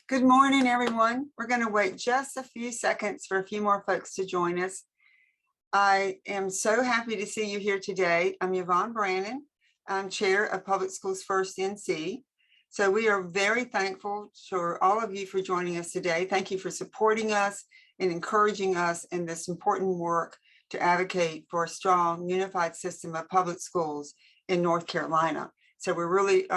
Good morning, everyone. We're going to wait just a few seconds for a few more folks to join us. I am so happy to see you here today. I'm Yvonne Brannon. I'm Chair of Public Schools First NC. So we are very thankful for all of you for joining us today. Thank you for supporting us and encouraging us in this important work to advocate for a strong, unified system of public schools in North Carolina. So we're really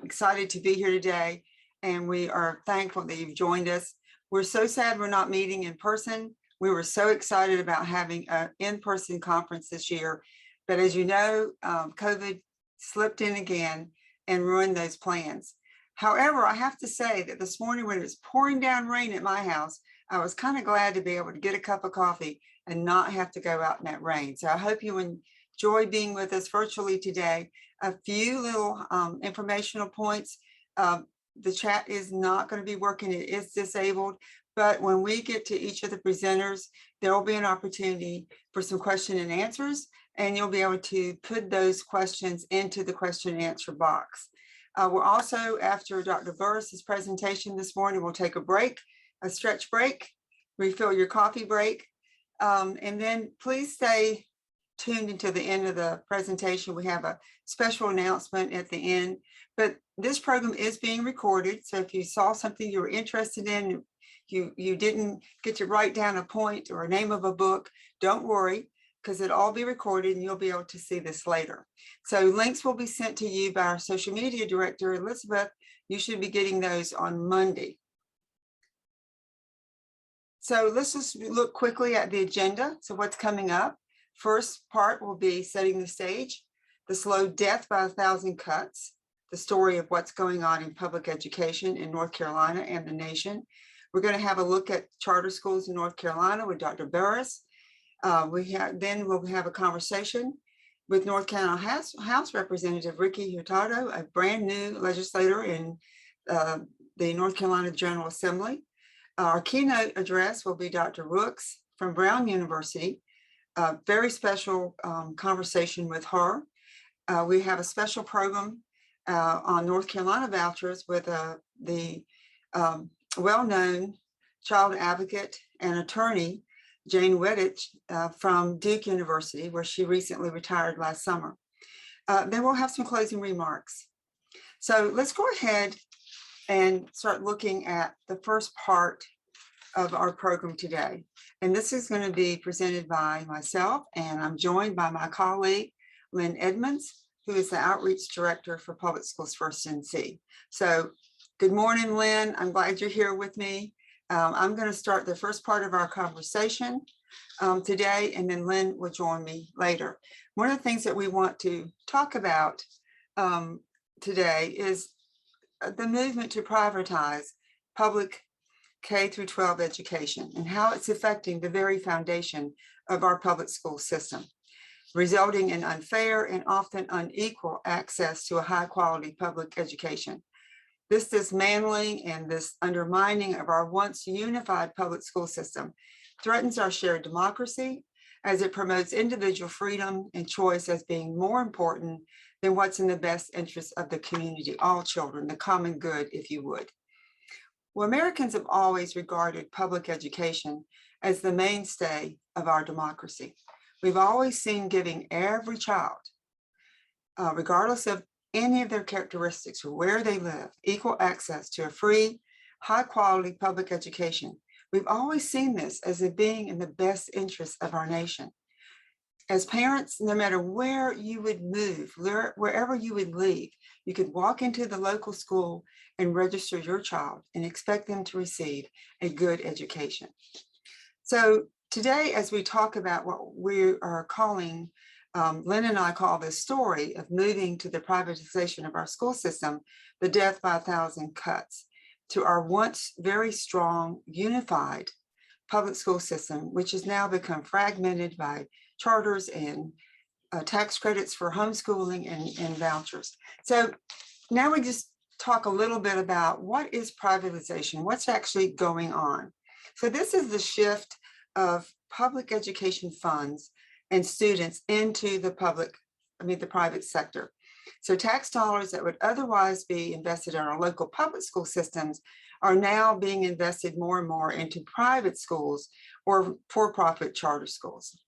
excited to be here today. And we are thankful that you've joined us. We're so sad we're not meeting in person. We were so excited about having an in-person conference this year. But as you know, COVID slipped in again and ruined those plans. However, I have to say that this morning when it was pouring down rain at my house, I was kind of glad to be able to get a cup of coffee and not have to go out in that rain. So I hope you enjoy being with us virtually today. A few little informational points. The chat is not going to be working. It is disabled, but when we get to each of the presenters, there will be an opportunity for some question and answers, and you'll be able to put those questions into the question and answer box. We're also, after Dr. Burris's presentation this morning, we'll take a break, a stretch break, refill your coffee break, and then please stay tuned until the end of the presentation. We have a special announcement at the end, but this program is being recorded. So if you saw something you were interested in, you didn't get to write down a point or a name of a book, don't worry, because it'll all be recorded and you'll be able to see this later. So links will be sent to you by our social media director, Elizabeth. You should be getting those on Monday. So let's just look quickly at the agenda. So what's coming up? First part will be setting the stage, the slow death by 1,000 cuts, the story of what's going on in public education in North Carolina and the nation. We're going to have a look at charter schools in North Carolina with Dr. Burris. Then we'll have a conversation with North Carolina House Representative Ricky Hurtado, a brand new legislator in the North Carolina General Assembly. Our keynote address will be Dr. Rooks from Brown University. A very special conversation with her. We have a special program on North Carolina vouchers with the well-known child advocate and attorney, Jane Weddich from Duke University, where she recently retired last summer. Then we'll have some closing remarks. So let's go ahead and start looking at the first part of our program today. And this is going to be presented by myself, and I'm joined by my colleague, Lynn Edmonds, who is the Outreach Director for Public Schools First NC. So good morning, Lynn. I'm glad you're here with me. I'm going to start the first part of our conversation today, and then Lynn will join me later. One of the things that we want to talk about today is the movement to privatize public K through 12 education and how it's affecting the very foundation of our public school system, resulting in unfair and often unequal access to a high quality public education. This dismantling and this undermining of our once unified public school system threatens our shared democracy as it promotes individual freedom and choice as being more important than what's in the best interest of the community, all children, the common good, if you would. Well, Americans have always regarded public education as the mainstay of our democracy. We've always seen giving every child, regardless of any of their characteristics or where they live, equal access to a free, high quality public education. We've always seen this as it being in the best interest of our nation. As parents, no matter where you would move, wherever you would leave, you could walk into the local school and register your child and expect them to receive a good education. So today, as we talk about what we are calling, Lynn and I call this story of moving to the privatization of our school system, the death by 1,000 cuts, to our once very strong, unified public school system, which has now become fragmented by charters and tax credits for homeschooling and vouchers. So now we just talk a little bit about what is privatization, what's actually going on. So this is the shift of public education funds and students into the private sector. So tax dollars that would otherwise be invested in our local public school systems are now being invested more and more into private schools or for-profit charter schools.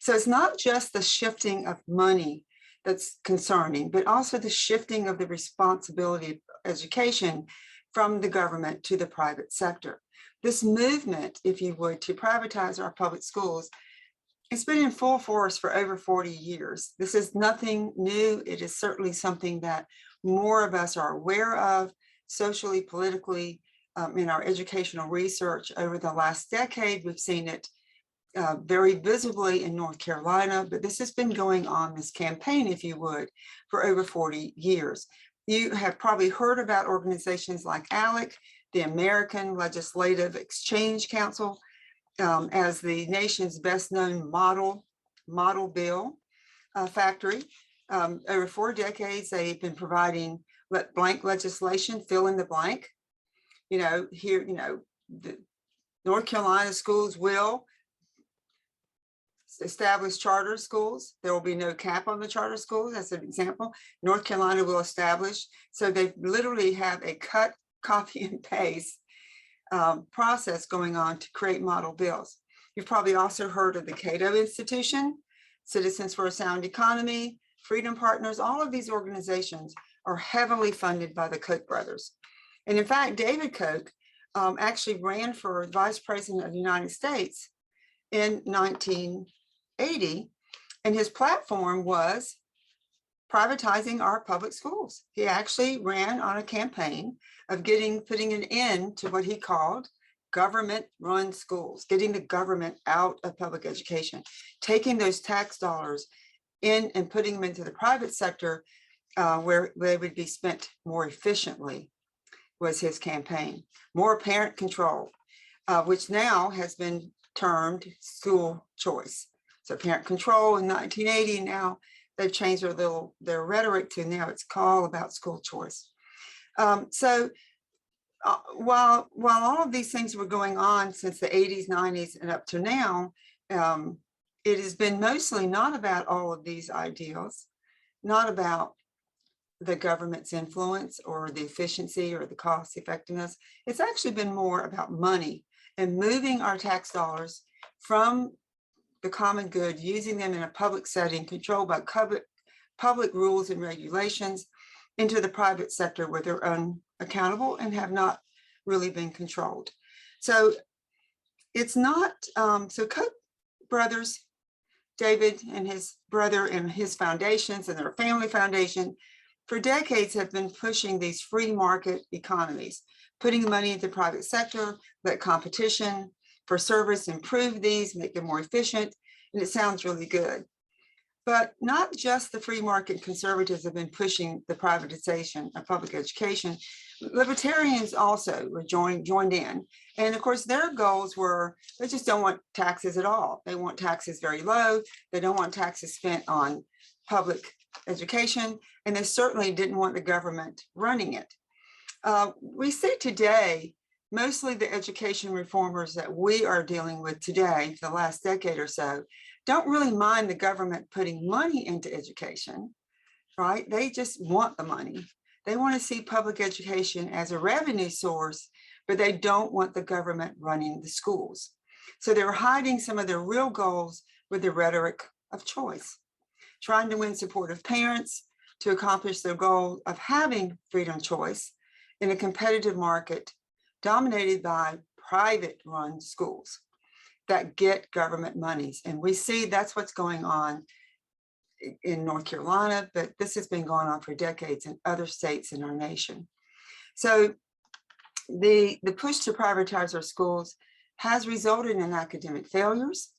So it's not just the shifting of money that's concerning, but also the shifting of the responsibility of education from the government to the private sector. This movement, if you would, to privatize our public schools, it's been in full force for over 40 years. This is nothing new. It is certainly something that more of us are aware of socially, politically, in our educational research over the last decade. We've seen it very visibly in North Carolina, but this has been going on, this campaign, if you would, for over 40 years. You have probably heard about organizations like ALEC, the American Legislative Exchange Council, as the nation's best known model bill factory. Over 4 decades, they've been providing blank legislation, fill in the blank. Here, the North Carolina schools will establish charter schools. There will be no cap on the charter schools, as an example. North Carolina will establish. So they literally have a cut, copy, and paste process going on to create model bills. You've probably also heard of the Cato Institution, Citizens for a Sound Economy, Freedom Partners. All of these organizations are heavily funded by the Koch brothers. And in fact, David Koch actually ran for Vice President of the United States in 1980, and his platform was privatizing our public schools. He actually ran on a campaign of putting an end to what he called government-run schools, getting the government out of public education, taking those tax dollars in and putting them into the private sector where they would be spent more efficiently, was his campaign. More parent control, which now has been termed school choice. So parent control in 1980, now they've changed their rhetoric to now it's all about school choice. While all of these things were going on since the 80s, 90s, and up to now, it has been mostly not about all of these ideals, not about the government's influence or the efficiency or the cost effectiveness. It's actually been more about money and moving our tax dollars from the common good, using them in a public setting controlled by public rules and regulations, into the private sector where they're unaccountable and have not really been controlled. So it's not, so Koch brothers, David and his brother and his foundations and their family foundation, for decades have been pushing these free market economies, putting money into the private sector, let competition for service improve these, make them more efficient, and it sounds really good. But not just the free market conservatives have been pushing the privatization of public education. Libertarians also were joined in. And of course, their goals were, they just don't want taxes at all. They want taxes very low. They don't want taxes spent on public education. And they certainly didn't want the government running it. We see today, mostly the education reformers that we are dealing with today, the last decade or so, don't really mind the government putting money into education, right? They just want the money. They want to see public education as a revenue source, but they don't want the government running the schools. So they're hiding some of their real goals with the rhetoric of choice, trying to win support of parents to accomplish their goal of having freedom choice in a competitive market dominated by private-run schools that get government monies. And we see that's what's going on in North Carolina, but this has been going on for decades in other states in our nation. So the push to privatize our schools has resulted in academic failures,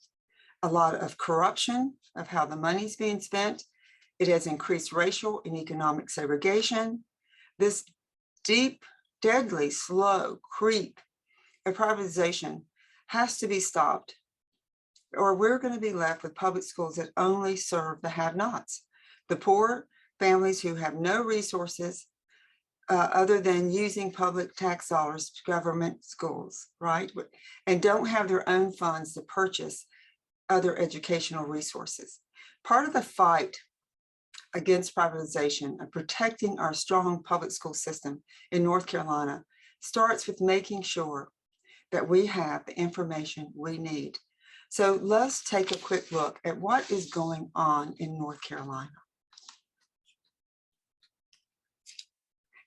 a lot of corruption of how the money's being spent. It has increased racial and economic segregation. This deep, deadly, slow creep of privatization has to be stopped, or we're going to be left with public schools that only serve the have-nots, the poor families who have no resources other than using public tax dollars to government schools, right? And don't have their own funds to purchase other educational resources. Part of the fight against privatization and protecting our strong public school system in North Carolina starts with making sure that we have the information we need. So let's take a quick look at what is going on in North Carolina.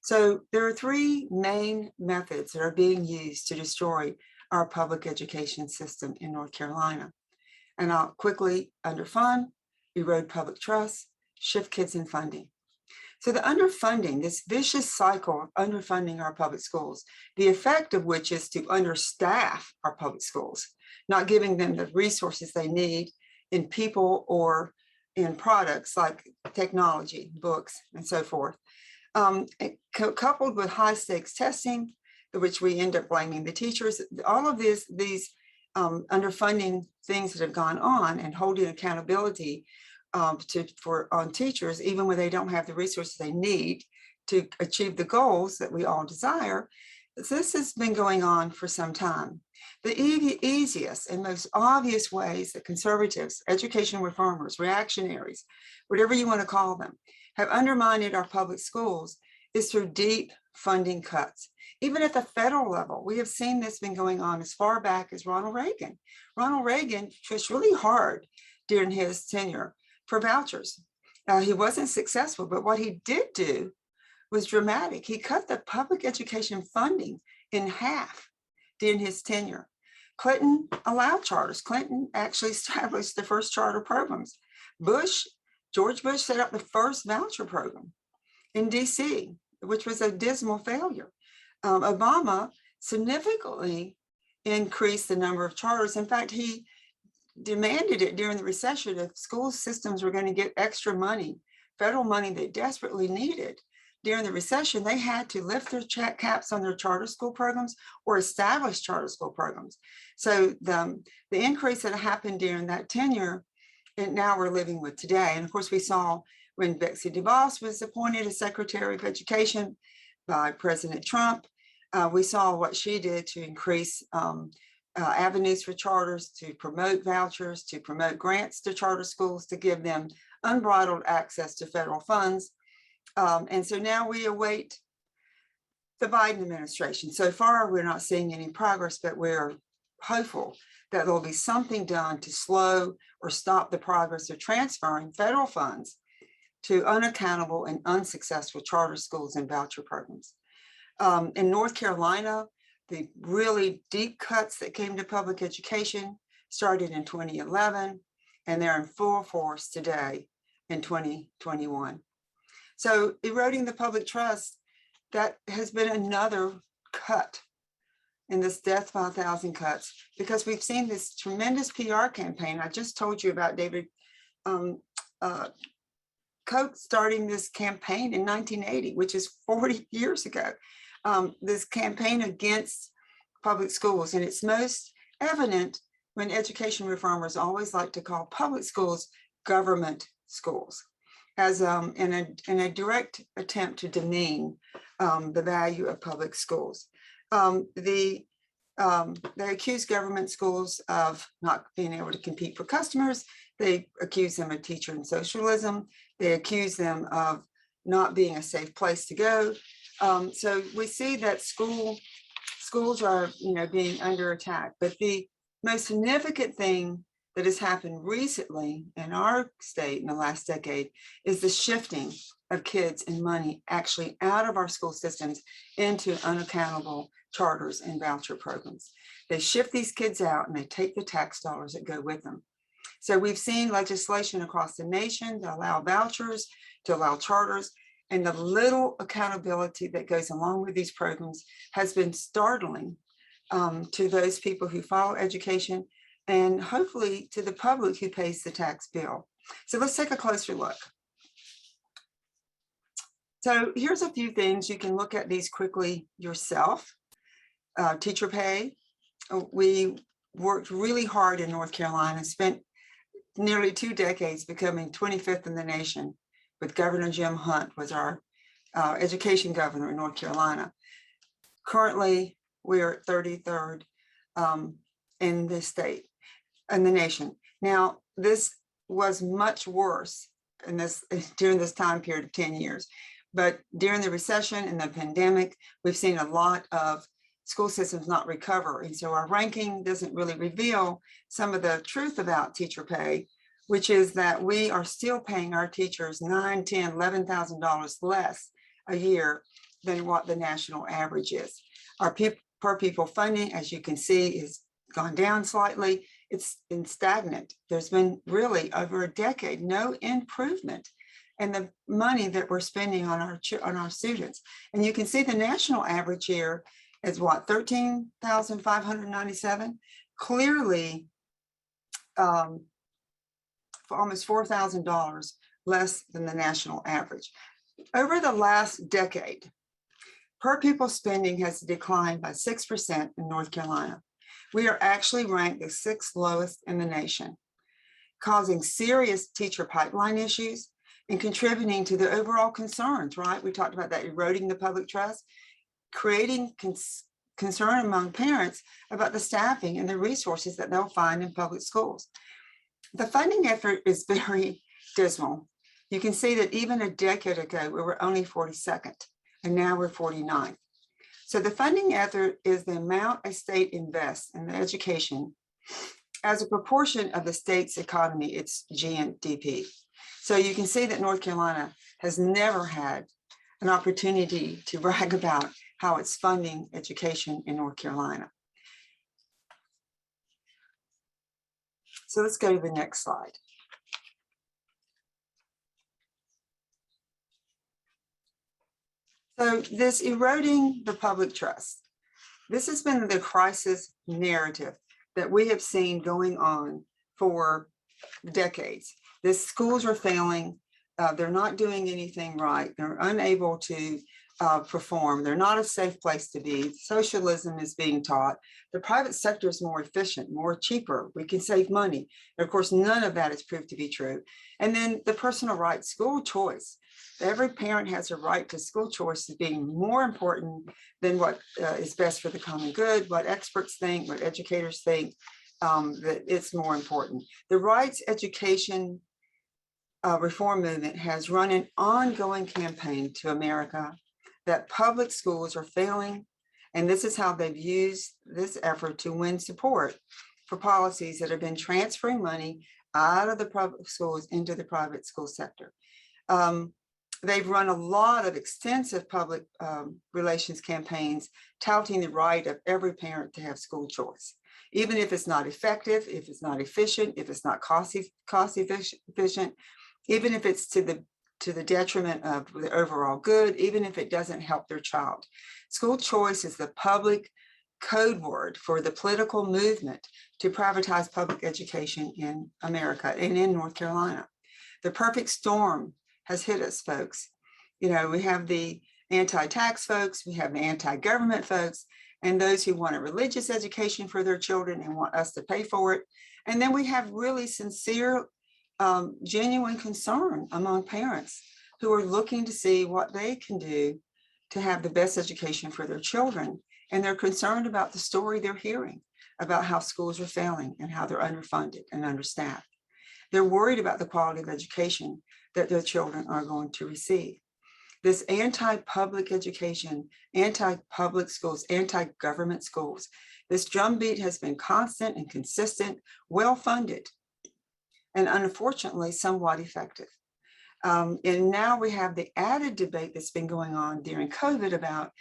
So there are three main methods that are being used to destroy our public education system in North Carolina. And I'll quickly underfund, erode public trust, shift kids in funding. So the underfunding, this vicious cycle of underfunding our public schools, the effect of which is to understaff our public schools, not giving them the resources they need in people or in products like technology, books, and so forth. Coupled with high stakes testing, which we end up blaming the teachers, all of these underfunding things that have gone on and holding accountability on teachers, even when they don't have the resources they need to achieve the goals that we all desire. This has been going on for some time. The easiest and most obvious ways that conservatives, education reformers, reactionaries, whatever you want to call them, have undermined our public schools is through deep funding cuts. Even at the federal level, we have seen this been going on as far back as Ronald Reagan. Ronald Reagan pushed really hard during his tenure for vouchers. He wasn't successful, but what he did do was dramatic. He cut the public education funding in half during his tenure. Clinton allowed charters. Clinton actually established the first charter programs. George Bush set up the first voucher program in DC, which was a dismal failure. Obama significantly increased the number of charters. In fact, he demanded it during the recession. If school systems were going to get extra money, federal money they desperately needed during the recession, they had to lift their caps on their charter school programs or establish charter school programs. So the increase that happened during that tenure, and now we're living with today. And of course, we saw when Betsy DeVos was appointed as Secretary of Education by President Trump, we saw what she did to increase avenues for charters, to promote vouchers, to promote grants to charter schools, to give them unbridled access to federal funds. And so now we await the Biden administration. So far, we're not seeing any progress, but we're hopeful that there'll be something done to slow or stop the progress of transferring federal funds to unaccountable and unsuccessful charter schools and voucher programs. In North Carolina, the really deep cuts that came to public education started in 2011, and they're in full force today in 2021. So eroding the public trust, that has been another cut in this death by 1,000 cuts, because we've seen this tremendous PR campaign. I just told you about David Koch starting this campaign in 1980, which is 40 years ago, this campaign against public schools. And it's most evident when education reformers always like to call public schools government schools, as in a direct attempt to demean the value of public schools. They accuse government schools of not being able to compete for customers. They accuse them of teacher and socialism. They accuse them of not being a safe place to go. So we see that schools are, being under attack. But the most significant thing that has happened recently in our state in the last decade is the shifting of kids and money actually out of our school systems into unaccountable charters and voucher programs. They shift these kids out and they take the tax dollars that go with them. So we've seen legislation across the nation to allow vouchers, to allow charters, and the little accountability that goes along with these programs has been startling to those people who follow education, and hopefully to the public who pays the tax bill. So let's take a closer look. So here's a few things. You can look at these quickly yourself. Teacher pay. We worked really hard in North Carolina, spent nearly 2 decades becoming 25th in the nation, with Governor Jim Hunt was our education governor in North Carolina. Currently, we're 33rd in the state, in the nation. Now, this was much worse during this time period of 10 years. But during the recession and the pandemic, we've seen a lot of school systems not recover. And so our ranking doesn't really reveal some of the truth about teacher pay, which is that we are still paying our teachers $9,000, $10,000, $11,000 less a year than what the national average is. Our per pupil funding, as you can see, is gone down slightly. It's been stagnant. There's been really over a decade no improvement in the money that we're spending on our students. And you can see the national average here is what, 13,597, clearly for almost $4,000 less than the national average. Over the last decade, per pupil spending has declined by 6% in North Carolina. We are actually ranked the 6th lowest in the nation, causing serious teacher pipeline issues and contributing to the overall concerns, right? We talked about that, eroding the public trust, creating concern among parents about the staffing and the resources that they'll find in public schools. The funding effort is very dismal. You can see that even a decade ago, we were only 42nd, and now we're 49th. So the funding effort is the amount a state invests in the education as a proportion of the state's economy, its GNDP. So you can see that North Carolina has never had an opportunity to brag about how it's funding education in North Carolina. So let's go to the next slide. So this eroding the public trust, this has been the crisis narrative that we have seen going on for decades. The schools are failing. They're not doing anything right. They're unable to perform. They're not a safe place to be. Socialism is being taught. The private sector is more efficient, more cheaper. We can save money. And of course, none of that is proved to be true. And then the personal right, school choice. Every parent has a right to school choice as being more important than what is best for the common good, what experts think, what educators think, that it's more important. The rights education reform movement has run an ongoing campaign to America that public schools are failing, and this is how they've used this effort to win support for policies that have been transferring money out of the public schools into the private school sector. They've run a lot of extensive public relations campaigns touting the right of every parent to have school choice, even if it's not effective, if it's not efficient, if it's not cost efficient, even if it's to the detriment of the overall good, even if it doesn't help their child. School choice is the public code word for the political movement to privatize public education in America and in North Carolina. The perfect storm has hit us, folks. You know, we have the anti-tax folks, we have the anti-government folks, and those who want a religious education for their children and want us to pay for it. And then we have really sincere, genuine concern among parents who are looking to see what they can do to have the best education for their children. And they're concerned about the story they're hearing about how schools are failing and how they're underfunded and understaffed. They're worried about the quality of education that their children are going to receive. This anti-public education, anti-public schools, anti-government schools, this drumbeat has been constant and consistent, well-funded, and unfortunately somewhat effective. And now we have the added debate that's been going on during COVID about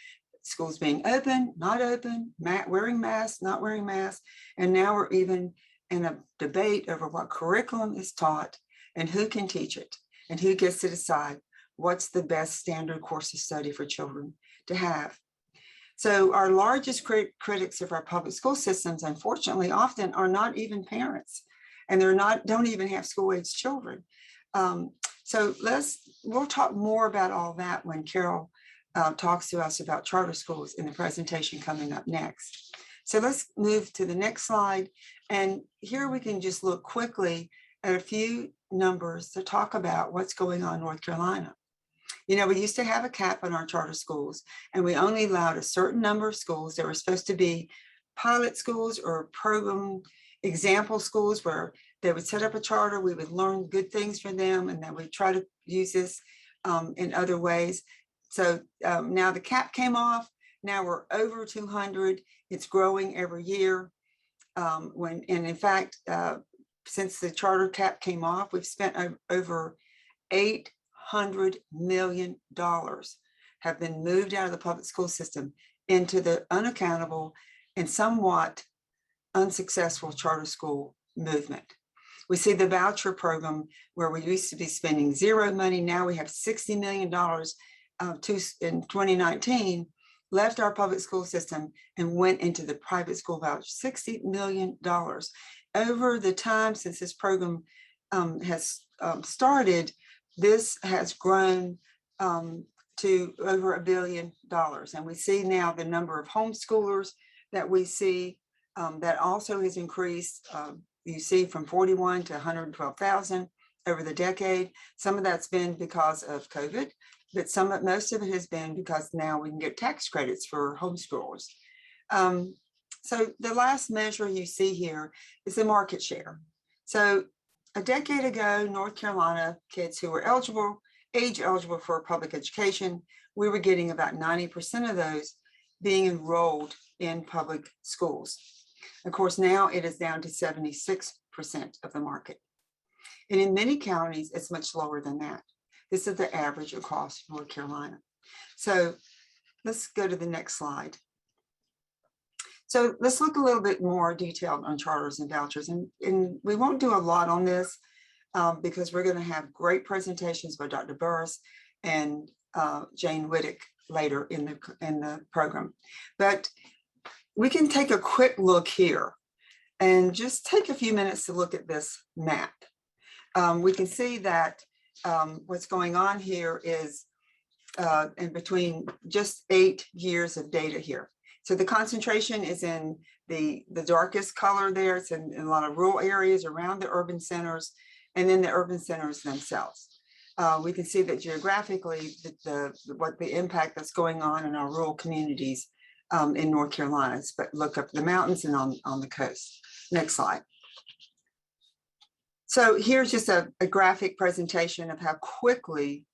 schools being open, not open, wearing masks, not wearing masks. And now we're even in a debate over what curriculum is taught and who can teach it and who gets to decide what's the best standard course of study for children to have. So our largest critics of our public school systems, unfortunately, often are not even parents, and don't even have school-age children. So we'll talk more about all that when Carol talks to us about charter schools in the presentation coming up next. So let's move to the next slide. And here we can just look quickly at a few numbers to talk about what's going on in North Carolina. You know, we used to have a cap on our charter schools, and we only allowed a certain number of schools that were supposed to be pilot schools or program example schools where they would set up a charter, we would learn good things from them, and then we try to use this in other ways. So now the cap came off. Now we're over 200. It's growing every year. And in fact, since the charter cap came off, we've spent over $800 million have been moved out of the public school system into the unaccountable and somewhat unsuccessful charter school movement. We see the voucher program where we used to be spending zero money. Now we have $60 million in 2019 left our public school system and went into the private school voucher, $60 million. Over the time since this program has started, this has grown to over $1 billion. And we see now the number of homeschoolers that we see that also has increased. You see from 41 to 112,000 over the decade. Some of that's been because of COVID, but most of it has been because now we can get tax credits for homeschoolers. So the last measure you see here is the market share. So a decade ago, North Carolina kids who were age eligible for public education, we were getting about 90% of those being enrolled in public schools. Of course, now it is down to 76% of the market. And in many counties, it's much lower than that. This is the average across North Carolina. So let's go to the next slide. So let's look a little bit more detailed on charters and vouchers. And we won't do a lot on this because we're going to have great presentations by Dr. Burris and Jane Whittick later in the program. But we can take a quick look here and just take a few minutes to look at this map. We can see that what's going on here is in between just 8 years of data here. So the concentration is in the darkest color there. It's in a lot of rural areas around the urban centers and then the urban centers themselves. We can see that geographically, what the impact that's going on in our rural communities in North Carolina, but look up the mountains and on the coast. Next slide. So here's just a graphic presentation of how quickly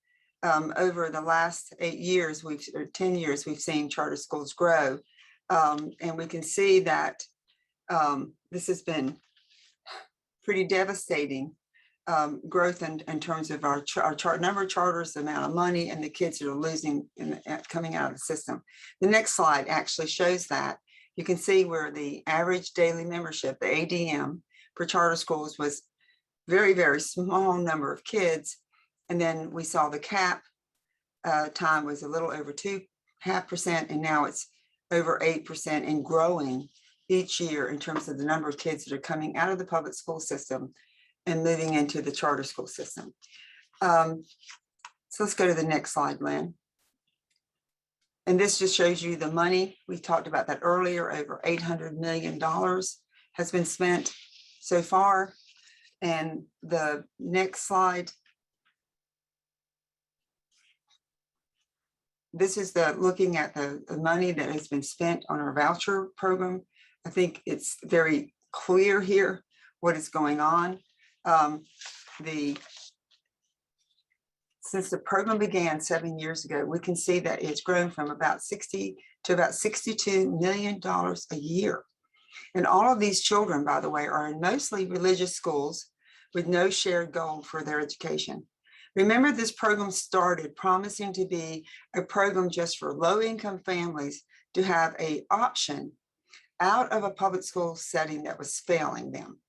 over the last 8 years, or 10 years, we've seen charter schools grow. And we can see that this has been pretty devastating growth in terms of our number of charters, the amount of money, and the kids that are losing coming out of the system. The next slide actually shows that. You can see where the average daily membership, the ADM, for charter schools was very, very small number of kids. And then we saw the cap time was a little over 2.5%, and now it's over 8% and growing each year in terms of the number of kids that are coming out of the public school system and moving into the charter school system. So let's go to the next slide, Lynn. And this just shows you the money. We talked about that earlier. Over $800 million has been spent so far. And the next slide. This is looking at the money that has been spent on our voucher program. I think it's very clear here what is going on. Since the program began 7 years ago, we can see that it's grown from about $60 to about $62 million a year. And all of these children, by the way, are in mostly religious schools with no shared goal for their education. Remember, this program started promising to be a program just for low-income families to have an option out of a public school setting that was failing them,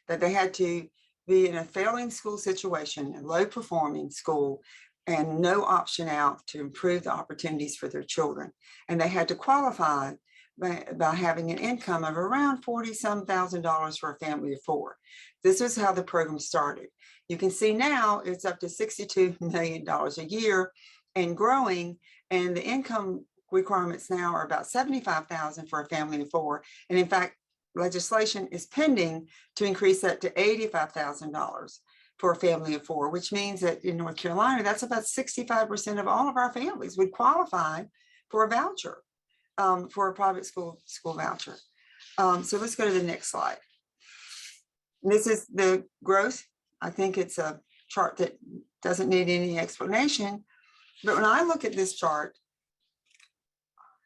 that they had to be in a failing school situation, a low-performing school, and no option out to improve the opportunities for their children. And they had to qualify by having an income of around $40,000 for a family of 4. This is how the program started. You can see now it's up to $62 million a year and growing, and the income requirements now are about $75,000 for a family of 4. And in fact, legislation is pending to increase that to $85,000 for a family of 4, which means that in North Carolina, that's about 65% of all of our families would qualify for a voucher, for a private school voucher. So let's go to the next slide. This is the growth. I think it's a chart that doesn't need any explanation, But when I look at this chart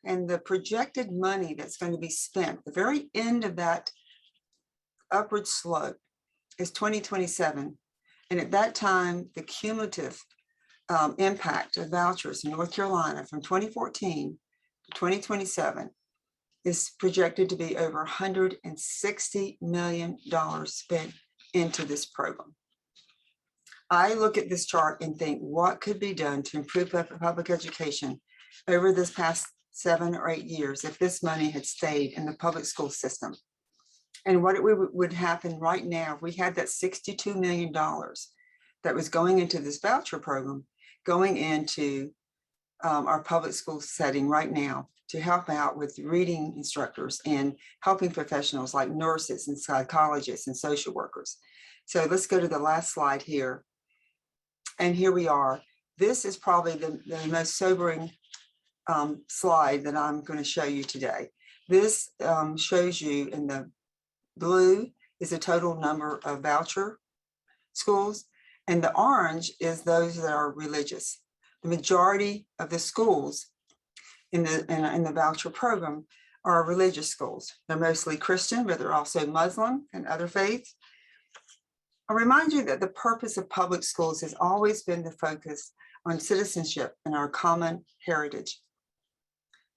and the projected money that's going to be spent, the very end of that upward slope is 2027. And at that time, the cumulative impact of vouchers in North Carolina from 2014 to 2027 is projected to be over $160 million spent into this program. I look at this chart and think what could be done to improve public education over this past 7 or 8 years if this money had stayed in the public school system. And what would happen right now if we had that $62 million that was going into this voucher program, going into our public school setting right now to help out with reading instructors and helping professionals like nurses and psychologists and social workers. So let's go to the last slide here. And here we are. This is probably the most sobering slide that I'm going to show you today. This shows you in the blue is the total number of voucher schools, and the orange is those that are religious. The majority of the schools in the voucher program are religious schools. They're mostly Christian, but they're also Muslim and other faiths. I remind you that the purpose of public schools has always been to focus on citizenship and our common heritage.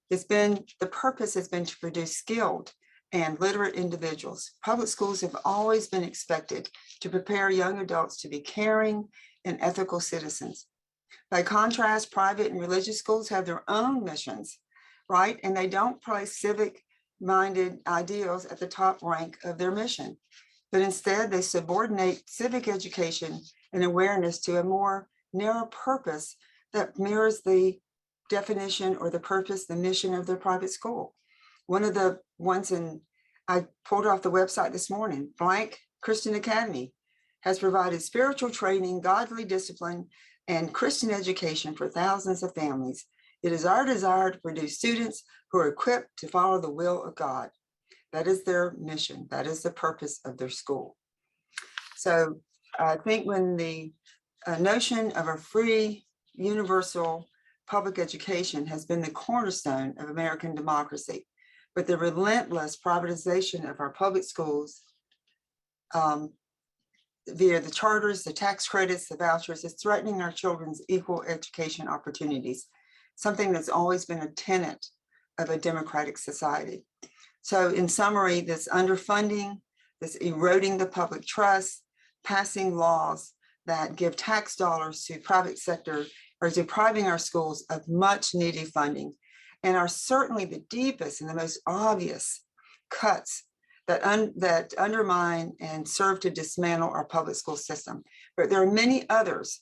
The purpose has been to produce skilled and literate individuals. Public schools have always been expected to prepare young adults to be caring and ethical citizens. By contrast, private and religious schools have their own missions, right? And they don't place civic-minded ideals at the top rank of their mission, but instead they subordinate civic education and awareness to a more narrow purpose that mirrors the definition or the purpose, the mission of their private school. One of the ones I pulled off the website this morning, Blank Christian Academy, has provided spiritual training, godly discipline, and Christian education for thousands of families. It is our desire to produce students who are equipped to follow the will of God. That is their mission. That is the purpose of their school. So I think when the notion of a free, universal public education has been the cornerstone of American democracy, but the relentless privatization of our public schools via the charters, the tax credits, the vouchers, is threatening our children's equal education opportunities, something that's always been a tenet of a democratic society. So in summary, this underfunding, this eroding the public trust, passing laws that give tax dollars to private sector are depriving our schools of much needed funding, and are certainly the deepest and the most obvious cuts that undermine and serve to dismantle our public school system. But there are many others,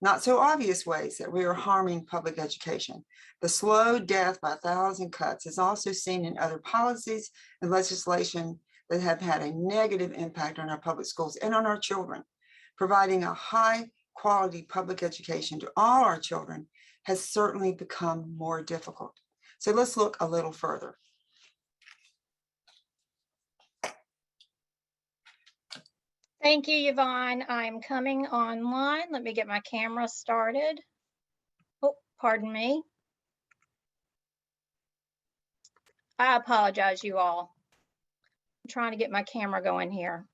not so obvious ways that we are harming public education. The slow death by 1,000 cuts is also seen in other policies and legislation that have had a negative impact on our public schools and on our children. Providing a high quality public education to all our children has certainly become more difficult. So let's look a little further. Thank you, Yvonne. I'm coming online. Let me get my camera started. Oh, pardon me. I apologize, you all. I'm trying to get my camera going here.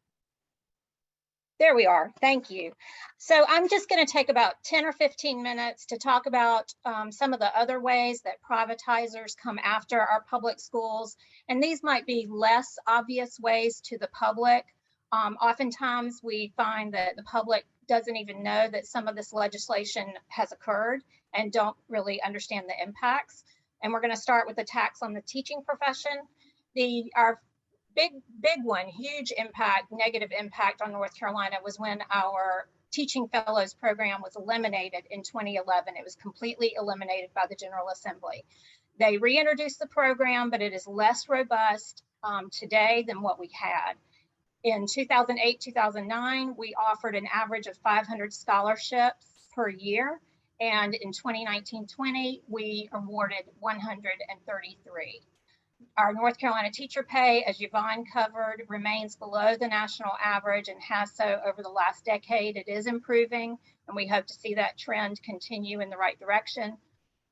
There we are. Thank you. So I'm just going to take about 10 or 15 minutes to talk about some of the other ways that privatizers come after our public schools. And these might be less obvious ways to the public. Oftentimes we find that the public doesn't even know that some of this legislation has occurred and don't really understand the impacts. And we're going to start with the tax on the teaching profession. Our big one, huge impact, negative impact on North Carolina was when our Teaching Fellows program was eliminated in 2011. It was completely eliminated by the General Assembly. They reintroduced the program, but it is less robust today than what we had. In 2008, 2009, we offered an average of 500 scholarships per year. And in 2019-20, we awarded 133. Our North Carolina teacher pay, as Yvonne covered, remains below the national average and has so over the last decade. It is improving, and we hope to see that trend continue in the right direction.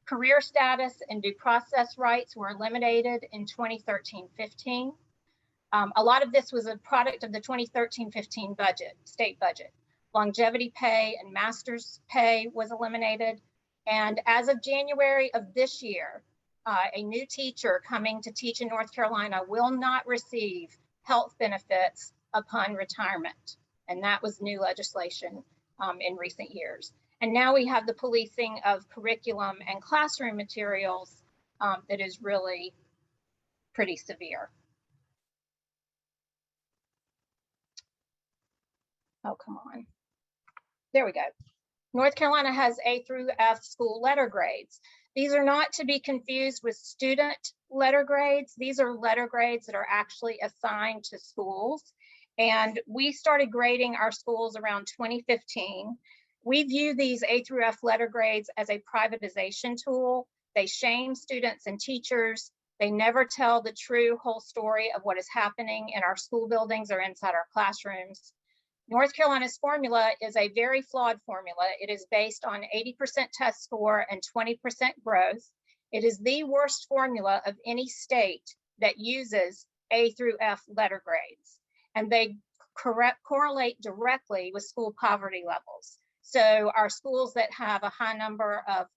Career status and due process rights were eliminated in 2013-15. A lot of this was a product of the 2013-15 budget, state budget. Longevity pay and master's pay was eliminated. And as of January of this year, a new teacher coming to teach in North Carolina will not receive health benefits upon retirement. And that was new legislation in recent years. And now we have the policing of curriculum and classroom materials that is really pretty severe. Oh, come on. There we go. North Carolina has A through F school letter grades. These are not to be confused with student letter grades. These are letter grades that are actually assigned to schools. And we started grading our schools around 2015. We view these A through F letter grades as a privatization tool. They shame students and teachers. They never tell the true whole story of what is happening in our school buildings or inside our classrooms. North Carolina's formula is a very flawed formula. It is based on 80% test score and 20% growth. It is the worst formula of any state that uses A through F letter grades. And they correlate directly with school poverty levels. So our schools that have a high number of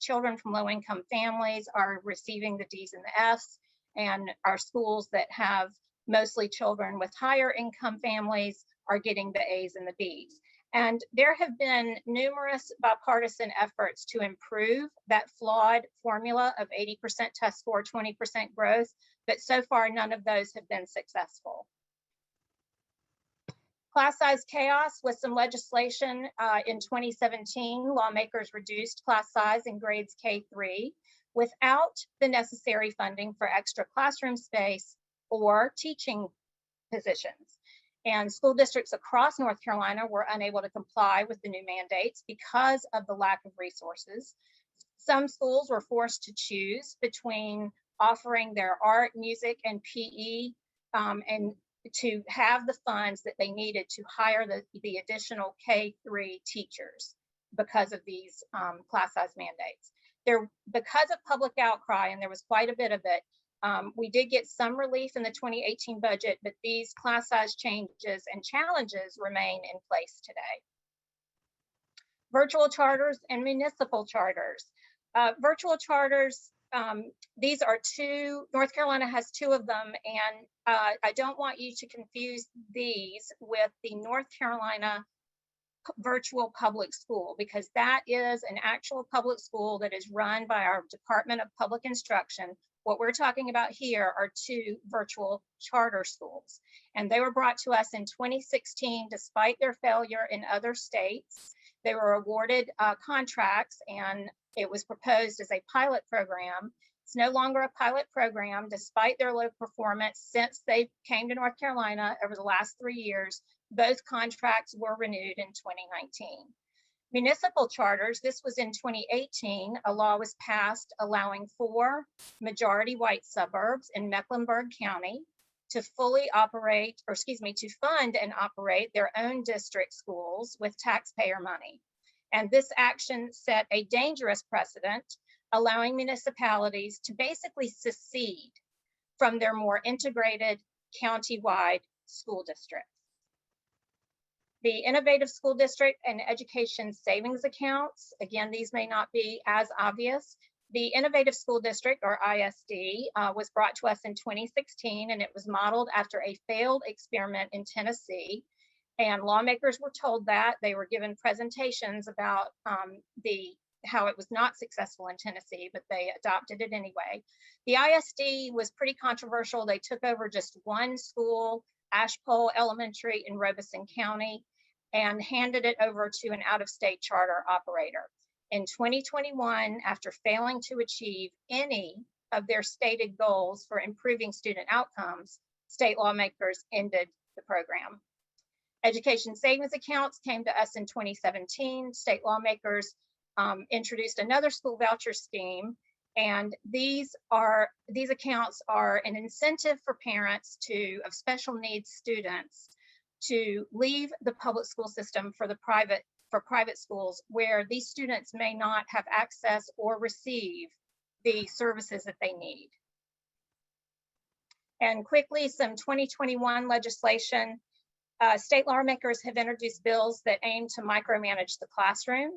children from low-income families are receiving the D's and the F's, and our schools that have mostly children with higher income families are getting the A's and the B's. And there have been numerous bipartisan efforts to improve that flawed formula of 80% test score, 20% growth, but so far none of those have been successful. Class size chaos with some legislation in 2017, lawmakers reduced class size in grades K-3 without the necessary funding for extra classroom space or teaching positions. And school districts across North Carolina were unable to comply with the new mandates because of the lack of resources. Some schools were forced to choose between offering their art, music, and PE and to have the funds that they needed to hire the additional K-3 teachers because of these class size mandates. Because of public outcry, and there was quite a bit of it, we did get some relief in the 2018 budget, but these class size changes and challenges remain in place today. Virtual charters and municipal charters. Virtual charters, these are two, North Carolina has two of them, and I don't want you to confuse these with the North Carolina virtual public school, because that is an actual public school that is run by our Department of Public Instruction. What we're talking about here are two virtual charter schools, and they were brought to us in 2016 despite their failure in other states. They were awarded contracts, and it was proposed as a pilot program. It's no longer a pilot program despite their low performance since they came to North Carolina over the last 3 years. Both contracts were renewed in 2019. Municipal charters, this was in 2018, a law was passed allowing 4 majority white suburbs in Mecklenburg County to to fund and operate their own district schools with taxpayer money. And this action set a dangerous precedent, allowing municipalities to basically secede from their more integrated county-wide school districts. The Innovative School District and Education Savings Accounts, again, these may not be as obvious. The Innovative School District, or ISD, was brought to us in 2016, and it was modeled after a failed experiment in Tennessee. And lawmakers were told that. They were given presentations about how it was not successful in Tennessee, but they adopted it anyway. The ISD was pretty controversial. They took over just one school, Ashpole Elementary in Robeson County, and handed it over to an out-of-state charter operator. In 2021, after failing to achieve any of their stated goals for improving student outcomes, state lawmakers ended the program. Education savings accounts came to us in 2017. State lawmakers introduced another school voucher scheme, And these accounts are an incentive for parents of special needs students to leave the public school system for private schools where these students may not have access or receive the services that they need. And quickly, some 2021 legislation. State lawmakers have introduced bills that aim to micromanage the classroom.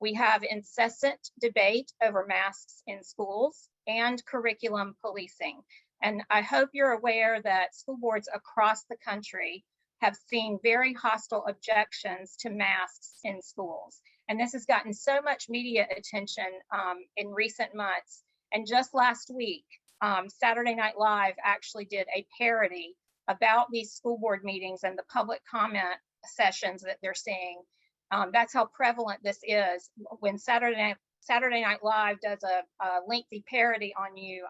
We have incessant debate over masks in schools and curriculum policing. And I hope you're aware that school boards across the country have seen very hostile objections to masks in schools. And this has gotten so much media attention in recent months. And just last week, Saturday Night Live actually did a parody about these school board meetings and the public comment sessions that they're seeing. That's how prevalent this is. When Saturday Night Live does a lengthy parody on you,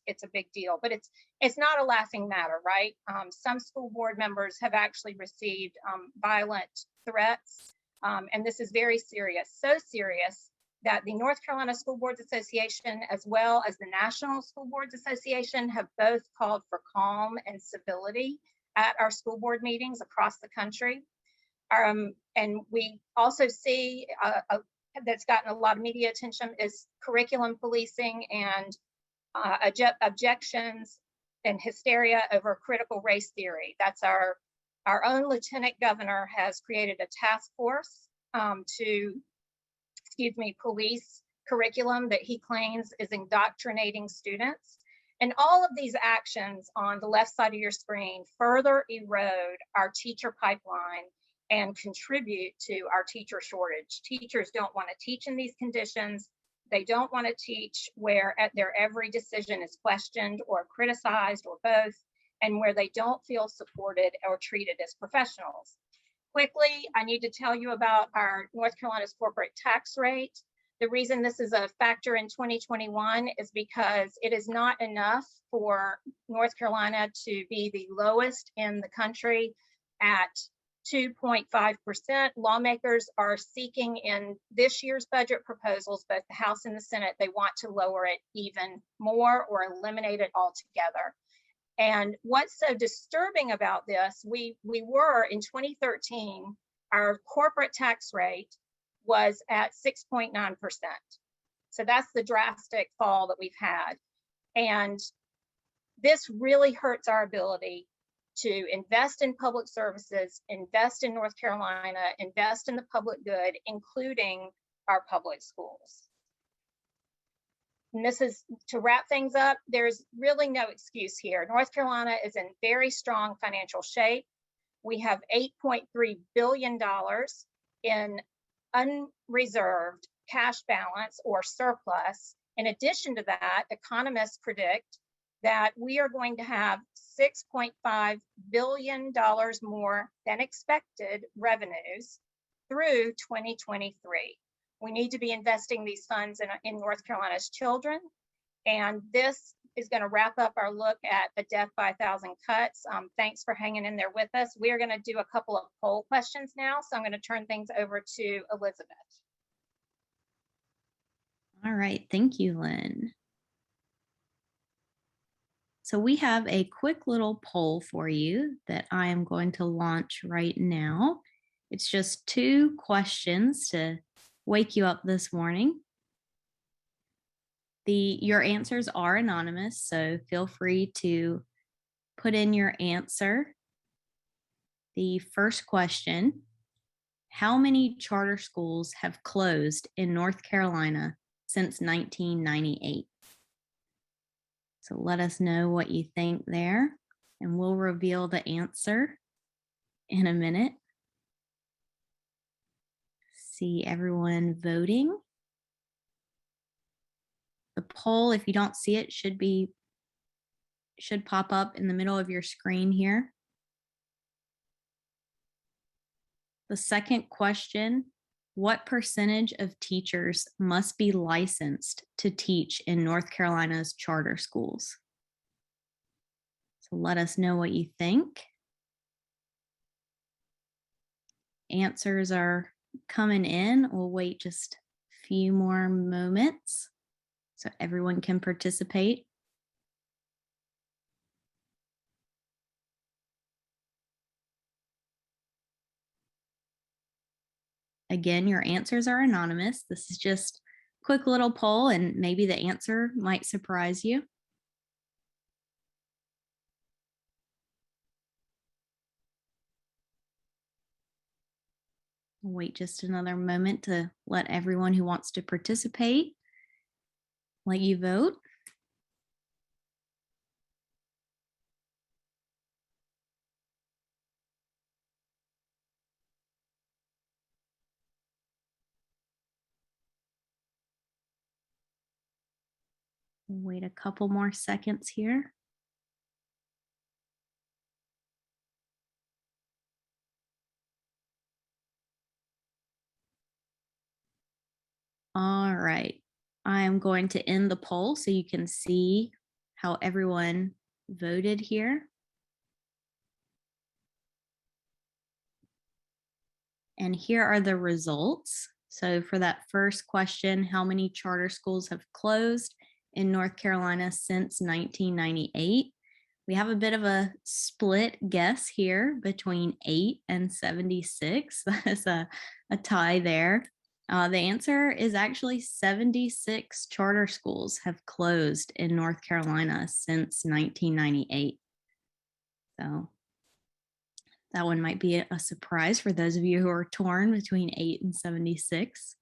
it's a big deal. But it's not a laughing matter, right? Some school board members have actually received violent threats, and this is very serious. So serious that the North Carolina School Boards Association, as well as the National School Boards Association, have both called for calm and civility at our school board meetings across the country. And we also see that's gotten a lot of media attention is curriculum policing and objections and hysteria over critical race theory. That's our own lieutenant governor has created a task force to police curriculum that he claims is indoctrinating students. And all of these actions on the left side of your screen further erode our teacher pipeline and contribute to our teacher shortage. Teachers don't want to teach in these conditions. They don't want to teach where their every decision is questioned or criticized or both, and where they don't feel supported or treated as professionals. Quickly, I need to tell you about our North Carolina's corporate tax rate. The reason this is a factor in 2021 is because it is not enough for North Carolina to be the lowest in the country at 2.5%. Lawmakers are seeking in this year's budget proposals, both the House and the Senate, they want to lower it even more or eliminate it altogether. And what's so disturbing about this, we were in 2013, our corporate tax rate was at 6.9%. So that's the drastic fall that we've had. And this really hurts our ability to invest in public services, invest in North Carolina, invest in the public good, including our public schools. And this is to wrap things up. There's really no excuse here. North Carolina is in very strong financial shape. We have $8.3 billion in unreserved cash balance or surplus. In addition to that, economists predict that we are going to have $6.5 billion more than expected revenues through 2023. We need to be investing these funds in North Carolina's children. And this is going to wrap up our look at the death by 1,000 cuts. Thanks for hanging in there with us. We are going to do a couple of poll questions now. So I'm going to turn things over to Elizabeth. All right, thank you, Lynn. So we have a quick little poll for you that I am going to launch right now. It's just 2 questions to wake you up this morning. Your answers are anonymous, so feel free to put in your answer. The first question, how many charter schools have closed in North Carolina since 1998? So let us know what you think there, and we'll reveal the answer in a minute. See everyone voting. The poll, if you don't see it, should pop up in the middle of your screen here. The second question, what percentage of teachers must be licensed to teach in North Carolina's charter schools? So let us know what you think. Answers are coming in. We'll wait just a few more moments so everyone can participate. Again, your answers are anonymous. This is just a quick little poll, and maybe the answer might surprise you. Wait just another moment to let everyone who wants to participate let you vote. Wait a couple more seconds here. All right, I am going to end the poll so you can see how everyone voted here. And here are the results. So for that first question, how many charter schools have closed in North Carolina since 1998? We have a bit of a split guess here between 8 and 76. That is a tie there. The answer is actually 76 charter schools have closed in North Carolina since 1998. So that one might be a surprise for those of you who are torn between 8 and 76.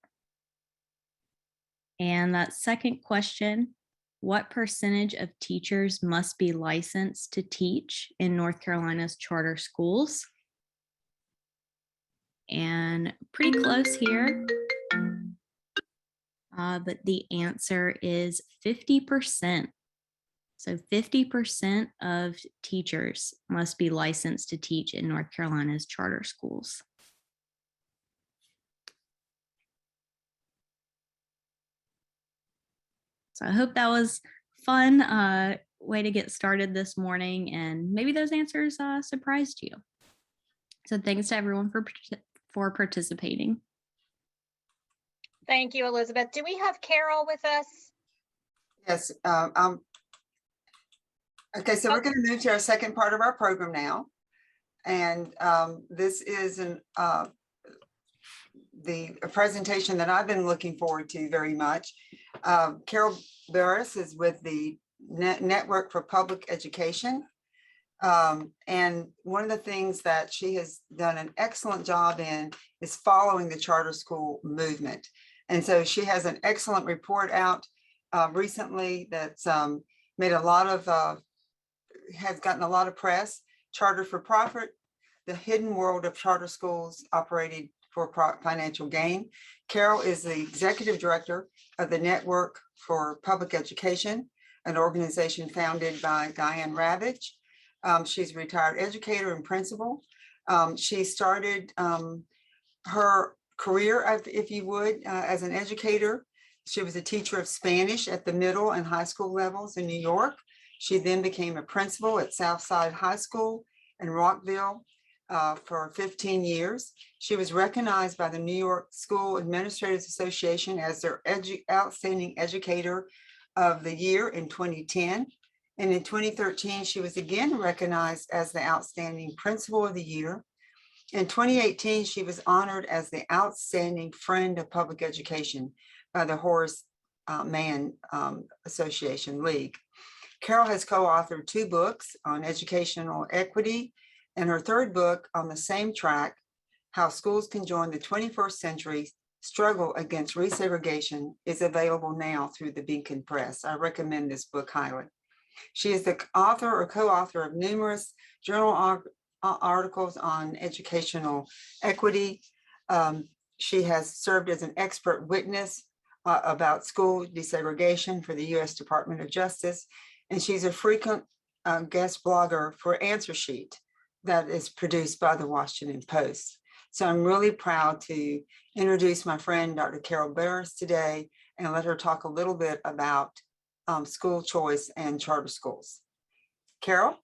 And that second question, what percentage of teachers must be licensed to teach in North Carolina's charter schools? And pretty close here. But the answer is 50%. So 50% of teachers must be licensed to teach in North Carolina's charter schools. So I hope that was fun way to get started this morning, and maybe those answers surprised you. So thanks to everyone for participating. Thank you, Elizabeth. Do we have Carol with us? Yes. Okay, so we're going to move to our second part of our program now. And this is the presentation that I've been looking forward to very much. Carol Burris is with the Network for Public Education. And one of the things that she has done an excellent job in is following the charter school movement. And so she has an excellent report out recently that's made a lot of, has gotten a lot of press. Charter for Profit, the hidden world of charter schools operated for financial gain. Carol is the executive director of the Network for Public Education, an organization founded by Diane Ravitch. She's a retired educator and principal. She started her career, if you would, as an educator. She was a teacher of Spanish at the middle and high school levels in New York. She then became a principal at Southside High School in Rockville for 15 years. She was recognized by the New York School Administrators Association as their Outstanding Educator of the Year in 2010. And in 2013, she was again recognized as the Outstanding Principal of the Year. In 2018, she was honored as the Outstanding Friend of Public Education by the Horace Mann Association League. Carol has co-authored 2 books on educational equity, and her third book on the same track, How Schools Can Join the 21st Century Struggle Against Resegregation, is available now through the Beacon Press. I recommend this book highly. She is the author or co-author of numerous journal articles on educational equity. She has served as an expert witness about school desegregation for the U.S. Department of Justice, and she's a frequent guest blogger for Answer Sheet that is produced by the Washington Post. So I'm really proud to introduce my friend, Dr. Carol Burris, today, and let her talk a little bit about school choice and charter schools. Carol?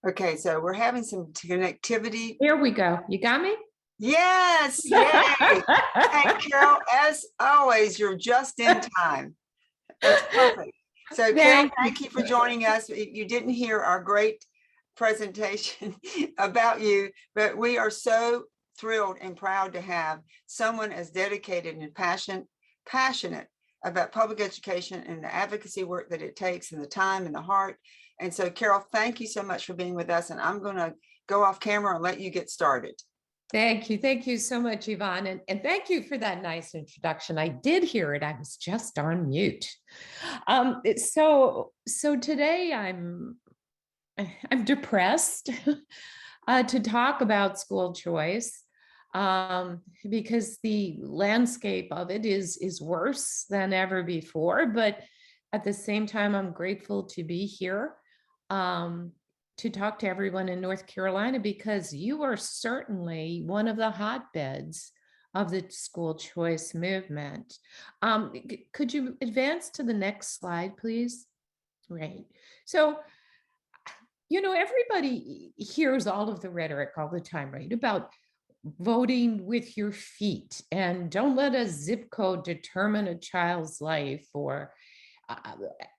Okay, so we're having some connectivity. Here we go. You got me? Yes, yay. Hey, Carol, as always, you're just in time. That's perfect. So Carol, thank you for joining us. You didn't hear our great presentation about you, but we are so thrilled and proud to have someone as dedicated and passionate about public education and the advocacy work that it takes and the time and the heart. And so Carol, thank you so much for being with us. And I'm going to go off camera and let you get started. Thank you. Thank you so much, Yvonne. And thank you for that nice introduction. I did hear it. I was just on mute. So today I'm depressed to talk about school choice because the landscape of it is worse than ever before. But at the same time, I'm grateful to be here to talk to everyone in North Carolina, because you are certainly one of the hotbeds of the school choice movement. Could you advance to the next slide, please? Right. So, you know, everybody hears all of the rhetoric all the time, right? About voting with your feet and don't let a zip code determine a child's life, or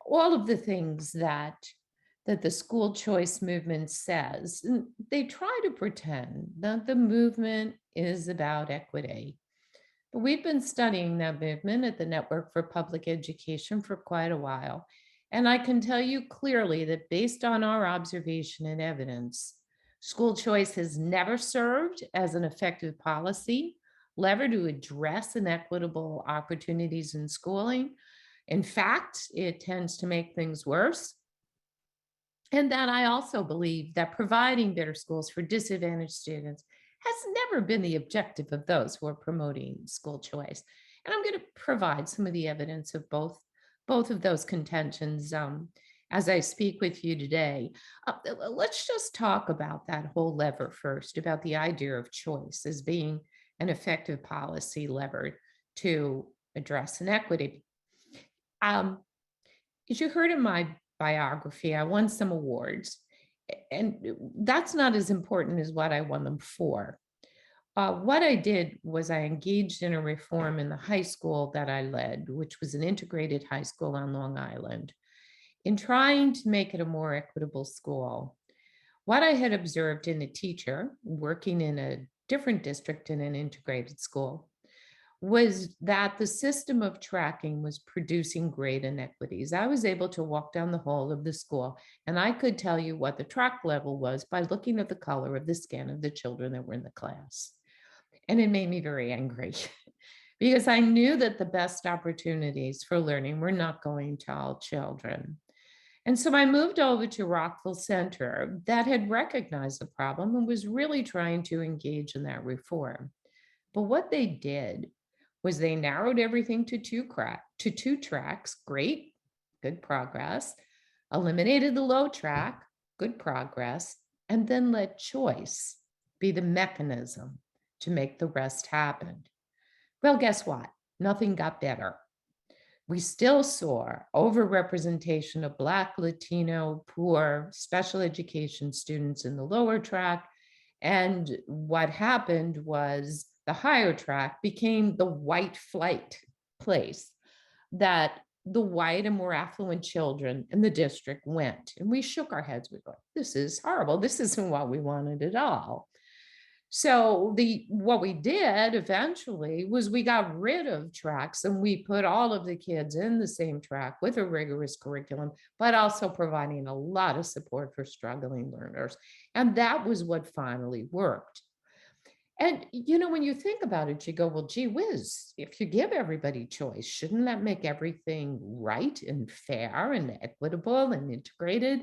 all of the things that the school choice movement says. And they try to pretend that the movement is about equity. But we've been studying that movement at the Network for Public Education for quite a while. And I can tell you clearly that based on our observation and evidence, school choice has never served as an effective policy lever to address inequitable opportunities in schooling. In fact, it tends to make things worse. And that I also believe that providing better schools for disadvantaged students has never been the objective of those who are promoting school choice. And I'm going to provide some of the evidence of both of those contentions as I speak with you today. Let's just talk about that whole lever first, about the idea of choice as being an effective policy lever to address inequity. As you heard in my biography, I won some awards, and that's not as important as what I won them for. What I did was I engaged in a reform in the high school that I led, which was an integrated high school on Long Island, in trying to make it a more equitable school. What I had observed in a teacher working in a different district in an integrated school was that the system of tracking was producing great inequities. I was able to walk down the hall of the school and I could tell you what the track level was by looking at the color of the skin of the children that were in the class. And it made me very angry because I knew that the best opportunities for learning were not going to all children. And so I moved over to Rockville Center that had recognized the problem and was really trying to engage in that reform. But what they did was they narrowed everything to two tracks, great, good progress, eliminated the low track, good progress, and then let choice be the mechanism to make the rest happen. Well, guess what? Nothing got better. We still saw overrepresentation of Black, Latino, poor, special education students in the lower track. And what happened was the higher track became the white flight place that the white and more affluent children in the district went. And we shook our heads. We go, this is horrible. This isn't what we wanted at all. So what we did eventually was we got rid of tracks and we put all of the kids in the same track with a rigorous curriculum, but also providing a lot of support for struggling learners. And that was what finally worked. And, you know, when you think about it, you go, well, gee whiz, if you give everybody choice, shouldn't that make everything right and fair and equitable and integrated?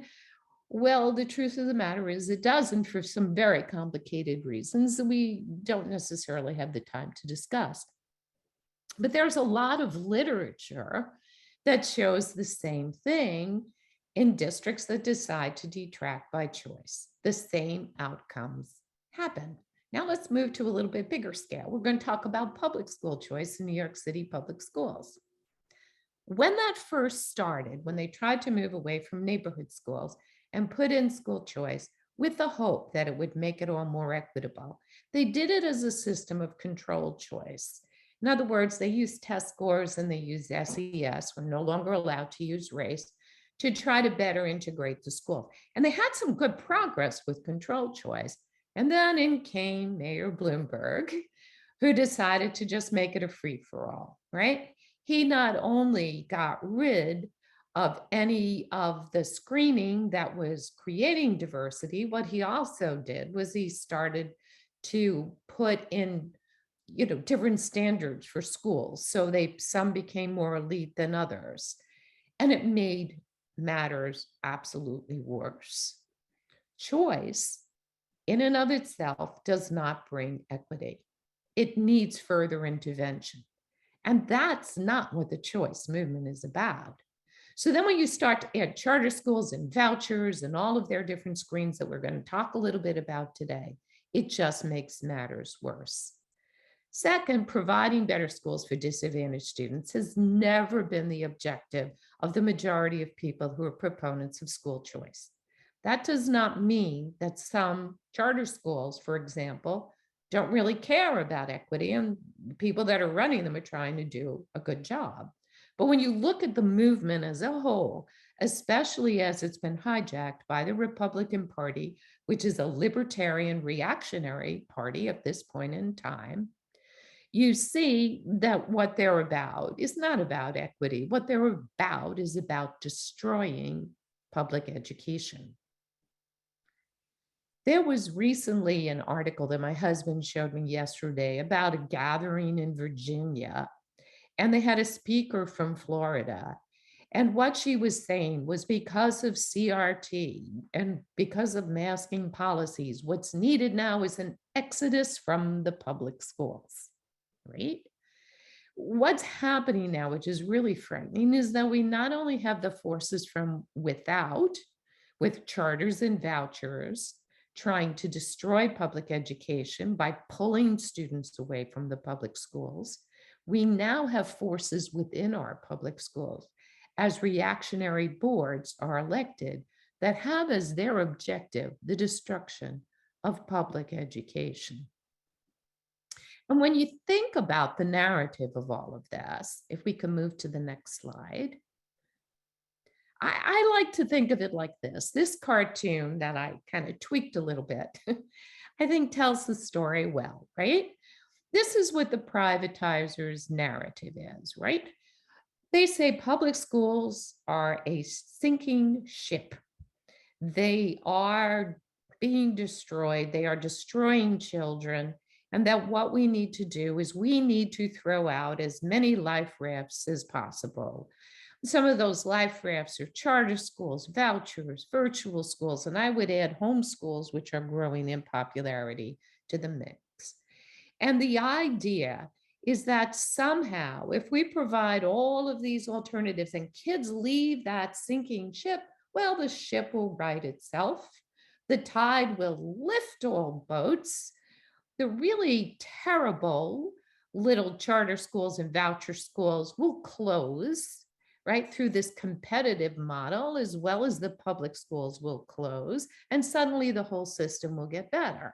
Well, the truth of the matter is it doesn't, for some very complicated reasons that we don't necessarily have the time to discuss. But there's a lot of literature that shows the same thing in districts that decide to detract by choice. The same outcomes happen. Now let's move to a little bit bigger scale. We're going to talk about public school choice in New York City public schools. When that first started, when they tried to move away from neighborhood schools and put in school choice, with the hope that it would make it all more equitable. They did it as a system of controlled choice. In other words, they used test scores and they used SES. We're no longer allowed to use race to try to better integrate the school. And they had some good progress with controlled choice. And then in came Mayor Bloomberg, who decided to just make it a free-for-all, right? He not only got rid of any of the screening that was creating diversity, what he also did was he started to put in, different standards for schools. So some became more elite than others. And it made matters absolutely worse. Choice in and of itself does not bring equity. It needs further intervention. And that's not what the choice movement is about. So then when you start to add charter schools and vouchers and all of their different screens that we're going to talk a little bit about today, it just makes matters worse. Second, providing better schools for disadvantaged students has never been the objective of the majority of people who are proponents of school choice. That does not mean that some charter schools, for example, don't really care about equity, and people that are running them are trying to do a good job. But when you look at the movement as a whole, especially as it's been hijacked by the Republican Party, which is a libertarian reactionary party at this point in time, you see that what they're about is not about equity. What they're about is about destroying public education. There was recently an article that my husband showed me yesterday about a gathering in Virginia, and they had a speaker from Florida. And what she was saying was because of CRT and because of masking policies, what's needed now is an exodus from the public schools, right? What's happening now, which is really frightening, is that we not only have the forces from without, with charters and vouchers, trying to destroy public education by pulling students away from the public schools, we now have forces within our public schools as reactionary boards are elected that have as their objective the destruction of public education. And when you think about the narrative of all of this, if we can move to the next slide, I like to think of it like this. This cartoon that I kind of tweaked a little bit, I think tells the story well, right? This is what the privatizers' narrative is, right? They say public schools are a sinking ship. They are being destroyed. They are destroying children. And that what we need to do is we need to throw out as many life rafts as possible. Some of those life rafts are charter schools, vouchers, virtual schools, and I would add homeschools, which are growing in popularity, to the mix. And the idea is that somehow, if we provide all of these alternatives and kids leave that sinking ship, well, the ship will right itself. The tide will lift all boats. The really terrible little charter schools and voucher schools will close, right, through this competitive model, as well as the public schools will close, and suddenly the whole system will get better.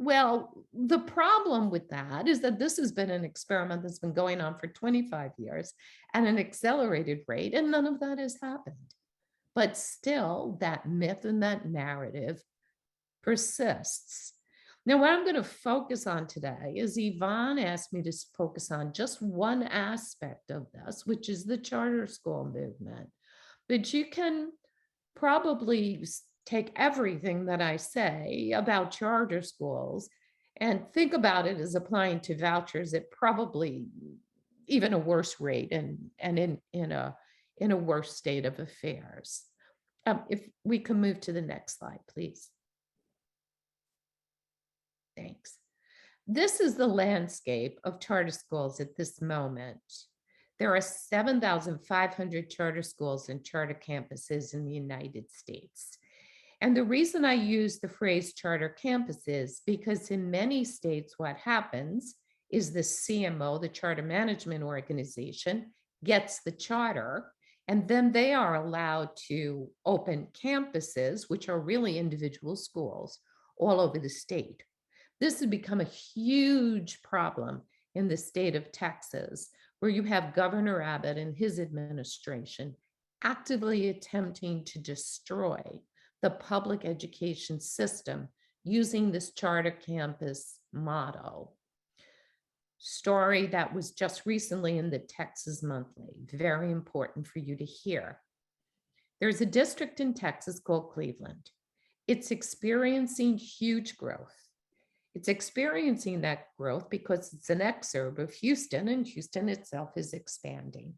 Well, the problem with that is that this has been an experiment that's been going on for 25 years at an accelerated rate, and none of that has happened. But still, that myth and that narrative persists. Now, what I'm going to focus on today is Yvonne asked me to focus on just one aspect of this, which is the charter school movement. But you can probably take everything that I say about charter schools and think about it as applying to vouchers at probably even a worse rate and in a worse state of affairs. If we can move to the next slide, please. Thanks. This is the landscape of charter schools at this moment. There are 7,500 charter schools and charter campuses in the United States. And the reason I use the phrase charter campuses, because in many states, what happens is the CMO, the Charter Management Organization, gets the charter, And then they are allowed to open campuses, which are really individual schools all over the state. This has become a huge problem in the state of Texas, where you have Governor Abbott and his administration actively attempting to destroy the public education system using this charter campus model. Story that was just recently in the Texas Monthly, very important for you to hear. There's a district in Texas called Cleveland. It's experiencing huge growth. It's experiencing that growth because it's an exurb of Houston, and Houston itself is expanding.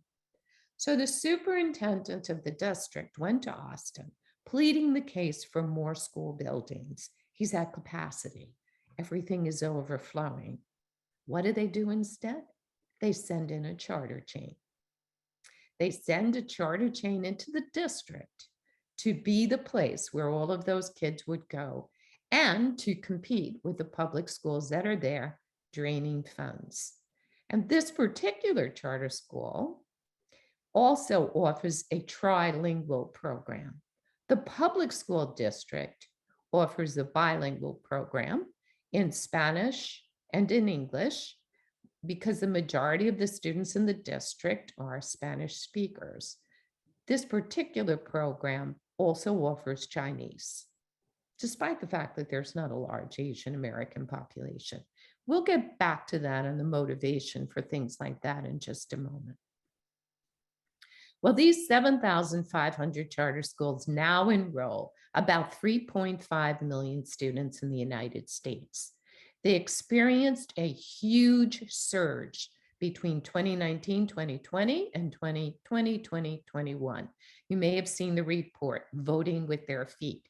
So the superintendent of the district went to Austin, pleading the case for more school buildings. He's at capacity. Everything is overflowing. What do instead? They send in a charter chain. They send a charter chain into the district to be the place where all of those kids would go and to compete with the public schools that are there, draining funds. And this particular charter school also offers a trilingual program. The public school district offers a bilingual program in Spanish and in English, because the majority of the students in the district are Spanish speakers. This particular program also offers Chinese, despite the fact that there's not a large Asian American population. We'll get back to that and the motivation for things like that in just a moment. Well, these 7,500 charter schools now enroll about 3.5 million students in the United States. They experienced a huge surge between 2019, 2020, and 2020, 2021. You may have seen the report, Voting with Their Feet.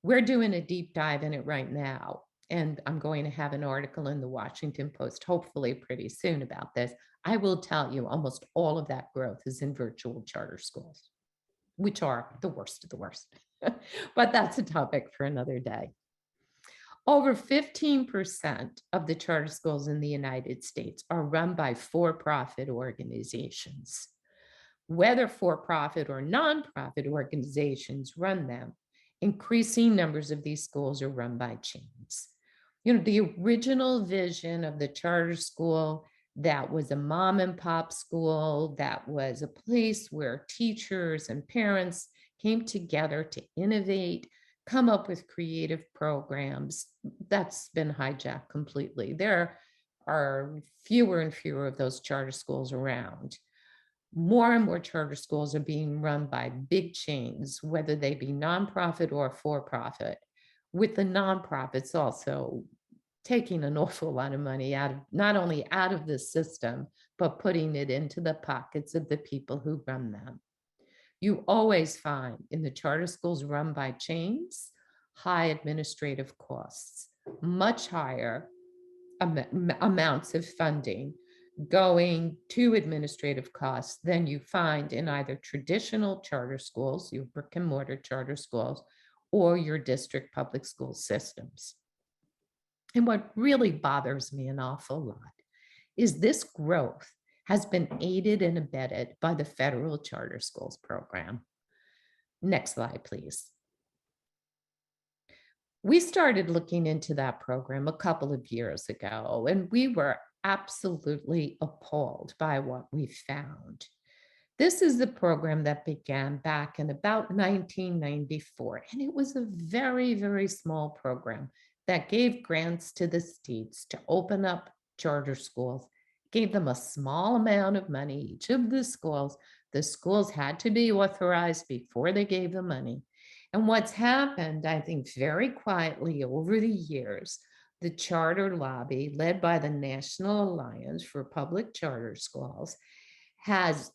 We're doing a deep dive in it right now, and I'm going to have an article in the Washington Post, hopefully pretty soon, about this. I will tell you, almost all of that growth is in virtual charter schools, which are the worst of the worst. But that's a topic for another day. Over 15% of the charter schools in the United States are run by for-profit organizations. Whether for-profit or nonprofit organizations run them, increasing numbers of these schools are run by chains. You know, the original vision of the charter school, that was a mom and pop school, that was a place where teachers and parents came together to innovate, come up with creative programs, that's been hijacked completely. There are fewer and fewer of those charter schools around. More and more charter schools are being run by big chains, whether they be nonprofit or for-profit, with the nonprofits also taking an awful lot of money out of, not only out of the system, but putting it into the pockets of the people who run them. You always find in the charter schools run by chains, high administrative costs, much higher amounts of funding going to administrative costs than you find in either traditional charter schools, your brick and mortar charter schools, or your district public school systems. And what really bothers me an awful lot is this growth has been aided and abetted by the federal charter schools program. Next slide, please. We started looking into that program a couple of years ago, and we were absolutely appalled by what we found. This is the program that began back in about 1994, and it was a very, very small program that gave grants to the states to open up charter schools, gave them a small amount of money, each of the schools. The schools had to be authorized before they gave the money. And what's happened, I think, very quietly over the years, the charter lobby, led by the National Alliance for Public Charter Schools, has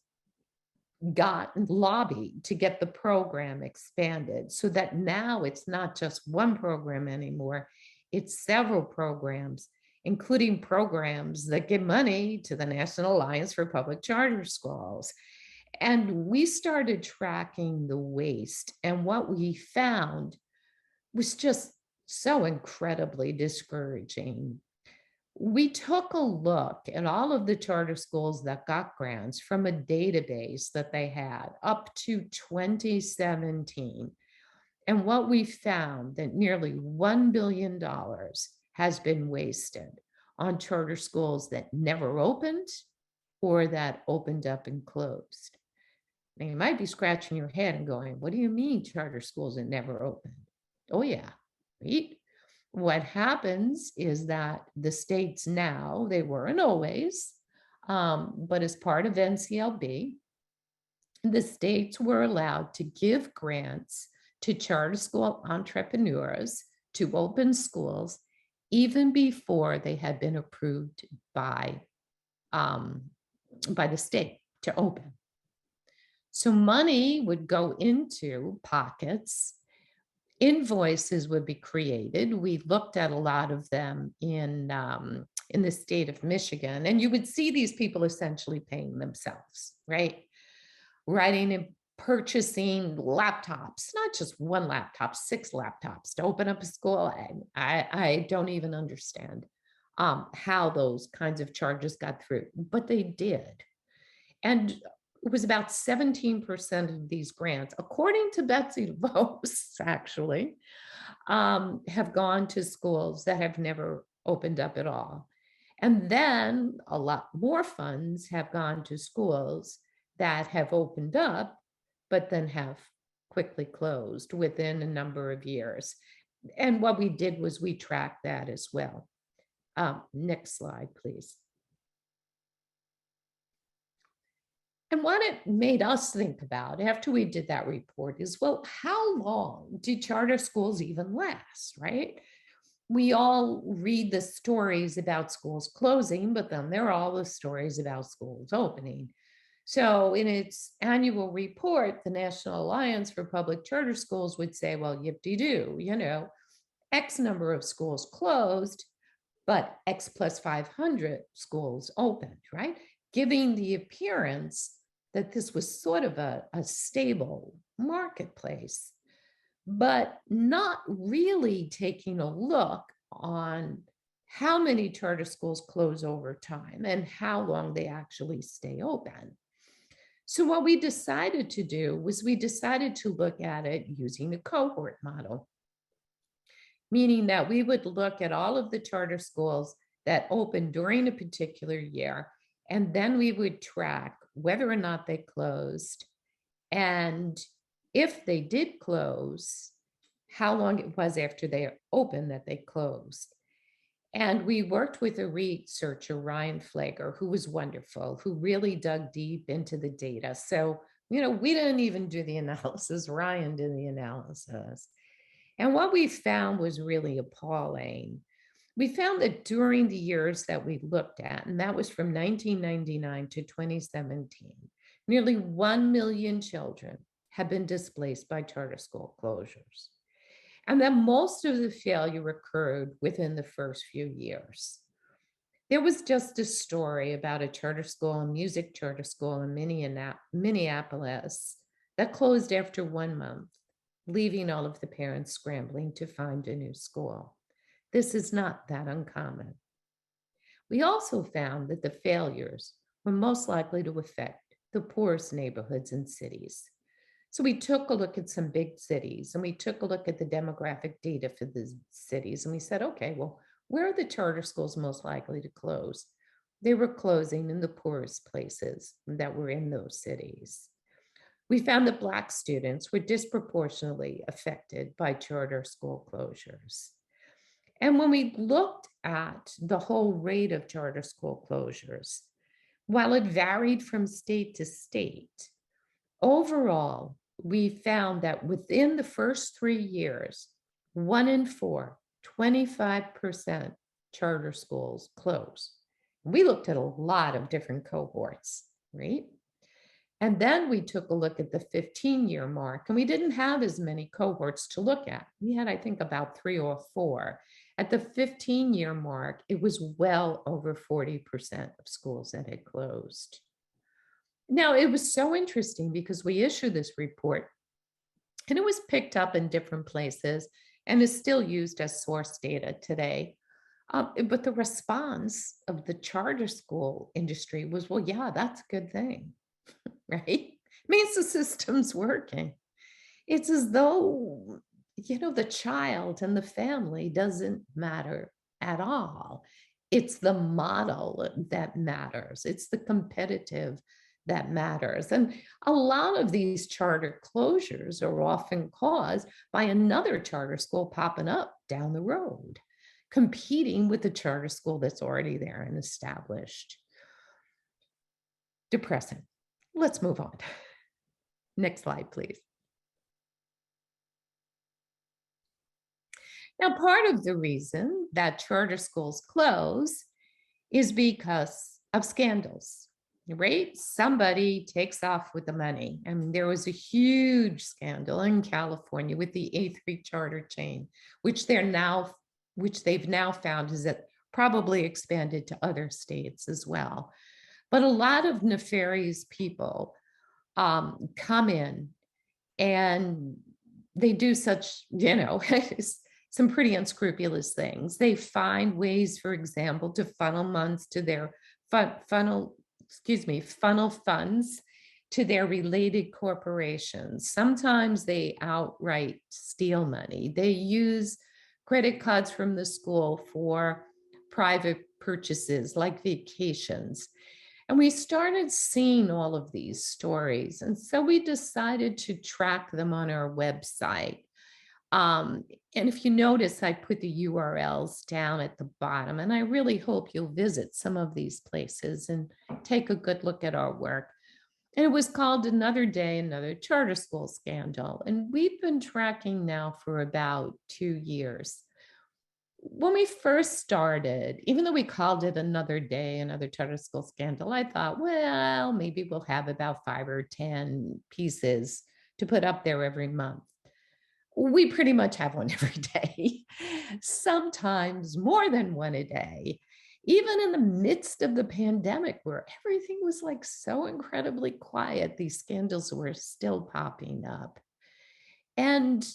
lobbied to get the program expanded so that now it's not just one program anymore, it's several programs, including programs that give money to the National Alliance for Public Charter Schools. And we started tracking the waste, and what we found was just so incredibly discouraging. we took a look at all of the charter schools that got grants from a database that they had up to 2017. And what we found that nearly $1 billion has been wasted on charter schools that never opened or that opened up and closed. Now you might be scratching your head and going, what do you mean charter schools that never opened? Oh yeah, right? What happens is that the states now, they weren't always, but as part of NCLB, the states were allowed to give grants to charter school entrepreneurs to open schools even before they had been approved by the state to open. So money would go into pockets, invoices would be created. We looked at a lot of them in the state of Michigan, and you would see these people essentially paying themselves, right? Writing and purchasing laptops, not just one laptop, 6 laptops to open up a school. I don't even understand how those kinds of charges got through, but they did. And it was about 17% of these grants, according to Betsy DeVos, actually, have gone to schools that have never opened up at all. And then a lot more funds have gone to schools that have opened up, but then have quickly closed within a number of years. And what we did was we tracked that as well. Next slide, please. And what it made us think about after we did that report is, well, how long do charter schools even last, right? We all read the stories about schools closing, but then there are all the stories about schools opening. So in its annual report, the National Alliance for Public Charter Schools would say, well, yip-de-doo, you know, X number of schools closed, but X plus 500 schools opened, right? Giving the appearance that this was sort of a stable marketplace, but not really taking a look on how many charter schools close over time and how long they actually stay open. So what we decided to do was we decided to look at it using a cohort model, meaning that we would look at all of the charter schools that opened during a particular year, and then we would track whether or not they closed, and if they did close, how long it was after they opened that they closed. And we worked with a researcher, Ryan Flager, who was wonderful, who really dug deep into the data. So, you know, we didn't even do the analysis, Ryan did the analysis. And what we found was really appalling. We found that during the years that we looked at, and that was from 1999 to 2017, nearly 1 million children have been displaced by charter school closures. And that most of the failure occurred within the first few years. There was just a story about a charter school, a music charter school in Minneapolis that closed after 1 month, leaving all of the parents scrambling to find a new school. This is not that uncommon. We also found that the failures were most likely to affect the poorest neighborhoods and cities. So we took a look at some big cities and we took a look at the demographic data for the cities. And we said, okay, well, where are the charter schools most likely to close? They were closing in the poorest places that were in those cities. We found that Black students were disproportionately affected by charter school closures. And when we looked at the whole rate of charter school closures, while it varied from state to state, overall, we found that within the first 3 years, 1 in 4, 25% charter schools closed. We looked at a lot of different cohorts, right? And then we took a look at the 15-year mark, and we didn't have as many cohorts to look at. We had, I think, about 3 or 4. At the 15-year mark, it was well over 40% of schools that had closed. Now, it was so interesting because we issued this report and it was picked up in different places and is still used as source data today. But the response of the charter school industry was, well, yeah, that's a good thing, right? Means the system's working. It's as though, the child and the family doesn't matter at all. It's the model that matters. It's the competitive that matters. And a lot of these charter closures are often caused by another charter school popping up down the road, competing with the charter school that's already there and established. Depressing. Let's move on. Next slide, please. Now, part of the reason that charter schools close is because of scandals, right? Somebody takes off with the money. I mean, there was a huge scandal in California with the A3 charter chain, which they've now found is that probably expanded to other states as well. But a lot of nefarious people come in and they do such, some pretty unscrupulous things. They find ways, for example, to funnel funds to their funnel funds to their related corporations. Sometimes they outright steal money. They use credit cards from the school for private purchases like vacations. And we started seeing all of these stories. And so we decided to track them on our website. And if you notice, I put the URLs down at the bottom, and I really hope you'll visit some of these places and take a good look at our work. And it was called Another Day, Another Charter School Scandal. And we've been tracking now for about 2 years. When we first started, even though we called it Another Day, Another Charter School Scandal, I thought, well, maybe we'll have about 5 or 10 pieces to put up there every month. We pretty much have one every day, sometimes more than one a day, even in the midst of the pandemic where everything was like so incredibly quiet, these scandals were still popping up. And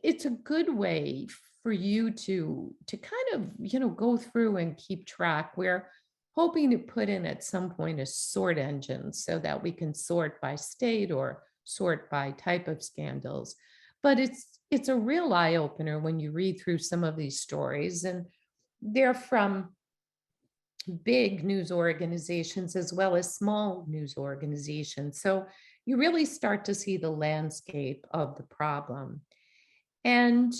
it's a good way for you to kind of, go through and keep track. We're hoping to put in at some point a sort engine so that we can sort by state or sort by type of scandals. But it's a real eye opener when you read through some of these stories, and they're from big news organizations as well as small news organizations. So you really start to see the landscape of the problem. And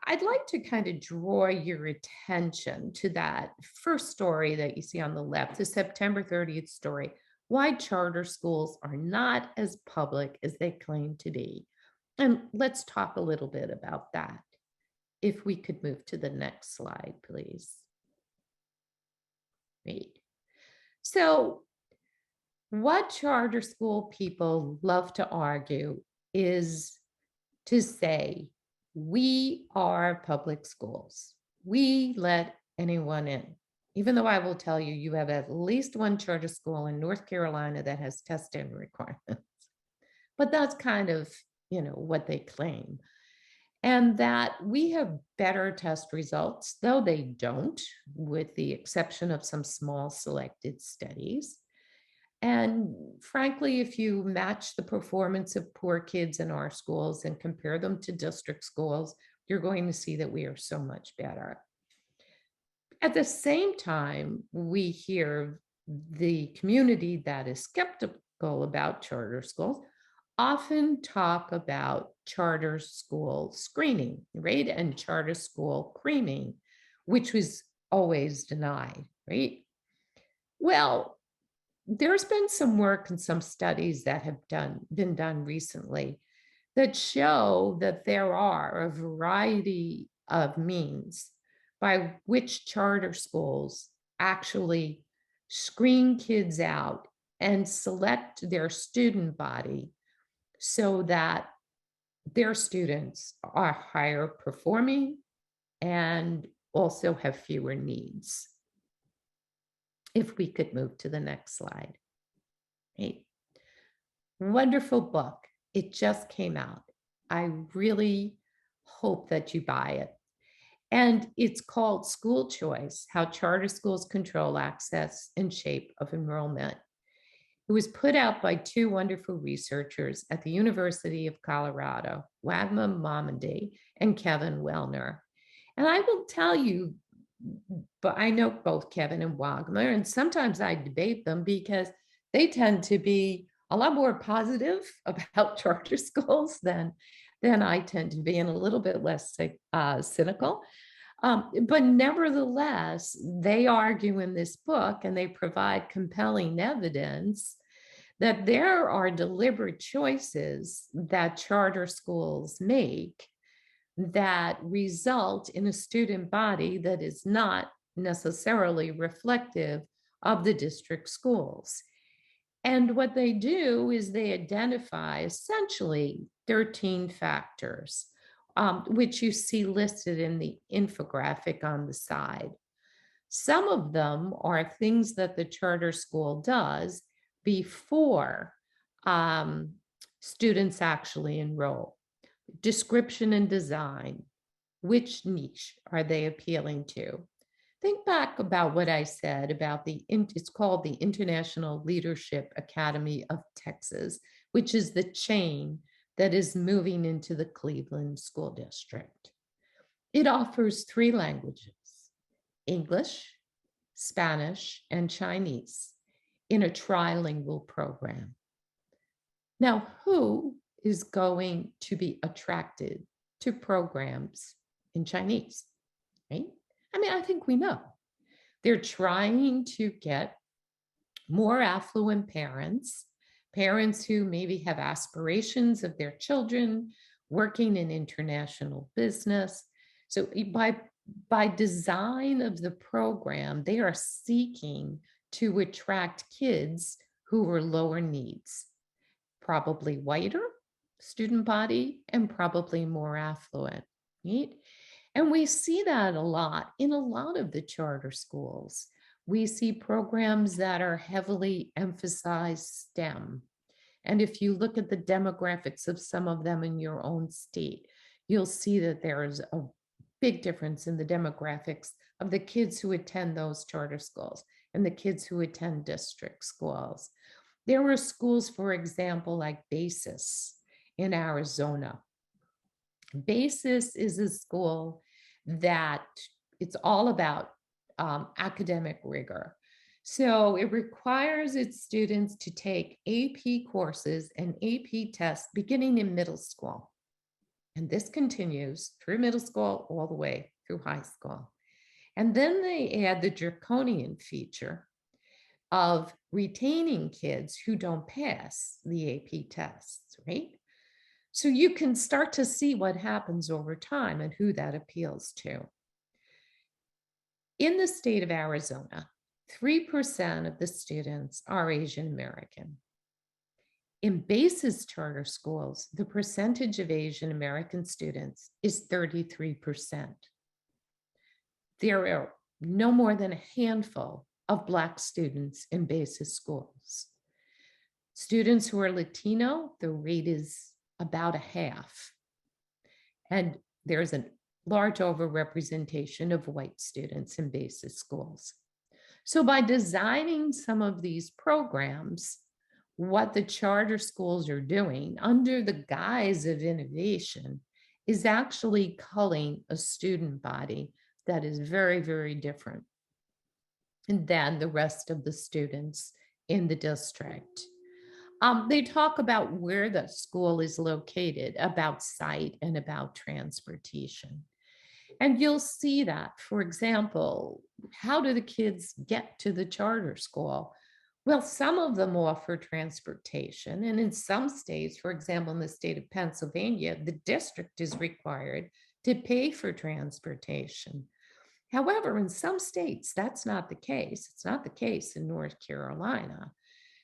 I'd like to kind of draw your attention to that first story that you see on the left, the September 30th story, why charter schools are not as public as they claim to be. And let's talk a little bit about that. If we could move to the next slide, please. Great. So what charter school people love to argue is to say, we are public schools. We let anyone in. Even though I will tell you, you have at least one charter school in North Carolina that has testing requirements. But that's kind of, what they claim. And that we have better test results, though they don't, with the exception of some small selected studies. And frankly, if you match the performance of poor kids in our schools and compare them to district schools, you're going to see that we are so much better. At the same time, we hear the community that is skeptical about charter schools often talk about charter school screening, right? And charter school creaming, which was always denied, right? Well, there's been some work and some studies that have been done recently that show that there are a variety of means by which charter schools actually screen kids out and select their student body so that their students are higher performing and also have fewer needs. If we could move to the next slide. Right. Wonderful book. It just came out. I really hope that you buy it. And it's called School Choice: How Charter Schools Control Access and Shape of Enrollment. It was put out by two wonderful researchers at the University of Colorado, Wagner Momandi and Kevin Wellner. And I will tell you, but I know both Kevin and Wagner, and sometimes I debate them because they tend to be a lot more positive about charter schools than I tend to be, and a little bit less cynical. But nevertheless, they argue in this book, and they provide compelling evidence that there are deliberate choices that charter schools make that result in a student body that is not necessarily reflective of the district schools. And what they do is they identify essentially 13 factors, which you see listed in the infographic on the side. Some of them are things that the charter school does before students actually enroll. Description and design. Which niche are they appealing to? Think back about what I said about it's called the International Leadership Academy of Texas, which is the chain that is moving into the Cleveland School District. It offers 3 languages: English, Spanish, and Chinese in a trilingual program. Now, who is going to be attracted to programs in Chinese, right? I mean, I think we know. They're trying to get more affluent parents who maybe have aspirations of their children working in international business. So by design of the program, they are seeking to attract kids who are lower needs, probably whiter student body and probably more affluent, right? And we see that a lot in a lot of the charter schools. We see programs that are heavily emphasize STEM. And if you look at the demographics of some of them in your own state, you'll see that there is a big difference in the demographics of the kids who attend those charter schools and the kids who attend district schools. There were schools, for example, like Basis in Arizona. Basis is a school that it's all about academic rigor. So it requires its students to take AP courses and AP tests beginning in middle school. And this continues through middle school all the way through high school. And then they add the draconian feature of retaining kids who don't pass the AP tests, right? So you can start to see what happens over time and who that appeals to. In the state of Arizona, 3% of the students are Asian American. In Basis charter schools, the percentage of Asian American students is 33%. There are no more than a handful of Black students in Basis schools. Students who are Latino, the rate is about a half. And there's a large overrepresentation of white students in Basis schools. So by designing some of these programs, what the charter schools are doing under the guise of innovation is actually culling a student body that is very, very different than the rest of the students in the district. They talk about where the school is located, about site, and about transportation. And you'll see that, for example, how do the kids get to the charter school? Well, some of them offer transportation. And in some states, for example, in the state of Pennsylvania, the district is required to pay for transportation. However, in some states, that's not the case. It's not the case in North Carolina.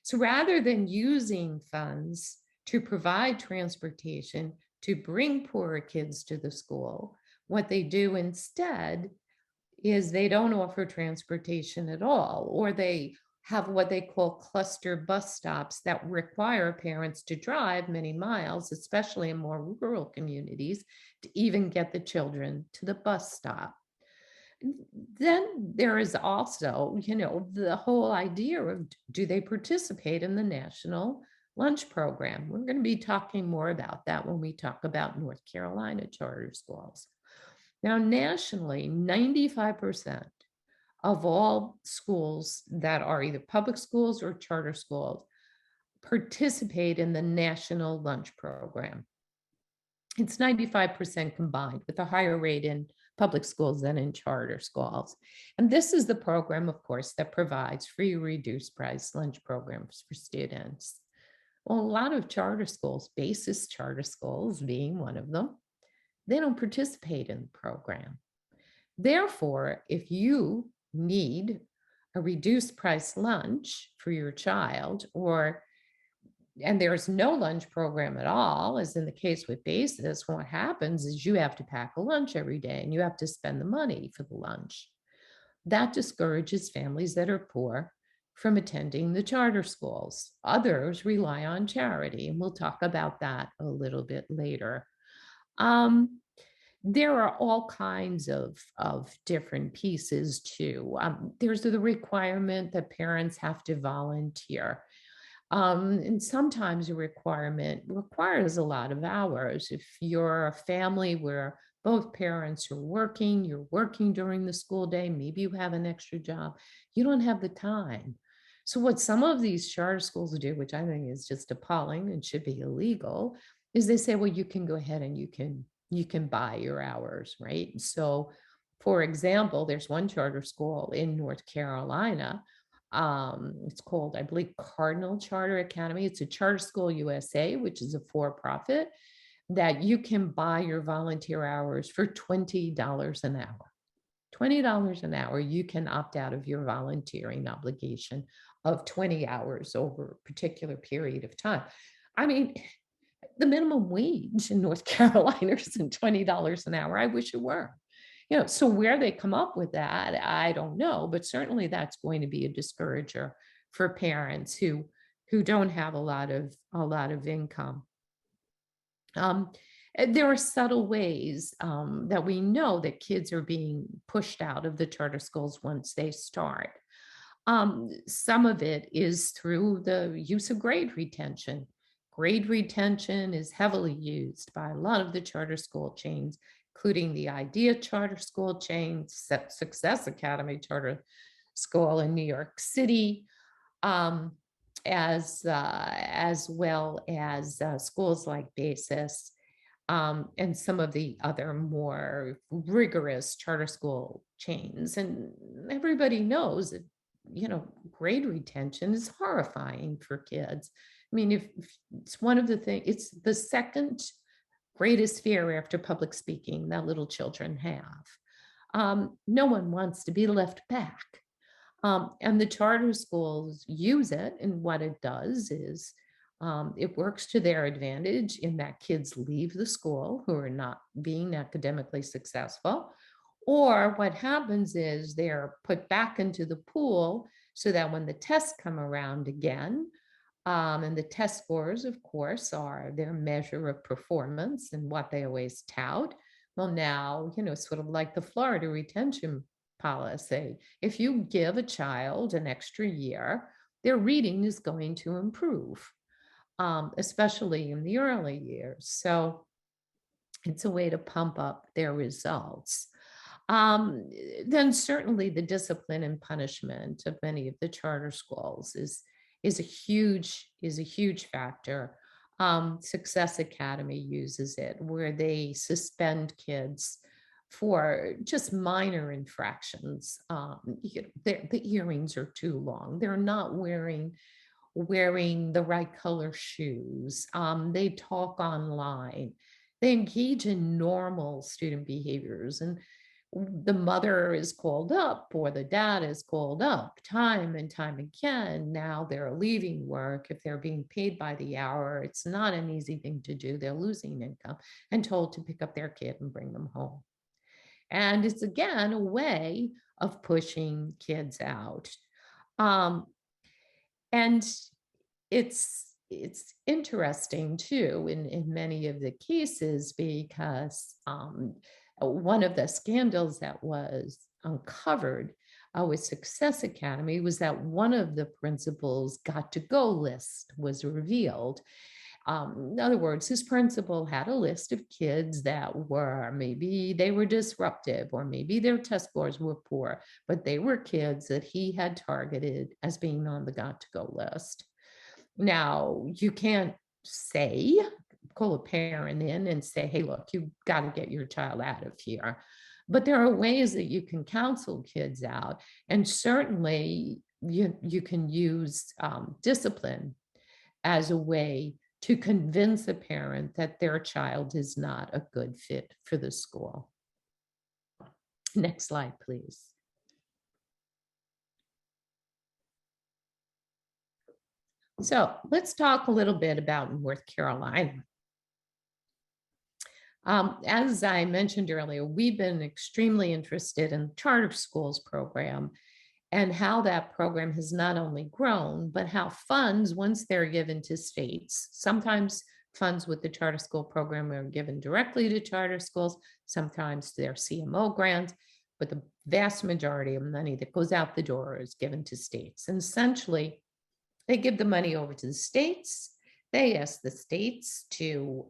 So rather than using funds to provide transportation to bring poorer kids to the school, what they do instead is they don't offer transportation at all, or they have what they call cluster bus stops that require parents to drive many miles, especially in more rural communities, to even get the children to the bus stop. Then there is also, the whole idea of, do they participate in the national lunch program? We're going to be talking more about that when we talk about North Carolina charter schools. Now, nationally, 95% of all schools that are either public schools or charter schools participate in the national lunch program. It's 95% combined, with a higher rate in public schools than in charter schools. And this is the program, of course, that provides free reduced price lunch programs for students. Well, a lot of charter schools, basis charter schools being one of them, they don't participate in the program. Therefore, if you need a reduced price lunch for your child, and there's no lunch program at all, as in the case with basis, what happens is you have to pack a lunch every day and you have to spend the money for the lunch. That discourages families that are poor from attending the charter schools. Others rely on charity, and we'll talk about that a little bit later. There are all kinds of different pieces too. There's the requirement that parents have to volunteer. And sometimes a requirement requires a lot of hours. If you're a family where both parents are working, you're working during the school day, maybe you have an extra job, you don't have the time. So what some of these charter schools do, which I think is just appalling and should be illegal, is they say, well, you can go ahead and you can buy your hours, right? So for example, there's one charter school in North Carolina. It's called, I believe, Cardinal Charter Academy. It's a Charter School USA, which is a for-profit, that you can buy your volunteer hours for $20 an hour. $20 an hour, you can opt out of your volunteering obligation of 20 hours over a particular period of time. I mean, the minimum wage in North Carolina is $20 an hour. I wish it were. So where they come up with that, I don't know, but certainly that's going to be a discourager for parents who don't have a lot of income. There are subtle ways that we know that kids are being pushed out of the charter schools once they start. Some of it is through the use of grade retention. Grade retention is heavily used by a lot of the charter school chains, including the IDEA charter school chain, Success Academy charter school in New York City, as well as schools like Basis, and some of the other more rigorous charter school chains. And everybody knows that, grade retention is horrifying for kids. I mean, if it's one of the things, it's the second greatest fear after public speaking that little children have. No one wants to be left back. And the charter schools use it, and what it does is it works to their advantage in that kids leave the school who are not being academically successful. Or what happens is they're put back into the pool so that when the tests come around again, and the test scores, of course, are their measure of performance and what they always tout. Well, now, sort of like the Florida retention policy, if you give a child an extra year, their reading is going to improve, especially in the early years. So it's a way to pump up their results. Then certainly the discipline and punishment of many of the charter schools is a huge factor. Success Academy uses it, where they suspend kids for just minor infractions. The earrings are too long. They're not wearing the right color shoes. They talk online. They engage in normal student behaviors, and the mother is called up or the dad is called up time and time again. Now they're leaving work. If they're being paid by the hour, it's not an easy thing to do. They're losing income and told to pick up their kid and bring them home. And it's, again, a way of pushing kids out. And it's interesting too in many of the cases, because one of the scandals that was uncovered with Success Academy was that one of the principals' got to go list was revealed. In other words, his principal had a list of kids that were, maybe they were disruptive, or maybe their test scores were poor, but they were kids that he had targeted as being on the got to go list. Now, you can't say, call a parent in and say, hey, look, you've got to get your child out of here. But there are ways that you can counsel kids out. And certainly you can use discipline as a way to convince a parent that their child is not a good fit for the school. Next slide, please. So let's talk a little bit about North Carolina. As I mentioned earlier, we've been extremely interested in the charter schools program and how that program has not only grown, but how funds, once they're given to states, sometimes funds with the charter school program are given directly to charter schools, sometimes they're CMO grants, but the vast majority of money that goes out the door is given to states. And essentially, they give the money over to the states. They ask the states to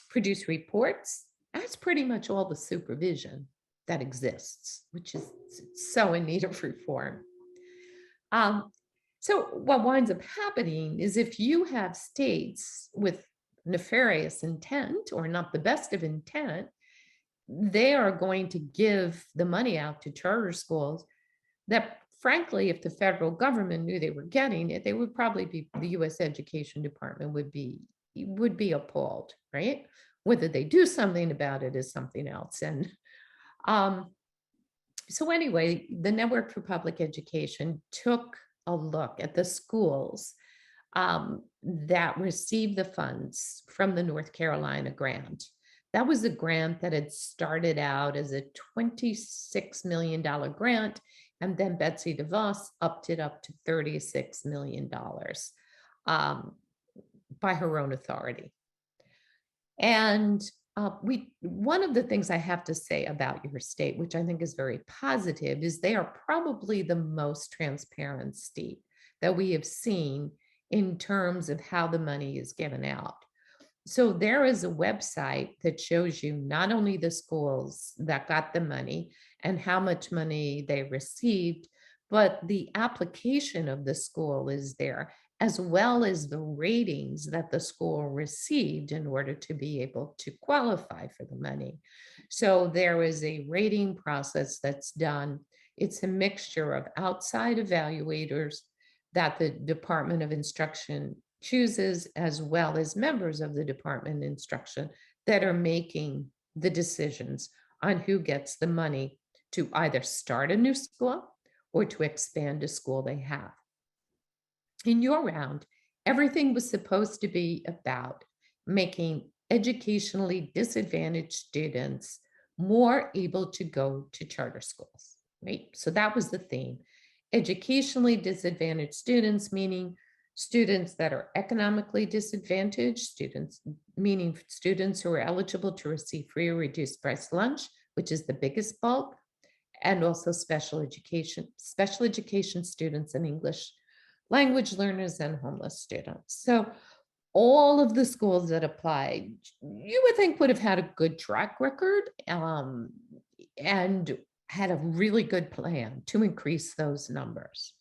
produce reports. That's pretty much all the supervision that exists, which is so in need of reform. So what winds up happening is if you have states with nefarious intent or not the best of intent, they are going to give the money out to charter schools that, frankly, if the federal government knew they were getting it, they would probably be, the US Education Department would be appalled, right? Whether they do something about it is something else. And so anyway, the Network for Public Education took a look at the schools that received the funds from the North Carolina grant. That was a grant that had started out as a $26 million grant, and then Betsy DeVos upped it up to $36 million by her own authority. And one of the things I have to say about your state, which I think is very positive, is they are probably the most transparent state that we have seen in terms of how the money is given out. So there is a website that shows you not only the schools that got the money and how much money they received, but the application of the school is there, as well as the ratings that the school received in order to be able to qualify for the money. So there is a rating process that's done. It's a mixture of outside evaluators that the Department of Instruction chooses, as well as members of the Department of Instruction that are making the decisions on who gets the money to either start a new school or to expand a school they have. In your round, everything was supposed to be about making educationally disadvantaged students more able to go to charter schools, right? So that was the theme. Educationally disadvantaged students, meaning students that are economically disadvantaged, students, meaning students who are eligible to receive free or reduced price lunch, which is the biggest bulk, and also special education students and English language learners and homeless students. So all of the schools that applied, you would think would have had a good track record and had a really good plan to increase those numbers.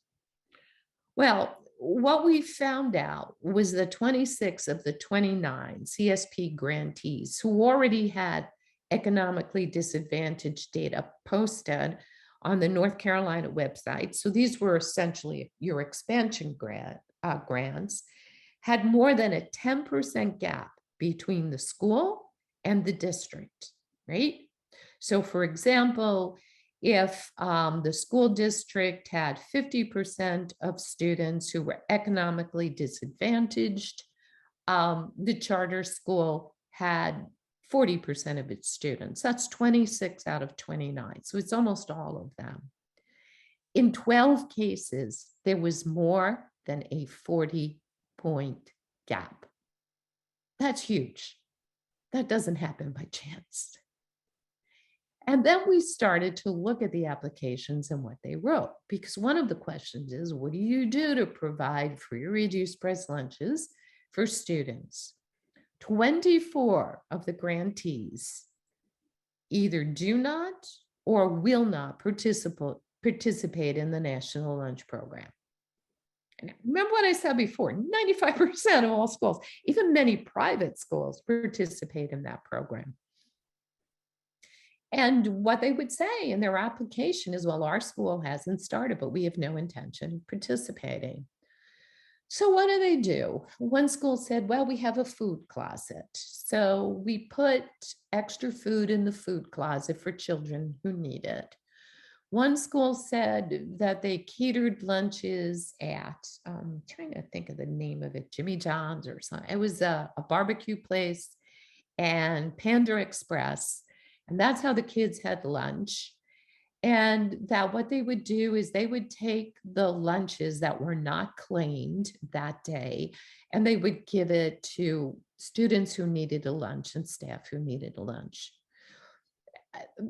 Well, what we found out was that 26 of the 29 CSP grantees who already had economically disadvantaged data posted on the North Carolina website, so these were essentially your expansion grants, had more than a 10% gap between the school and the district, right? So for example, if the school district had 50% of students who were economically disadvantaged, the charter school had 40% of its students. That's 26 out of 29. So it's almost all of them. In 12 cases, there was more than a 40-point gap. That's huge. That doesn't happen by chance. And then we started to look at the applications and what they wrote, because one of the questions is, what do you do to provide free or reduced price lunches for students? 24 of the grantees either do not or will not participate in the National Lunch Program. And remember what I said before, 95% of all schools, even many private schools, participate in that program. And what they would say in their application is, well, our school hasn't started, but we have no intention of participating. So what do? One school said, well, we have a food closet. So we put extra food in the food closet for children who need it. One school said that they catered lunches at, I'm trying to think of the name of it, Jimmy John's or something. It was a barbecue place and Panda Express. And that's how the kids had lunch. And that what they would do is they would take the lunches that were not claimed that day, and they would give it to students who needed a lunch and staff who needed a lunch.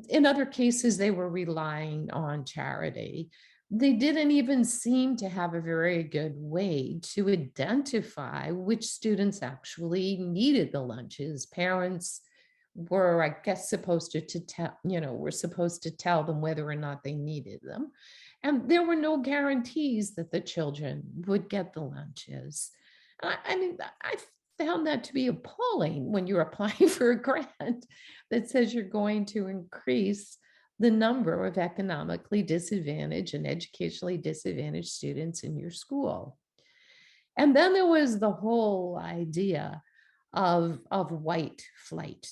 In other cases, they were relying on charity. They didn't even seem to have a very good way to identify which students actually needed the lunches. Parents were, I guess, supposed to tell, were supposed to tell them whether or not they needed them. And there were no guarantees that the children would get the lunches. I mean, I found that to be appalling when you're applying for a grant that says you're going to increase the number of economically disadvantaged and educationally disadvantaged students in your school. And then there was the whole idea of white flight.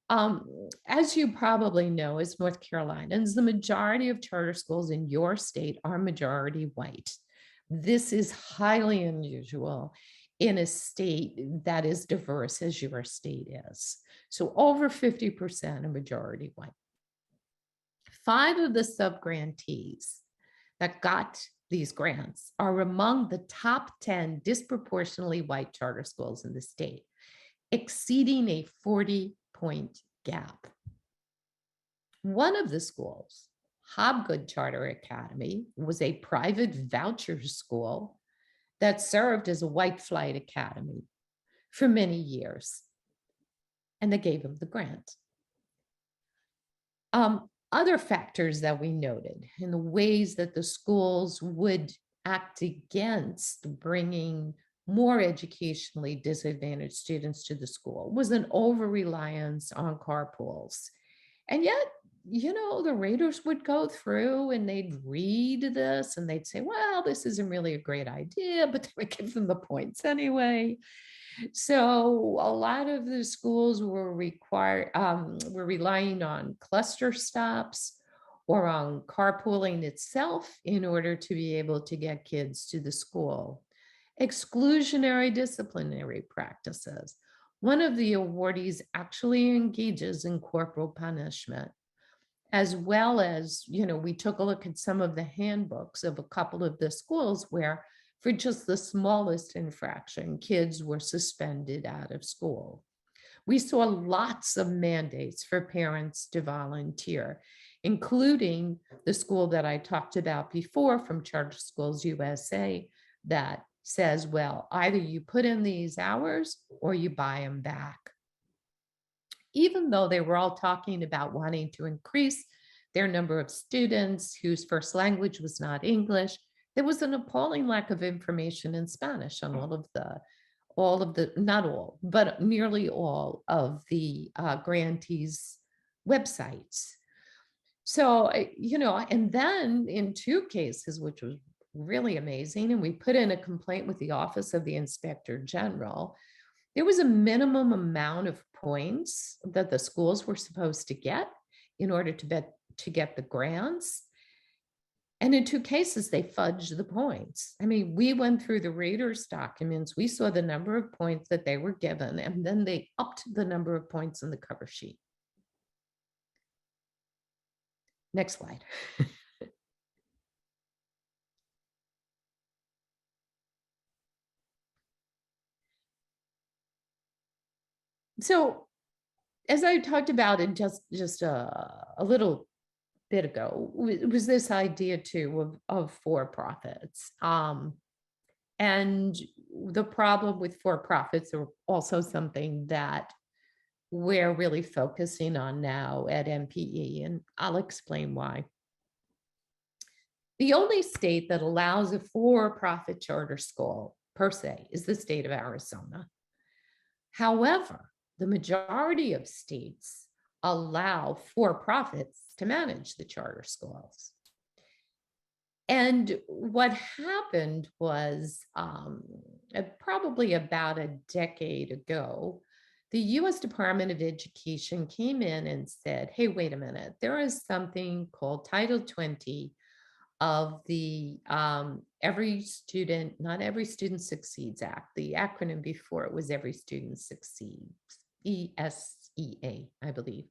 As you probably know, as North Carolinians, the majority of charter schools in your state are majority white. This is highly unusual in a state that is diverse as your state is. So over 50% are majority white. 5 of the sub-grantees that got these grants are among the top 10 disproportionately white charter schools in the state, exceeding a 40-point gap. One of the schools, Hobgood Charter Academy, was a private voucher school that served as a white flight academy for many years, and they gave them the grant. Other factors that we noted in the ways that the schools would act against bringing more educationally disadvantaged students to the school was an over-reliance on carpools. And yet, the raters would go through and they'd read this and they'd say, well, this isn't really a great idea, but they would give them the points anyway. So a lot of the schools were relying on cluster stops or on carpooling itself in order to be able to get kids to the school. Exclusionary disciplinary practices. One of the awardees actually engages in corporal punishment, as well as, we took a look at some of the handbooks of a couple of the schools where for just the smallest infraction, kids were suspended out of school. We saw lots of mandates for parents to volunteer, including the school that I talked about before from Charter Schools USA that says, well, either you put in these hours or you buy them back. Even though they were all talking about wanting to increase their number of students whose first language was not English, there was an appalling lack of information in Spanish on not all, but nearly all of the grantees' websites. So, and then in 2 cases, which was really amazing, and we put in a complaint with the Office of the Inspector General, there was a minimum amount of points that the schools were supposed to get in order to get the grants. And in 2 cases, they fudged the points. I mean, we went through the raters' documents. We saw the number of points that they were given, and then they upped the number of points in the cover sheet. Next slide. So as I talked about it just a little bit ago, was this idea too of for-profits. And the problem with for-profits are also something that we're really focusing on now at MPE, and I'll explain why. The only state that allows a for-profit charter school per se is the state of Arizona. However, the majority of states allow for-profits to manage the charter schools. And what happened was probably about a decade ago, the US Department of Education came in and said, hey, wait a minute, there is something called Title 20 of the Every Student, Not Every Student Succeeds Act. The acronym before it was Every Student Succeeds, ESEA, I believe,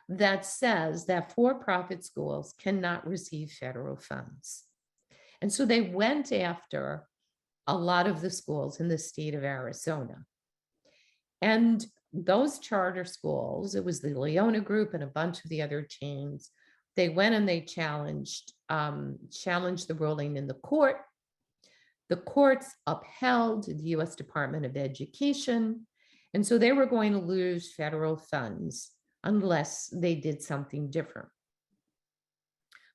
that says that for-profit schools cannot receive federal funds. And so they went after a lot of the schools in the state of Arizona. And those charter schools, it was the Leona Group and a bunch of the other chains, they went and they challenged the ruling in the court. The courts upheld the US Department of Education. And so they were going to lose federal funds unless they did something different.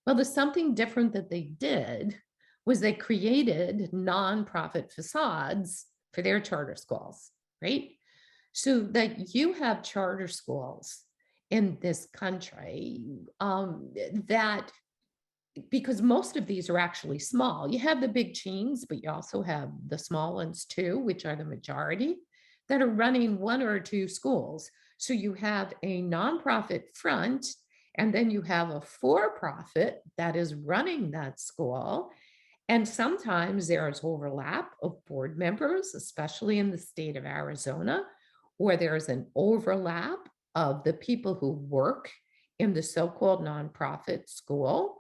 Well, the something different that they did was they created nonprofit facades for their charter schools, right? So that you have charter schools in this country that, because most of these are actually small, you have the big chains, but you also have the small ones too, which are the majority, that are running one or two schools. So you have a nonprofit front, and then you have a for-profit that is running that school. And sometimes there is overlap of board members, especially in the state of Arizona, or there's an overlap of the people who work in the so-called nonprofit school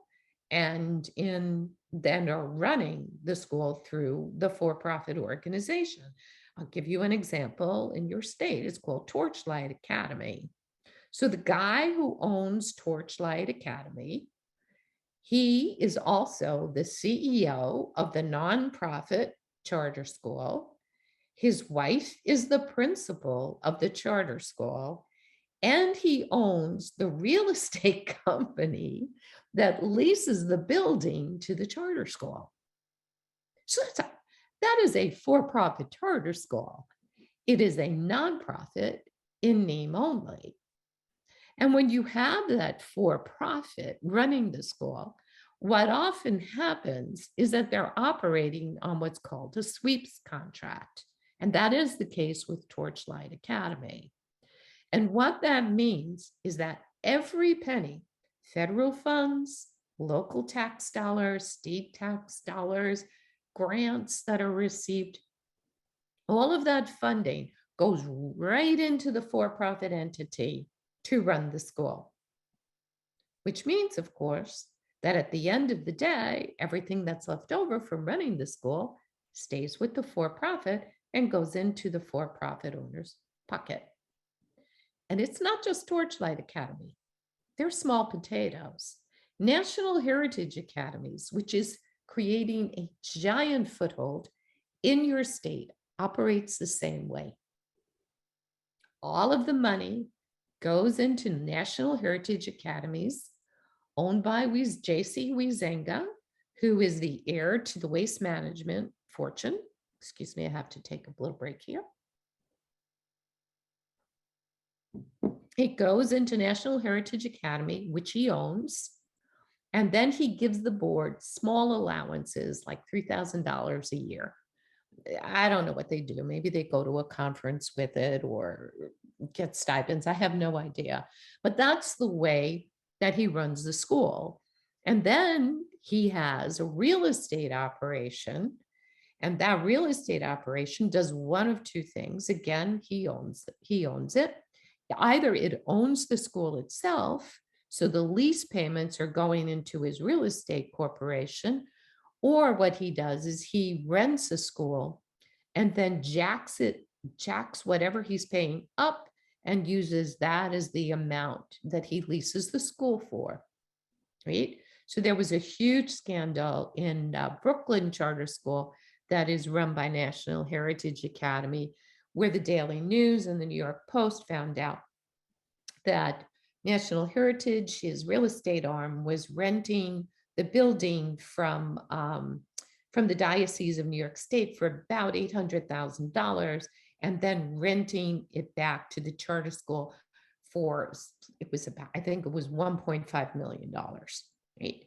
and then are running the school through the for-profit organization. I'll give you an example in your state. It's called Torchlight Academy. So the guy who owns Torchlight Academy, he is also the CEO of the nonprofit charter school. His wife is the principal of the charter school, and he owns the real estate company that leases the building to the charter school. So that is a for-profit charter school. It is a nonprofit in name only. And when you have that for-profit running the school, what often happens is that they're operating on what's called a sweeps contract. And that is the case with Torchlight Academy. And what that means is that every penny, federal funds, local tax dollars, state tax dollars, grants that are received, all of that funding goes right into the for-profit entity to run the school. Which means, of course, that at the end of the day, everything that's left over from running the school stays with the for-profit and goes into the for-profit owner's pocket. And it's not just Torchlight Academy. They're small potatoes. National Heritage Academies, which is creating a giant foothold in your state, operates the same way. All of the money goes into National Heritage Academies, owned by J.C. Huizenga, who is the heir to the waste management fortune. Excuse me, I have to take a little break here. It goes into National Heritage Academy, which he owns, and then he gives the board small allowances, like $3,000 a year. I don't know what they do. Maybe they go to a conference with it or get stipends. I have no idea. But that's the way that he runs the school. And then he has a real estate operation. And that real estate operation does one of two things. Again, he owns it. Either it owns the school itself, so the lease payments are going into his real estate corporation, or what he does is he rents a school and then jacks whatever he's paying up and uses that as the amount that he leases the school for, right? So there was a huge scandal in Brooklyn Charter School that is run by National Heritage Academy, where the Daily News and the New York Post found out that National Heritage, his real estate arm, was renting the building from the Diocese of New York State for about $800,000, and then renting it back to the charter school for, it was about, I think it was $1.5 million, right?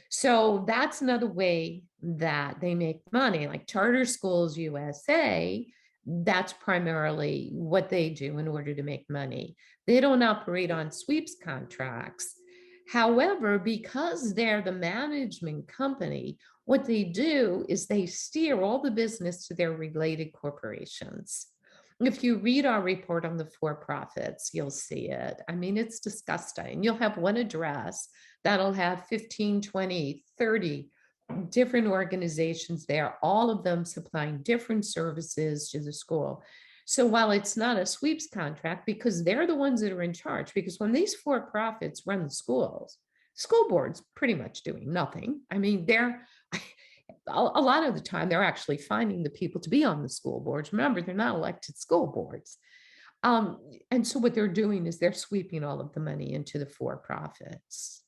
So that's another way that they make money. Like Charter Schools USA, that's primarily what they do in order to make money. They don't operate on sweeps contracts. However, because they're the management company, what they do is they steer all the business to their related corporations. If you read our report on the for-profits, you'll see it. I mean, it's disgusting. You'll have one address that'll have 15, 20, 30 different organizations there, all of them supplying different services to the school. So while it's not a sweeps contract, because they're the ones that are in charge, because when these for-profits run the schools, school board's pretty much doing nothing. I mean, they're a lot of the time they're actually finding the people to be on the school boards. Remember, they're not elected school boards. And so what they're doing is they're sweeping all of the money into the for-profits.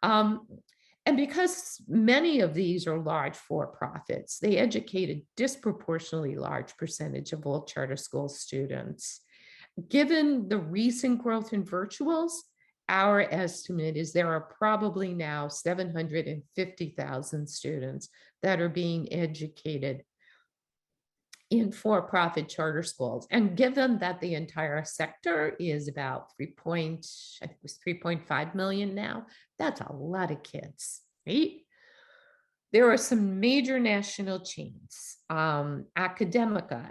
And because many of these are large for-profits, they educate a disproportionately large percentage of all charter school students. Given the recent growth in virtuals, our estimate is there are probably now 750,000 students that are being educated in for-profit charter schools. And given that the entire sector is about 3.5 million now, that's a lot of kids, right? There are some major national chains. Academica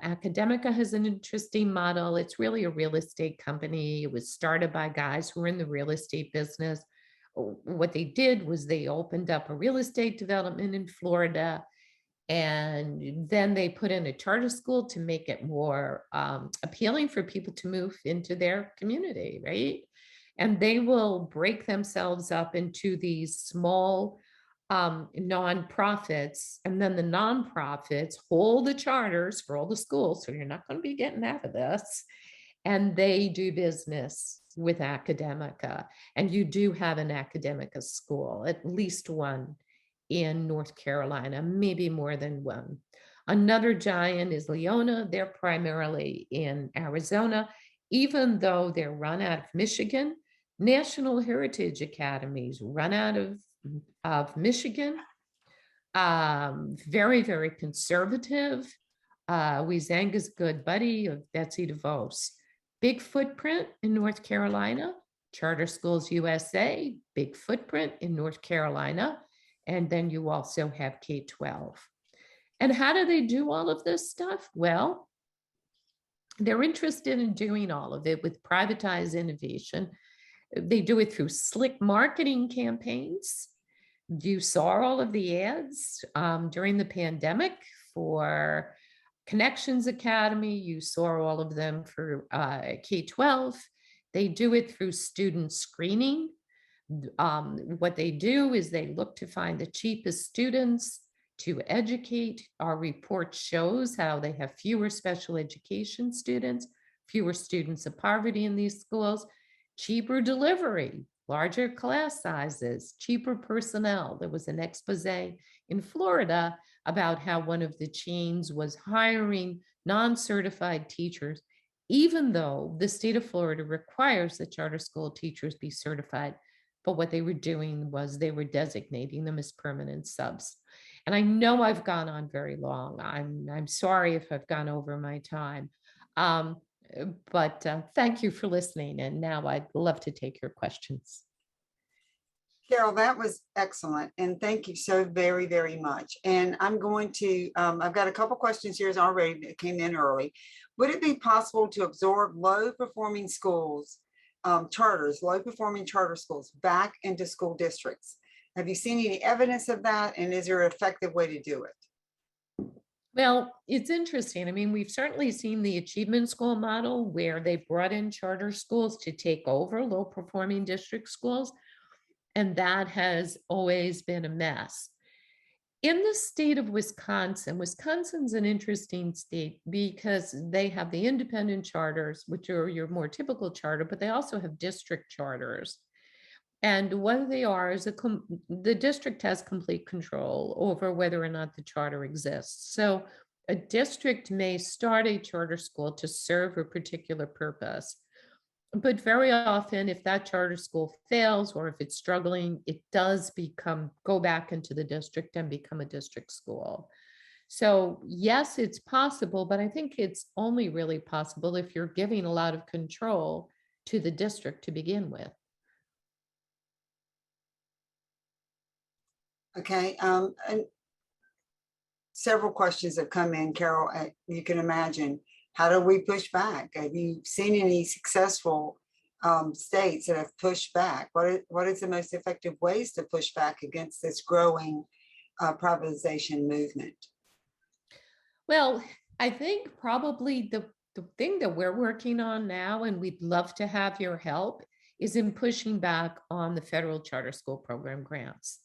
has an interesting model. It's really a real estate company. It was started by guys who were in the real estate business. What they did was they opened up a real estate development in Florida, and then they put in a charter school to make it more appealing for people to move into their community, right? And they will break themselves up into these small nonprofits, and then the nonprofits hold the charters for all the schools. So you're not going to be getting out of this. And they do business with Academica. And you do have an Academica school, at least one in North Carolina, maybe more than one. Another giant is Leona. They're primarily in Arizona, even though they're run out of Michigan. National Heritage Academies run out of Michigan. Very, very conservative. Wezanga's good buddy of Betsy DeVos. Big footprint in North Carolina. Charter Schools USA, big footprint in North Carolina. And then you also have K-12. And how do they do all of this stuff? Well, they're interested in doing all of it with privatized innovation. They do it through slick marketing campaigns. You saw all of the ads during the pandemic for Connections Academy. You saw all of them for K-12. They do it through student screening. What they do is they look to find the cheapest students to educate. Our report shows how they have fewer special education students, fewer students of poverty in these schools, cheaper delivery, larger class sizes, cheaper personnel. There was an expose in Florida about how one of the chains was hiring non-certified teachers, even though the state of Florida requires that charter school teachers be certified. But what they were doing was they were designating them as permanent subs. And I know I've gone on very long. I'm sorry if I've gone over my time. But thank you for listening. And now I'd love to take your questions. Carol, that was excellent. And thank you so very, very much. And I'm going to, I've got a couple questions here already that came in early. Would it be possible to absorb low-performing schools, charters, low-performing charter schools back into school districts? Have you seen any evidence of that? And is there an effective way to do it? Well, it's interesting. I mean, we've certainly seen the achievement school model where they brought in charter schools to take over low performing district schools. And that has always been a mess. In the state of Wisconsin, Wisconsin's an interesting state because they have the independent charters, which are your more typical charter, but they also have district charters. And what they are is the district has complete control over whether or not the charter exists. So a district may start a charter school to serve a particular purpose. But very often, if that charter school fails or if it's struggling, it does go back into the district and become a district school. So yes, it's possible, but I think it's only really possible if you're giving a lot of control to the district to begin with. Okay, and several questions have come in, Carol. You can imagine, how do we push back? Have you seen any successful states that have pushed back? What is the most effective ways to push back against this growing privatization movement? Well, I think probably the thing that we're working on now, and we'd love to have your help, is in pushing back on the federal charter school program grants.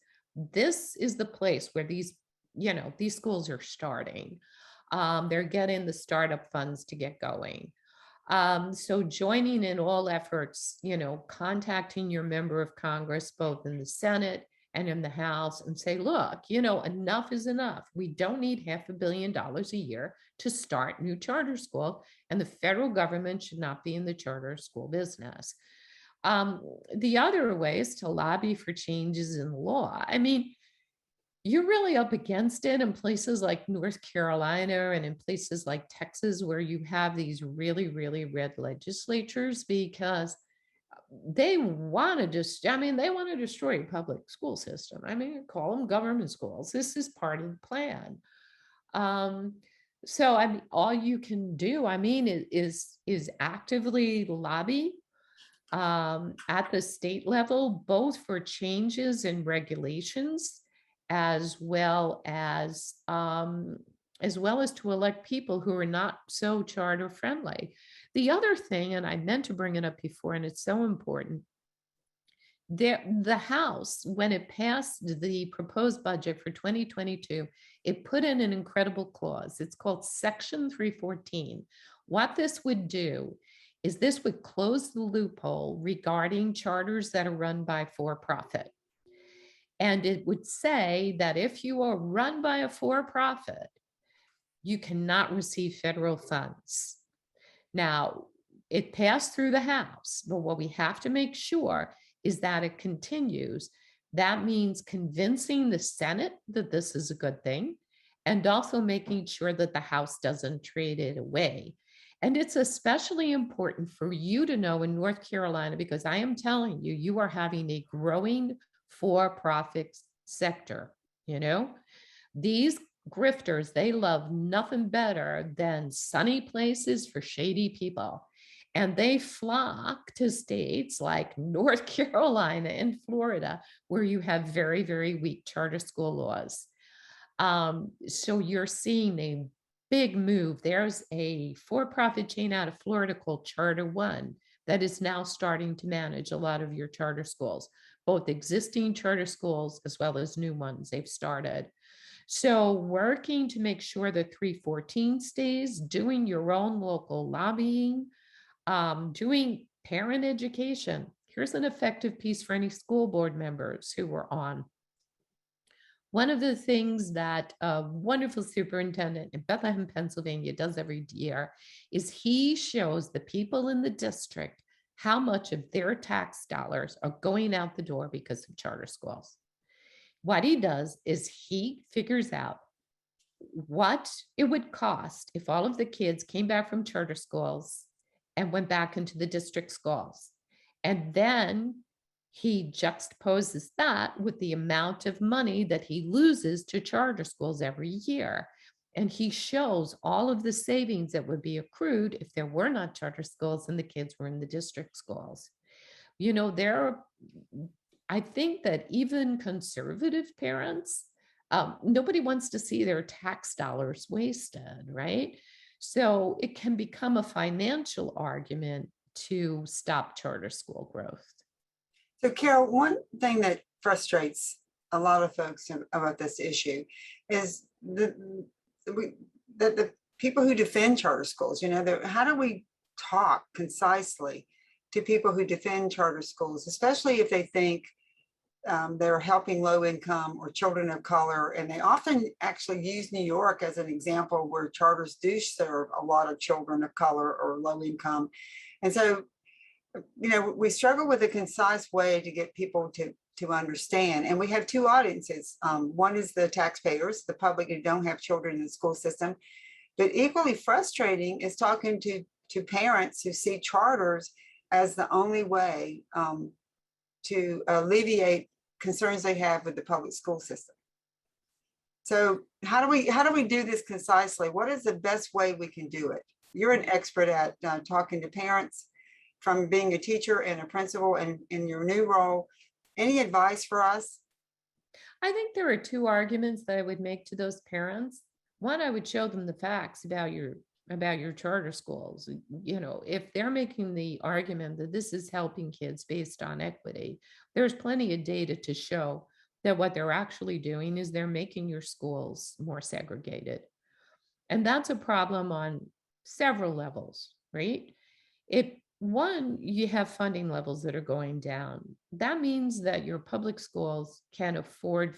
This is the place where these schools are starting. They're getting the startup funds to get going. So joining in all efforts, contacting your member of Congress, both in the Senate and in the House, and say, look, enough is enough. We don't need $500 million a year to start new charter school, and the federal government should not be in the charter school business. The other way is to lobby for changes in law. I mean, you're really up against it in places like North Carolina and in places like Texas, where you have these really, really red legislatures, because they want to destroy your public school system. I mean, call them government schools. This is part of the plan. So I mean, all you can do, is actively lobby at the state level, both for changes in regulations, as well as to elect people who are not so charter friendly. The other thing, and I meant to bring it up before, and it's so important, the House, when it passed the proposed budget for 2022, it put in an incredible clause. It's called Section 314. What this would do is this would close the loophole regarding charters that are run by for-profit. And it would say that if you are run by a for-profit, you cannot receive federal funds. Now, it passed through the House, but what we have to make sure is that it continues. That means convincing the Senate that this is a good thing, and also making sure that the House doesn't trade it away. And it's especially important for you to know in North Carolina, because I am telling you, you are having a growing for-profit sector. These grifters, they love nothing better than sunny places for shady people. And they flock to states like North Carolina and Florida, where you have very, very weak charter school laws. So you're seeing a big move. There's a for-profit chain out of Florida called Charter One that is now starting to manage a lot of your charter schools, both existing charter schools as well as new ones they've started. So working to make sure that 314 stays, doing your own local lobbying, doing parent education. Here's an effective piece for any school board members who are on. One of the things that a wonderful superintendent in Bethlehem, Pennsylvania does every year is he shows the people in the district how much of their tax dollars are going out the door because of charter schools. What he does is he figures out what it would cost if all of the kids came back from charter schools and went back into the district schools. And then he juxtaposes that with the amount of money that he loses to charter schools every year. And he shows all of the savings that would be accrued if there were not charter schools and the kids were in the district schools. I think that even conservative parents Nobody wants to see their tax dollars wasted, right? So it can become a financial argument to stop charter school growth. So Carol, one thing that frustrates a lot of folks about this issue is that the people who defend charter schools, how do we talk concisely to people who defend charter schools, especially if they think they're helping low income or children of color. And they often actually use New York as an example where charters do serve a lot of children of color or low income. And so, we struggle with a concise way to get people to understand. And we have two audiences. One is the taxpayers, the public who don't have children in the school system. But equally frustrating is talking to parents who see charters as the only way to alleviate concerns they have with the public school system. So how do we do this concisely? What is the best way we can do it? You're an expert at talking to parents from being a teacher and a principal and in your new role. Any advice for us? I think there are two arguments that I would make to those parents. One, I would show them the facts about your charter schools. If they're making the argument that this is helping kids based on equity, there's plenty of data to show that what they're actually doing is they're making your schools more segregated. And that's a problem on several levels, right? One, you have funding levels that are going down. That means that your public schools can't afford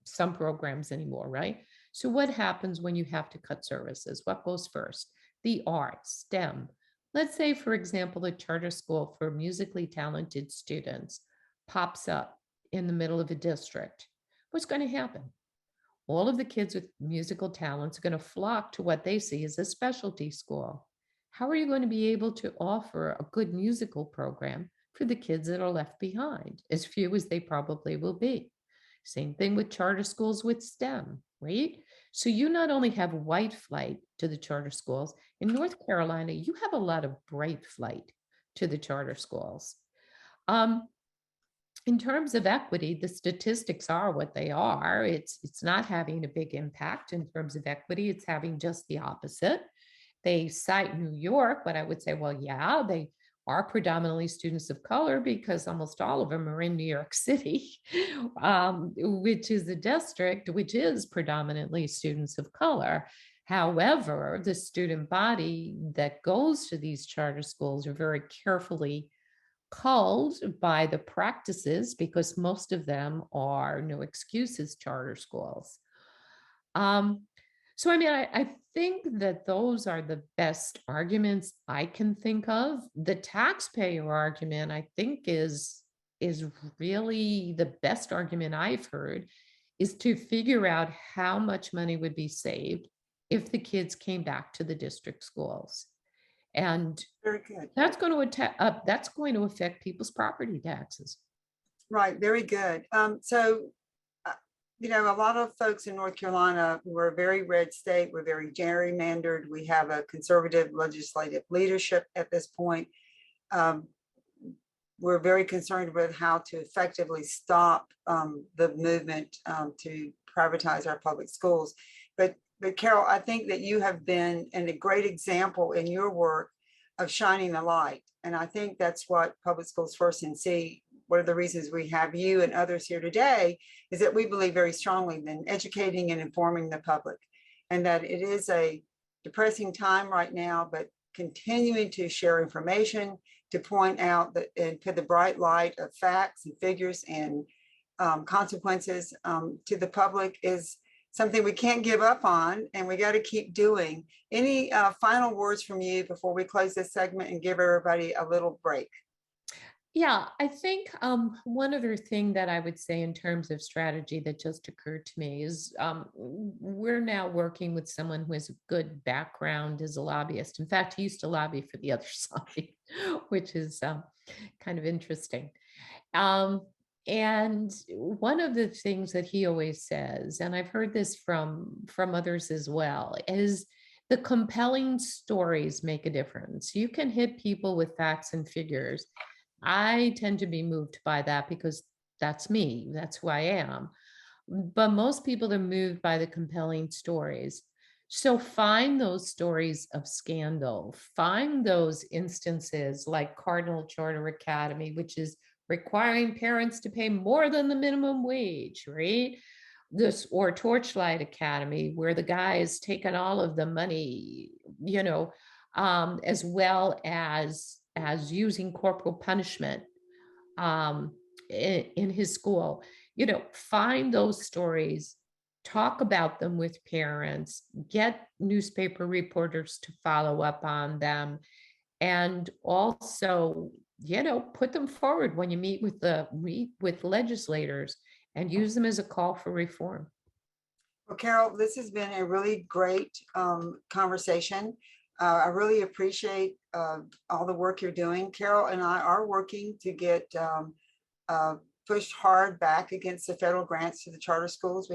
some programs anymore, right? So what happens when you have to cut services? What goes first? The arts, STEM. Let's say, for example, a charter school for musically talented students pops up in the middle of a district. What's going to happen? All of the kids with musical talents are going to flock to what they see as a specialty school. How are you going to be able to offer a good musical program for the kids that are left behind? As few as they probably will be. Same thing with charter schools with STEM, right? So you not only have white flight to the charter schools, in North Carolina, you have a lot of bright flight to the charter schools. In terms of equity, the statistics are what they are. It's not having a big impact in terms of equity. It's having just the opposite. They cite New York, but I would say, well, yeah, they are predominantly students of color because almost all of them are in New York City, which is a district which is predominantly students of color. However, the student body that goes to these charter schools are very carefully culled by the practices because most of them are no excuses charter schools. So, I think that those are the best arguments I can think of. The taxpayer argument, I think, is really the best argument I've heard, is to figure out how much money would be saved if the kids came back to the district schools. And very good. That's going to affect people's property taxes. Right, very good. A lot of folks in North Carolina, we're a very red state, we're very gerrymandered. We have a conservative legislative leadership at this point. We're very concerned with how to effectively stop the movement to privatize our public schools. But Carol, I think that you have been a great example in your work of shining the light. And I think that's what Public Schools First NC, one of the reasons we have you and others here today, is that we believe very strongly in educating and informing the public. And that it is a depressing time right now, but continuing to share information, to point out that and put the bright light of facts and figures and consequences to the public is something we can't give up on, and we got to keep doing. Any final words from you before we close this segment and give everybody a little break? Yeah, I think one other thing that I would say in terms of strategy that just occurred to me is we're now working with someone who has a good background as a lobbyist. In fact, he used to lobby for the other side, which is kind of interesting. And one of the things that he always says, and I've heard this from others as well, is the compelling stories make a difference. You can hit people with facts and figures. I tend to be moved by that because that's me, that's who I am. But most people are moved by the compelling stories. So find those stories of scandal, find those instances like Cardinal Charter Academy, which is requiring parents to pay more than the minimum wage, right? This, or Torchlight Academy, where the guy is taking all of the money, as well as using corporal punishment in his school. Find those stories, talk about them with parents, get newspaper reporters to follow up on them, and also, put them forward when you meet with legislators, and use them as a call for reform. Well, Carol, this has been a really great conversation. I really appreciate all the work you're doing. Carol and I are working to get pushed hard back against the federal grants to the charter schools.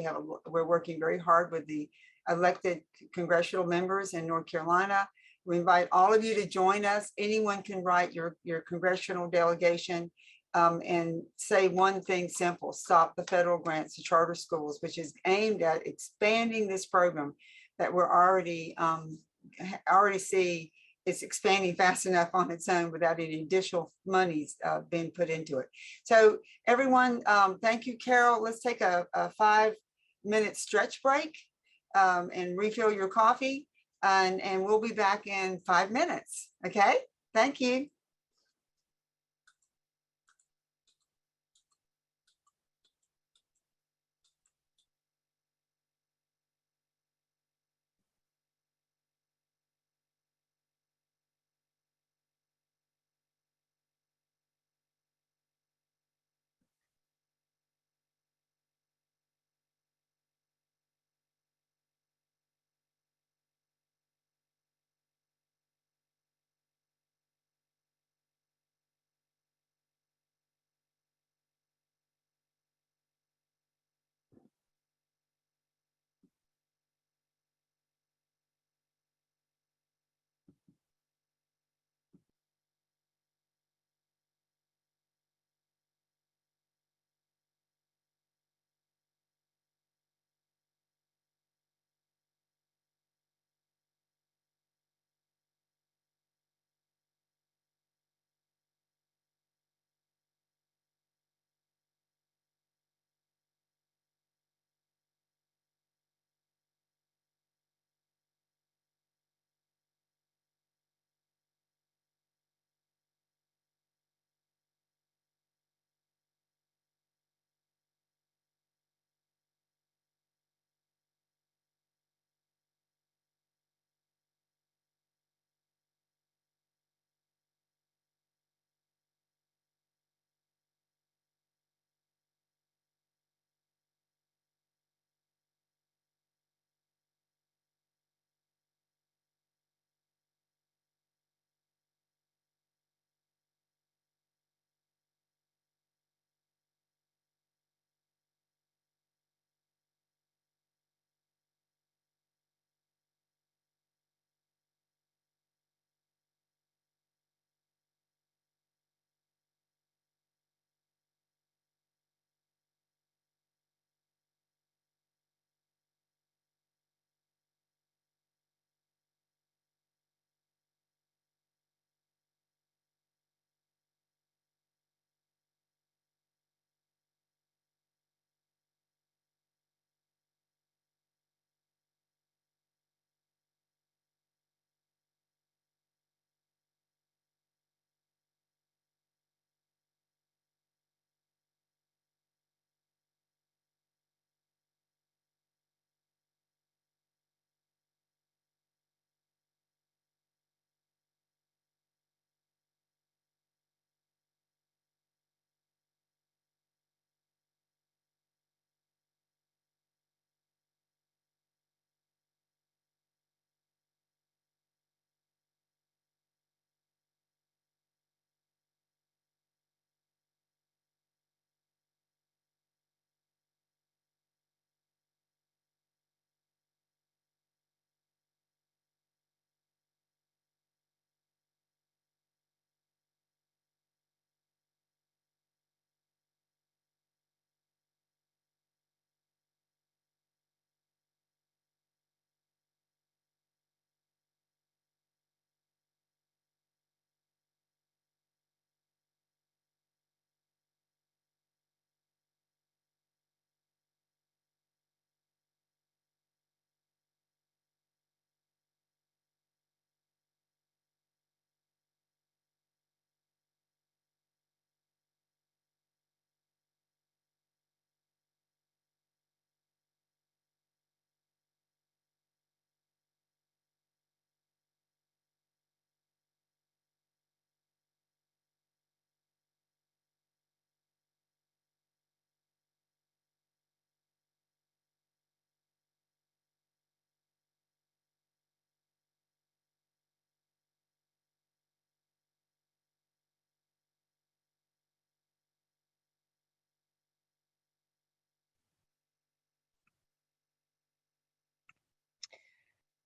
We're working very hard with the elected congressional members in North Carolina. We invite all of you to join us. Anyone can write your congressional delegation and say one thing simple: stop the federal grants to charter schools, which is aimed at expanding this program that we're already see it's expanding fast enough on its own without any additional monies being put into it. So everyone, thank you, Carol. Let's take a 5-minute stretch break and refill your coffee, and we'll be back in 5 minutes. Okay, thank you.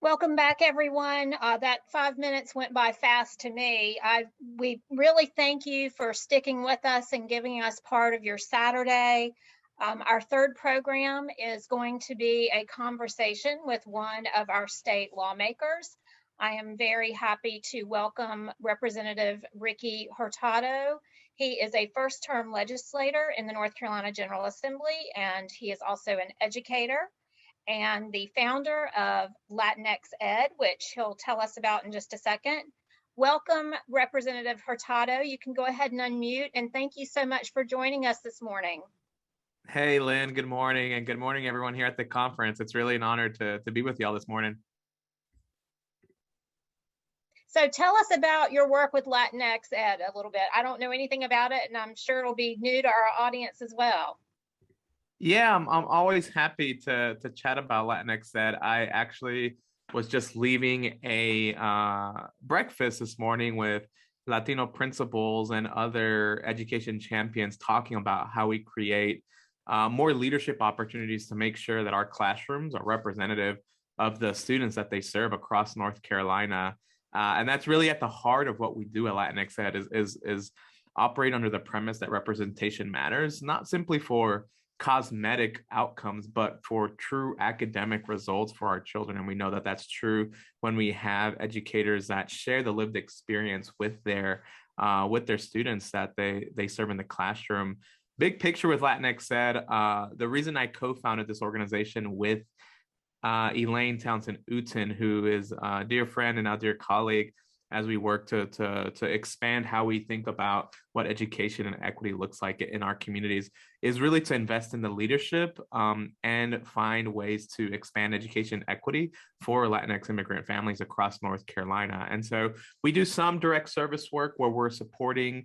Welcome back, everyone. That 5 minutes went by fast to me. We really thank you for sticking with us and giving us part of your Saturday. Our third program is going to be a conversation with one of our state lawmakers. I am very happy to welcome Representative Ricky Hurtado. He is a first-term legislator in the North Carolina General Assembly, and he is also an educator and the founder of LatinxEd, which he'll tell us about in just a second. Welcome, Representative Hurtado. You can go ahead and unmute, and thank you so much for joining us this morning. Hey, Lynn, good morning, and good morning, everyone here at the conference. It's really an honor to be with y'all this morning. So tell us about your work with LatinxEd a little bit. I don't know anything about it, and I'm sure it'll be new to our audience as well. Yeah, I'm always happy to chat about LatinxEd. I actually was just leaving a breakfast this morning with Latino principals and other education champions talking about how we create more leadership opportunities to make sure that our classrooms are representative of the students that they serve across North Carolina. And that's really at the heart of what we do at LatinxEd is operate under the premise that representation matters, not simply for cosmetic outcomes, but for true academic results for our children. And we know that that's true when we have educators that share the lived experience with their students that they serve in the classroom. Big picture with LatinxEd, the reason I co-founded this organization with Elaine Townsend-Uten, who is a dear friend and our dear colleague, as we work to expand how we think about what education and equity looks like in our communities, is really to invest in the leadership and find ways to expand education equity for Latinx immigrant families across North Carolina. And so we do some direct service work where we're supporting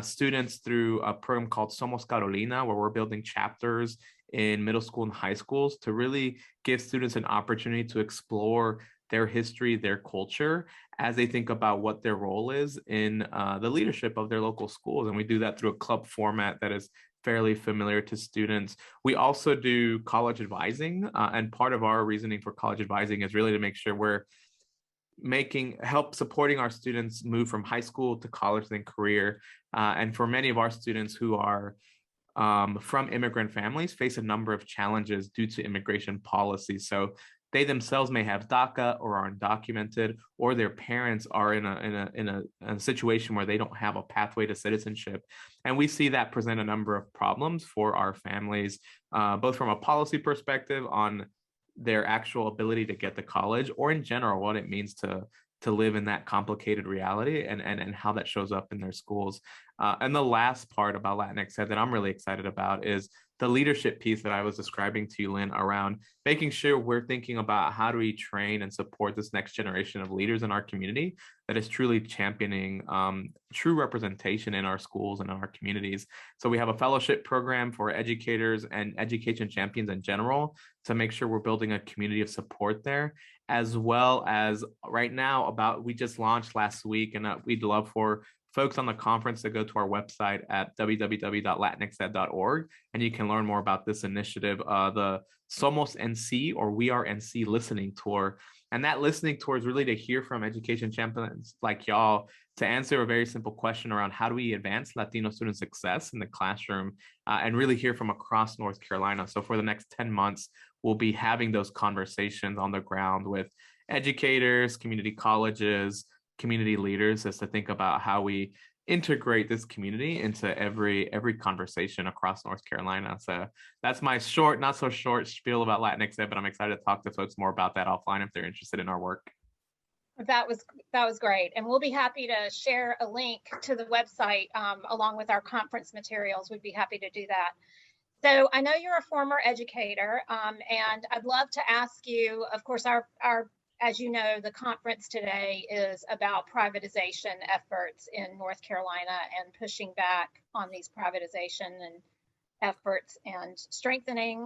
students through a program called Somos Carolina, where we're building chapters in middle school and high schools to really give students an opportunity to explore their history, their culture, as they think about what their role is in the leadership of their local schools. And we do that through a club format that is fairly familiar to students. We also do college advising, and part of our reasoning for college advising is really to make sure we're help supporting our students move from high school to college and career. And for many of our students who are from immigrant families, face a number of challenges due to immigration policy. So they themselves may have DACA or are undocumented, or their parents are in a situation where they don't have a pathway to citizenship. And we see that present a number of problems for our families, both from a policy perspective on their actual ability to get to college, or in general, what it means to live in that complicated reality and how that shows up in their schools. And the last part about LatinxEd that I'm really excited about is the leadership piece that I was describing to you, Lynn, around making sure we're thinking about how do we train and support this next generation of leaders in our community that is truly championing true representation in our schools and in our communities. So we have a fellowship program for educators and education champions in general to make sure we're building a community of support there, as well as right now we just launched last week, and we'd love for folks on the conference to go to our website at www.latinxed.org, and you can learn more about this initiative, the Somos NC, or We Are NC listening tour. And that listening tour is really to hear from education champions like y'all to answer a very simple question around how do we advance Latino student success in the classroom, and really hear from across North Carolina. So for the next 10 months, we'll be having those conversations on the ground with educators, community colleges, community leaders, as to think about how we integrate this community into every conversation across North Carolina. So that's my short, not so short spiel about LatinxEd, but I'm excited to talk to folks more about that offline if they're interested in our work. That was great. And we'll be happy to share a link to the website along with our conference materials. We'd be happy to do that. So I know you're a former educator, and I'd love to ask you, of course, as you know, the conference today is about privatization efforts in North Carolina and pushing back on these privatization and efforts and strengthening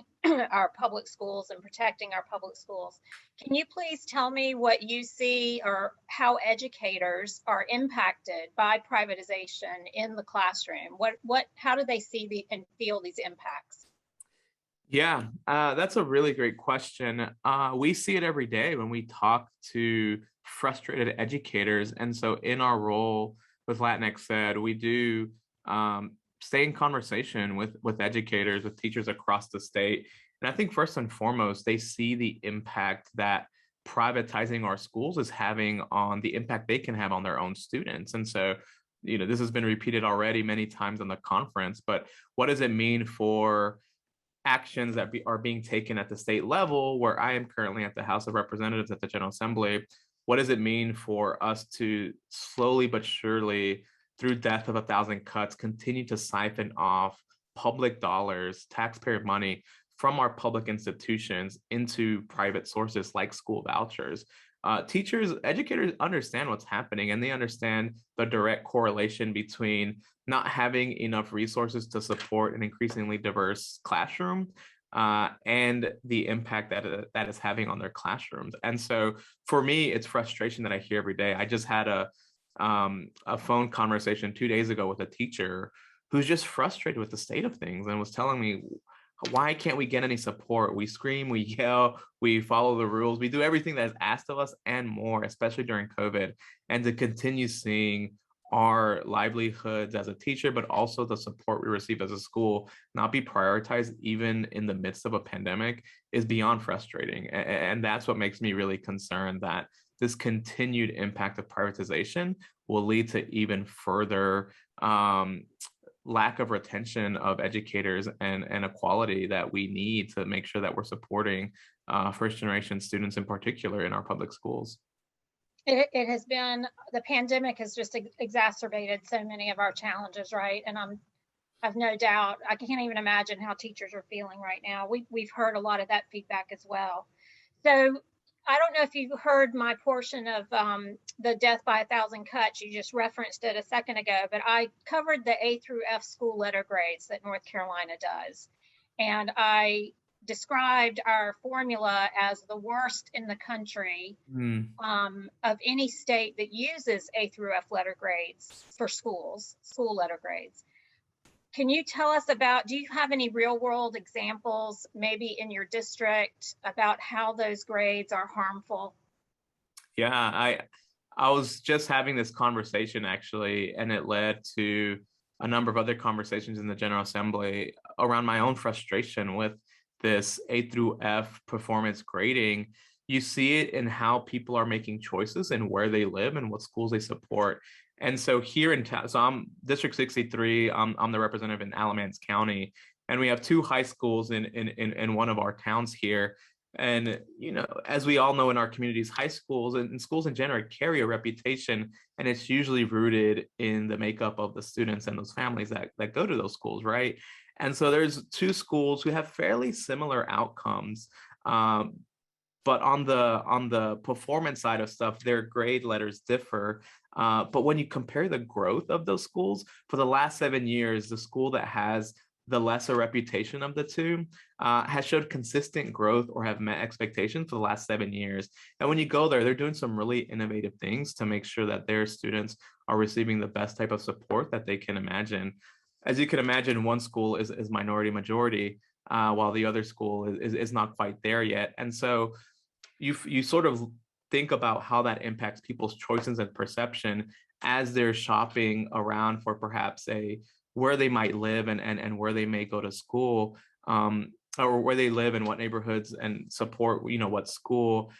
our public schools and protecting our public schools. Can you please tell me what you see or how educators are impacted by privatization in the classroom? How do they see and feel these impacts? Yeah, that's a really great question. We see it every day when we talk to frustrated educators. And so in our role with LatinxEd, we do stay in conversation with educators, with teachers across the state. And I think first and foremost, they see the impact that privatizing our schools is having on the impact they can have on their own students. And so, this has been repeated already many times in the conference, but what does it mean for actions that are being taken at the state level, where I am currently at the House of Representatives at the General Assembly? What does it mean for us to slowly but surely, through death of a thousand cuts, continue to siphon off public dollars, taxpayer money from our public institutions into private sources like school vouchers? Teachers, educators understand what's happening, and they understand the direct correlation between not having enough resources to support an increasingly diverse classroom and the impact that is having on their classrooms. And so for me, it's frustration that I hear every day. I just had a phone conversation 2 days ago with a teacher who's just frustrated with the state of things and was telling me, why can't we get any support? We scream, we yell, we follow the rules, we do everything that is asked of us and more, especially during COVID. And to continue seeing our livelihoods as a teacher, but also the support we receive as a school not be prioritized even in the midst of a pandemic is beyond frustrating. And that's what makes me really concerned, that this continued impact of privatization will lead to even further lack of retention of educators and equality that we need to make sure that we're supporting first generation students in particular in our public schools. It has been, the pandemic has just exacerbated so many of our challenges, right? And I've no doubt, I can't even imagine how teachers are feeling right now. We've heard a lot of that feedback as well. So I don't know if you heard my portion of the death by 1,000 cuts. You just referenced it a second ago, but I covered the A through F school letter grades that North Carolina does. And I described our formula as the worst in the country of any state that uses A through F letter grades for schools, school letter grades. Can you tell us about, do you have any real world examples, maybe in your district, about how those grades are harmful? Yeah, I was just having this conversation actually, and it led to a number of other conversations in the General Assembly around my own frustration with this A through F performance grading. You see it in how people are making choices and where they live and what schools they support. And so here in town, so I'm District 63, I'm the representative in Alamance County, and we have two high schools in one of our towns here. And, as we all know in our communities, high schools and schools in general carry a reputation, and it's usually rooted in the makeup of the students and those families that go to those schools, right? And so there's two schools who have fairly similar outcomes. But on the performance side of stuff, their grade letters differ. But when you compare the growth of those schools, for the last 7 years, the school that has the lesser reputation of the two has showed consistent growth or have met expectations for the last 7 years. And when you go there, they're doing some really innovative things to make sure that their students are receiving the best type of support that they can imagine. As you can imagine, one school is minority majority, while the other school is not quite there yet. And so you sort of think about how that impacts people's choices and perception as they're shopping around for perhaps where they might live and where they may go to school, or where they live and what neighborhoods and support, what school.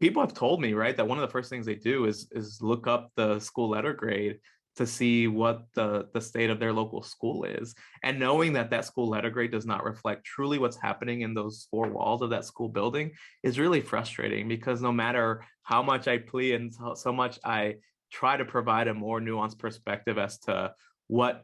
People have told me, right, that one of the first things they do is look up the school letter grade to see what the state of their local school is. And knowing that school letter grade does not reflect truly what's happening in those four walls of that school building is really frustrating, because no matter how much I plea and so much I try to provide a more nuanced perspective as to what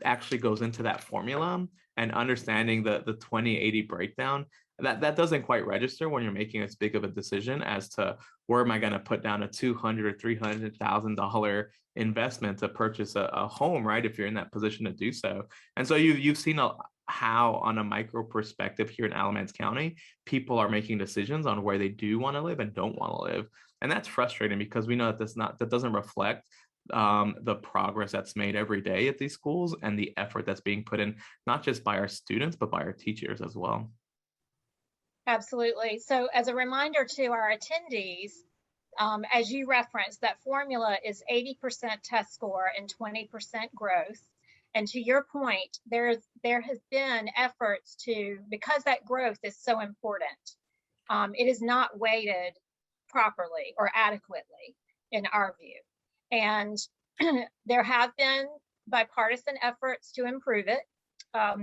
actually goes into that formula and understanding the 20/80 breakdown, that doesn't quite register when you're making as big of a decision as to where am I going to put down a $200,000 or $300,000 investment to purchase a home, right? If you're in that position to do so. And so you've seen how on a micro perspective here in Alamance County, people are making decisions on where they do want to live and don't want to live. And that's frustrating because we know that doesn't reflect the progress that's made every day at these schools and the effort that's being put in, not just by our students, but by our teachers as well. Absolutely. So as a reminder to our attendees, as you referenced, that formula is 80% test score and 20% growth. And to your point, there has been efforts to, because that growth is so important, it is not weighted properly or adequately in our view. And there have been bipartisan efforts to improve it.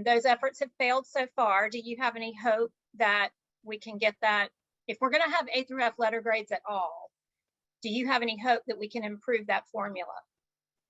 Those efforts have failed so far. Do you have any hope that we can get that? If we're going to have A through F letter grades at all, do you have any hope that we can improve that formula?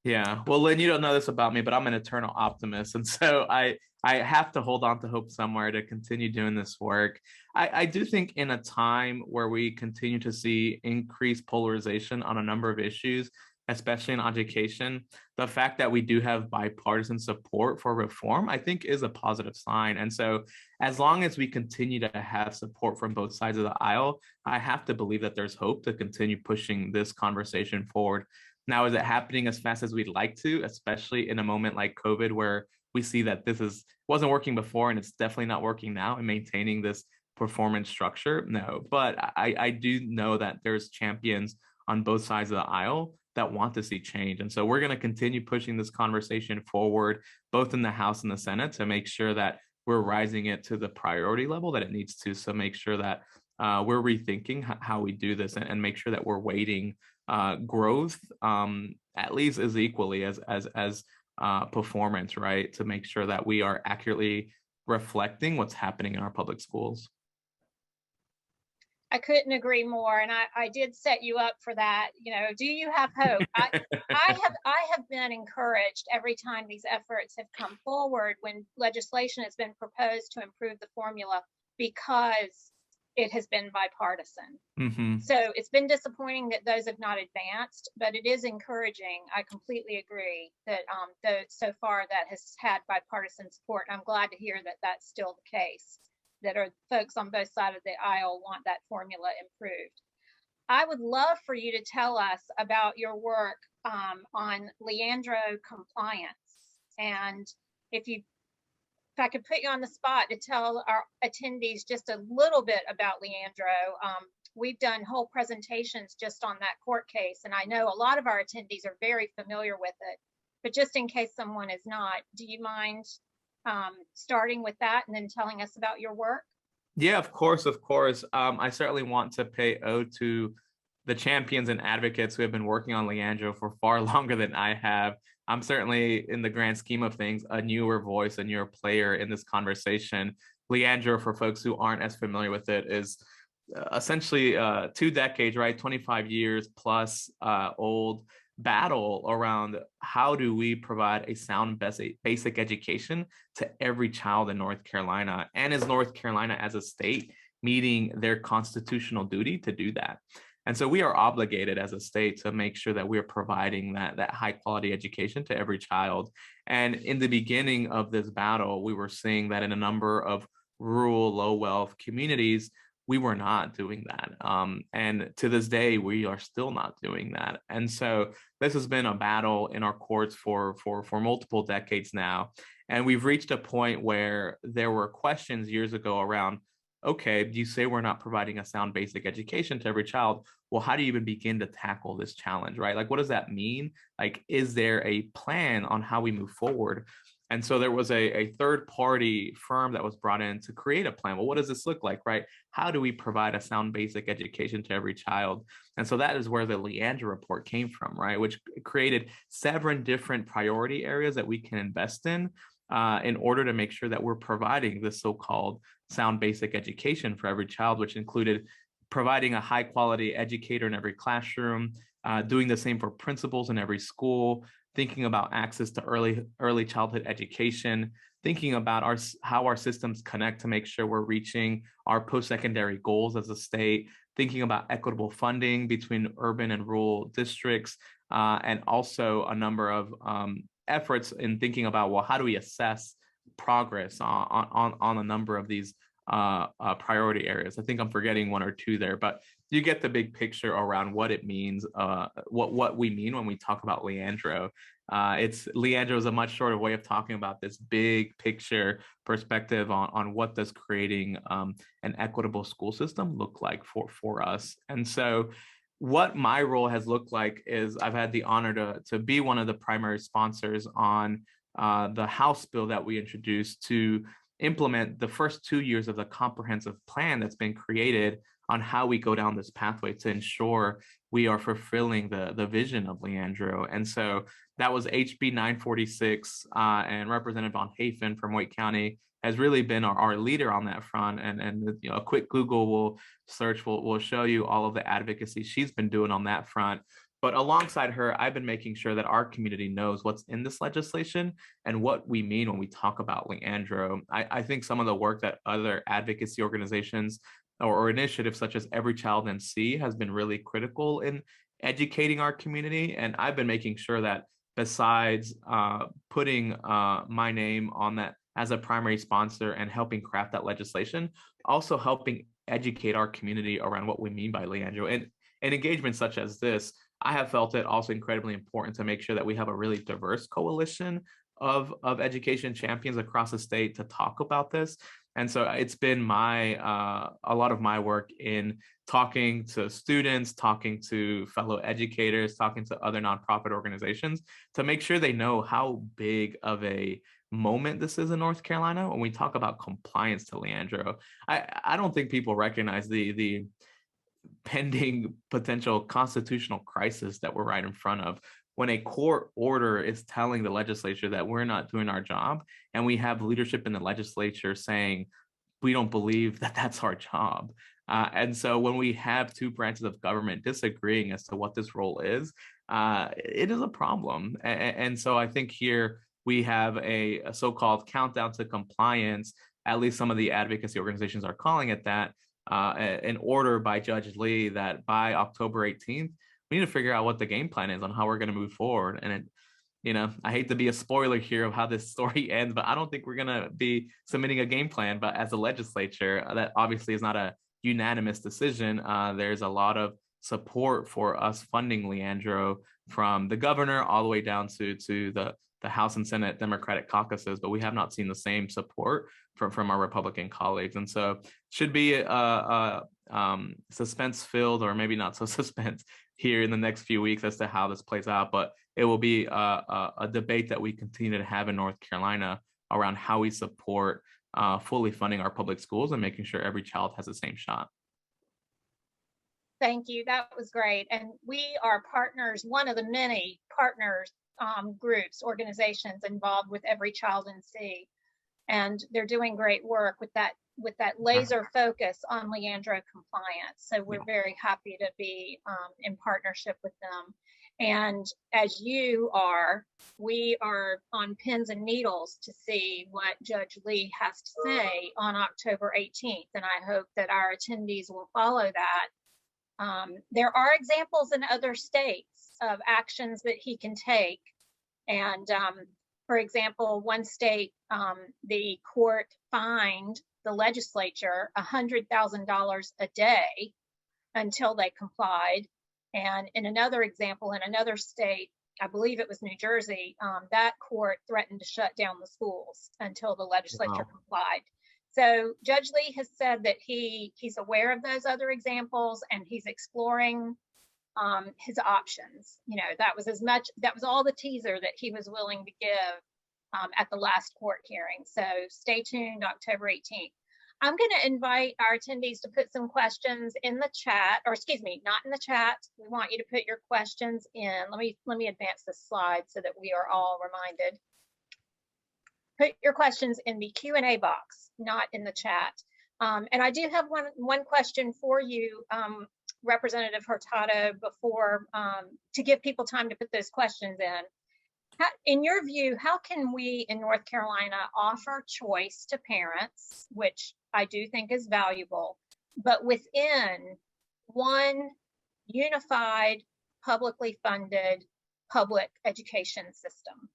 Yeah, well, Lynn, you don't know this about me, but I'm an eternal optimist. And so I have to hold on to hope somewhere to continue doing this work. I do think in a time where we continue to see increased polarization on a number of issues, especially in education, the fact that we do have bipartisan support for reform, I think is a positive sign. And so as long as we continue to have support from both sides of the aisle, I have to believe that there's hope to continue pushing this conversation forward. Now, is it happening as fast as we'd like to, especially in a moment like COVID, where we see that this wasn't working before and it's definitely not working now, and maintaining this performance structure? No, but I do know that there's champions on both sides of the aisle that want to see change. And so we're going to continue pushing this conversation forward, both in the House and the Senate, to make sure that we're rising it to the priority level that it needs to. So make sure that we're rethinking how we do this, and make sure that we're weighting growth at least as equally as performance, right? To make sure that we are accurately reflecting what's happening in our public schools. I couldn't agree more, and I did set you up for that. You know, do you have hope? I have been encouraged every time these efforts have come forward when legislation has been proposed to improve the formula, because it has been bipartisan. Mm-hmm. So it's been disappointing that those have not advanced, but it is encouraging. I completely agree that so far that has had bipartisan support. And I'm glad to hear that that's still the case, that are folks on both sides of the aisle want that formula improved. I would love for you to tell us about your work on Leandro compliance. And if I could put you on the spot to tell our attendees just a little bit about Leandro. We've done whole presentations just on that court case, and I know a lot of our attendees are very familiar with it, but just in case someone is not, do you mind starting with that and then telling us about your work? Yeah, of course. I certainly want to pay ode to the champions and advocates who have been working on Leandro for far longer than I have. I'm certainly, in the grand scheme of things, a newer voice, a newer player in this conversation. Leandro, for folks who aren't as familiar with it, is essentially 2 decades, right? 25 years plus old battle around how do we provide a sound basic education to every child in North Carolina, and is North Carolina as a state meeting their constitutional duty to do that? And so we are obligated as a state to make sure that we're providing that high quality education to every child. And in the beginning of this battle, we were seeing that in a number of rural, low wealth communities, we were not doing that. And to this day, we are still not doing that. And so this has been a battle in our courts for multiple decades now. And we've reached a point where there were questions years ago around, okay, you say we're not providing a sound basic education to every child. Well, how do you even begin to tackle this challenge, right? Like, what does that mean? Like, is there a plan on how we move forward? And so there was a third party firm that was brought in to create a plan. Well, what does this look like, right? How do we provide a sound basic education to every child? And so that is where the Leandro report came from, right? Which created 7 different priority areas that we can invest in order to make sure that we're providing this so-called sound basic education for every child, which included providing a high quality educator in every classroom, doing the same for principals in every school, thinking about access to early childhood education, thinking about how our systems connect to make sure we're reaching our post-secondary goals as a state, thinking about equitable funding between urban and rural districts, and also a number of efforts in thinking about, well, how do we assess progress on a number of these priority areas? I think I'm forgetting 1 or 2 there, but you get the big picture around what it means, what we mean when we talk about Leandro. It's Leandro is a much shorter way of talking about this big picture perspective on what does creating an equitable school system look like for us. And so what my role has looked like is I've had the honor to be one of the primary sponsors on the House bill that we introduced to implement the first 2 years of the comprehensive plan that's been created on how we go down this pathway to ensure we are fulfilling the vision of Leandro. And so that was HB 946, and Representative Von Hafen from Wake County has really been our leader on that front. And you know, a quick Google search will show you all of the advocacy she's been doing on that front. But alongside her, I've been making sure that our community knows what's in this legislation and what we mean when we talk about Leandro. I think some of the work that other advocacy organizations or initiatives such as Every Child NC has been really critical in educating our community. And I've been making sure that besides putting my name on that as a primary sponsor and helping craft that legislation, also helping educate our community around what we mean by Leandro. And engagements such as this, I have felt it also incredibly important to make sure that we have a really diverse coalition of education champions across the state to talk about this. And so it's been a lot of my work in talking to students, talking to fellow educators, talking to other nonprofit organizations to make sure they know how big of a moment this is in North Carolina when we talk about compliance to Leandro. I don't think people recognize the pending potential constitutional crisis that we're right in front of when a court order is telling the legislature that we're not doing our job, and we have leadership in the legislature saying we don't believe that that's our job. And so when we have two branches of government disagreeing as to what this role is, it is a problem. And so I think here we have a so-called countdown to compliance, at least some of the advocacy organizations are calling it that, an order by Judge Lee that by October 18th, we need to figure out what the game plan is on how we're going to move forward. And I hate to be a spoiler here of how this story ends, but I don't think we're going to be submitting a game plan. But as a legislature, that obviously is not a unanimous decision. There's a lot of support for us funding Leandro from the governor all the way down to the House and Senate Democratic caucuses, but we have not seen the same support from our Republican colleagues. And so should be a suspense-filled, or maybe not so suspense, here in the next few weeks as to how this plays out. But it will be a debate that we continue to have in North Carolina around how we support fully funding our public schools and making sure every child has the same shot. Thank you. That was great. And we are partners, one of the many partners, groups, organizations involved with Every Child NC. And they're doing great work with that laser focus on Leandro compliance. So we're very happy to be in partnership with them. And as you are, we are on pins and needles to see what Judge Lee has to say on October 18th. And I hope that our attendees will follow that. There are examples in other states of actions that he can take. And for example, one state, the court fined the legislature $100,000 a day until they complied. And in another example, in another state, I believe it was New Jersey, that court threatened to shut down the schools until the legislature complied. So Judge Lee has said that he's aware of those other examples and he's exploring his options. That was all the teaser that he was willing to give at the last court hearing. So stay tuned, October 18th. I'm going to invite our attendees to put some questions in the chat, or excuse me, not in the chat. We want you to put your questions in. Let me advance this slide so that we are all reminded. Put your questions in the Q&A box, not in the chat. And I do have one question for you, Representative Hurtado, before to give people time to put those questions in. In your view, how can we in North Carolina offer choice to parents, which I do think is valuable, but within one unified, publicly funded public education system?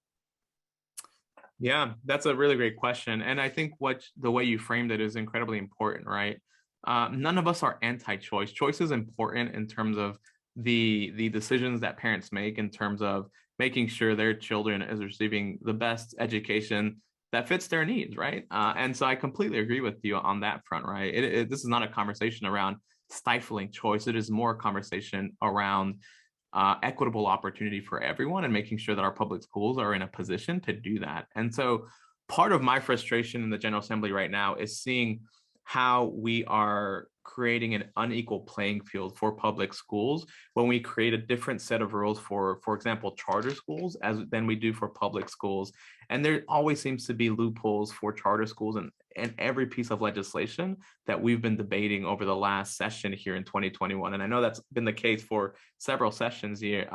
Yeah, that's a really great question. And I think the way you framed it is incredibly important, right? None of us are anti-choice. Choice is important in terms of the decisions that parents make in terms of making sure their children is receiving the best education that fits their needs, right? And so I completely agree with you on that front, right? This is not a conversation around stifling choice. It is more a conversation around equitable opportunity for everyone and making sure that our public schools are in a position to do that. And so part of my frustration in the General Assembly right now is seeing how we are creating an unequal playing field for public schools when we create a different set of rules for example, charter schools than we do for public schools. And there always seems to be loopholes for charter schools and every piece of legislation that we've been debating over the last session here in 2021. And I know that's been the case for several sessions here,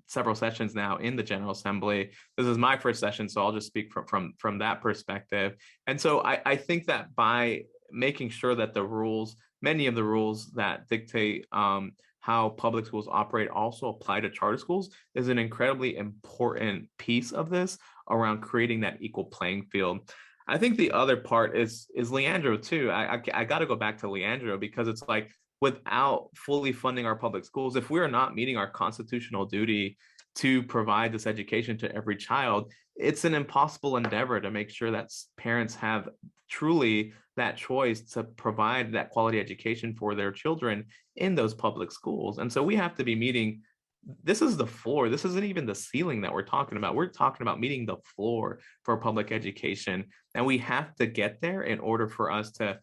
several sessions now in the General Assembly. This is my first session, so I'll just speak from that perspective. And so I think that by making sure that the rules, many of the rules that dictate how public schools operate also apply to charter schools is an incredibly important piece of this around creating that equal playing field. I think the other part is Leandro too. I got to go back to Leandro because it's like, without fully funding our public schools, if we are not meeting our constitutional duty to provide this education to every child, it's an impossible endeavor to make sure that parents have truly that choice to provide that quality education for their children in those public schools. And so we have to be meeting, this is the floor. This isn't even the ceiling that we're talking about. We're talking about meeting the floor for public education. And we have to get there in order for us to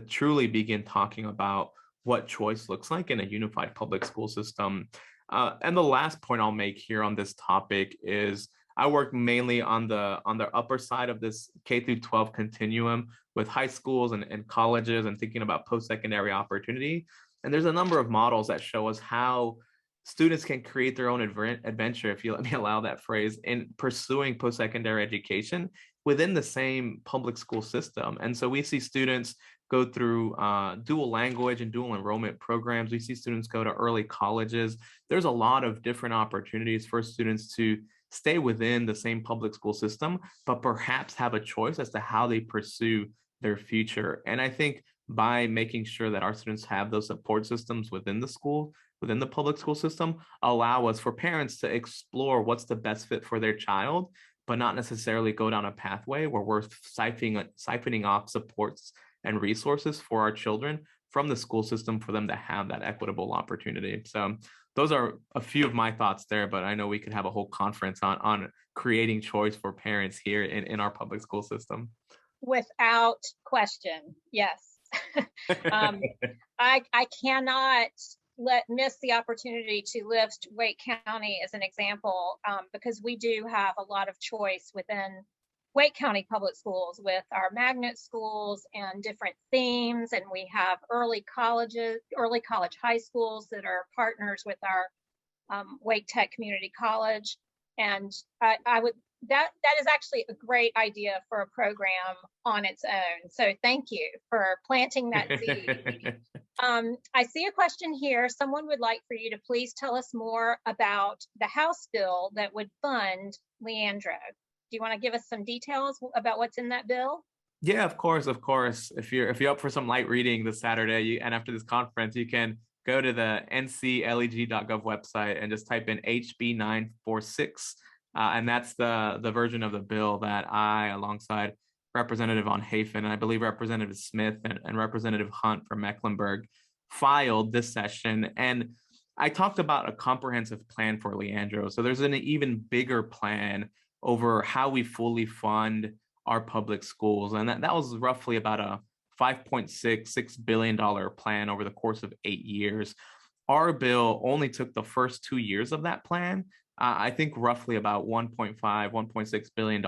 truly begin talking about what choice looks like in a unified public school system. And the last point I'll make here on this topic is I work mainly on the upper side of this K through 12 continuum with high schools and colleges and thinking about post-secondary opportunity. And there's a number of models that show us how students can create their own adventure, if you let me allow that phrase, in pursuing post-secondary education within the same public school system. And so we see students go through dual language and dual enrollment programs. We see students go to early colleges. There's a lot of different opportunities for students to stay within the same public school system, but perhaps have a choice as to how they pursue their future. And I think by making sure that our students have those support systems within the school, within the public school system, allow us for parents to explore what's the best fit for their child, but not necessarily go down a pathway where we're siphoning off supports and resources for our children from the school system for them to have that equitable opportunity. So those are a few of my thoughts there, but I know we could have a whole conference on creating choice for parents here in our public school system. Without question, yes. I cannot miss the opportunity to lift Wake County as an example, because we do have a lot of choice within Wake County Public Schools with our magnet schools and different themes. And we have early college high schools that are partners with our Wake Tech Community College. And that is actually a great idea for a program on its own. So thank you for planting that seed. I see a question here. Someone would like for you to please tell us more about the House bill that would fund Leandro. Do you want to give us some details about what's in that bill? Yeah, of course. If you're up for some light reading this Saturday and after this conference, you can go to the ncleg.gov website and just type in HB 946. And that's the version of the bill that I, alongside Representative Von Hafen, and I believe Representative Smith and Representative Hunt from Mecklenburg, filed this session. And I talked about a comprehensive plan for Leandro. So there's an even bigger plan over how we fully fund our public schools. And that was roughly about a $5.66 billion plan over the course of 8 years. Our bill only took the first 2 years of that plan. I think roughly about $1.6 billion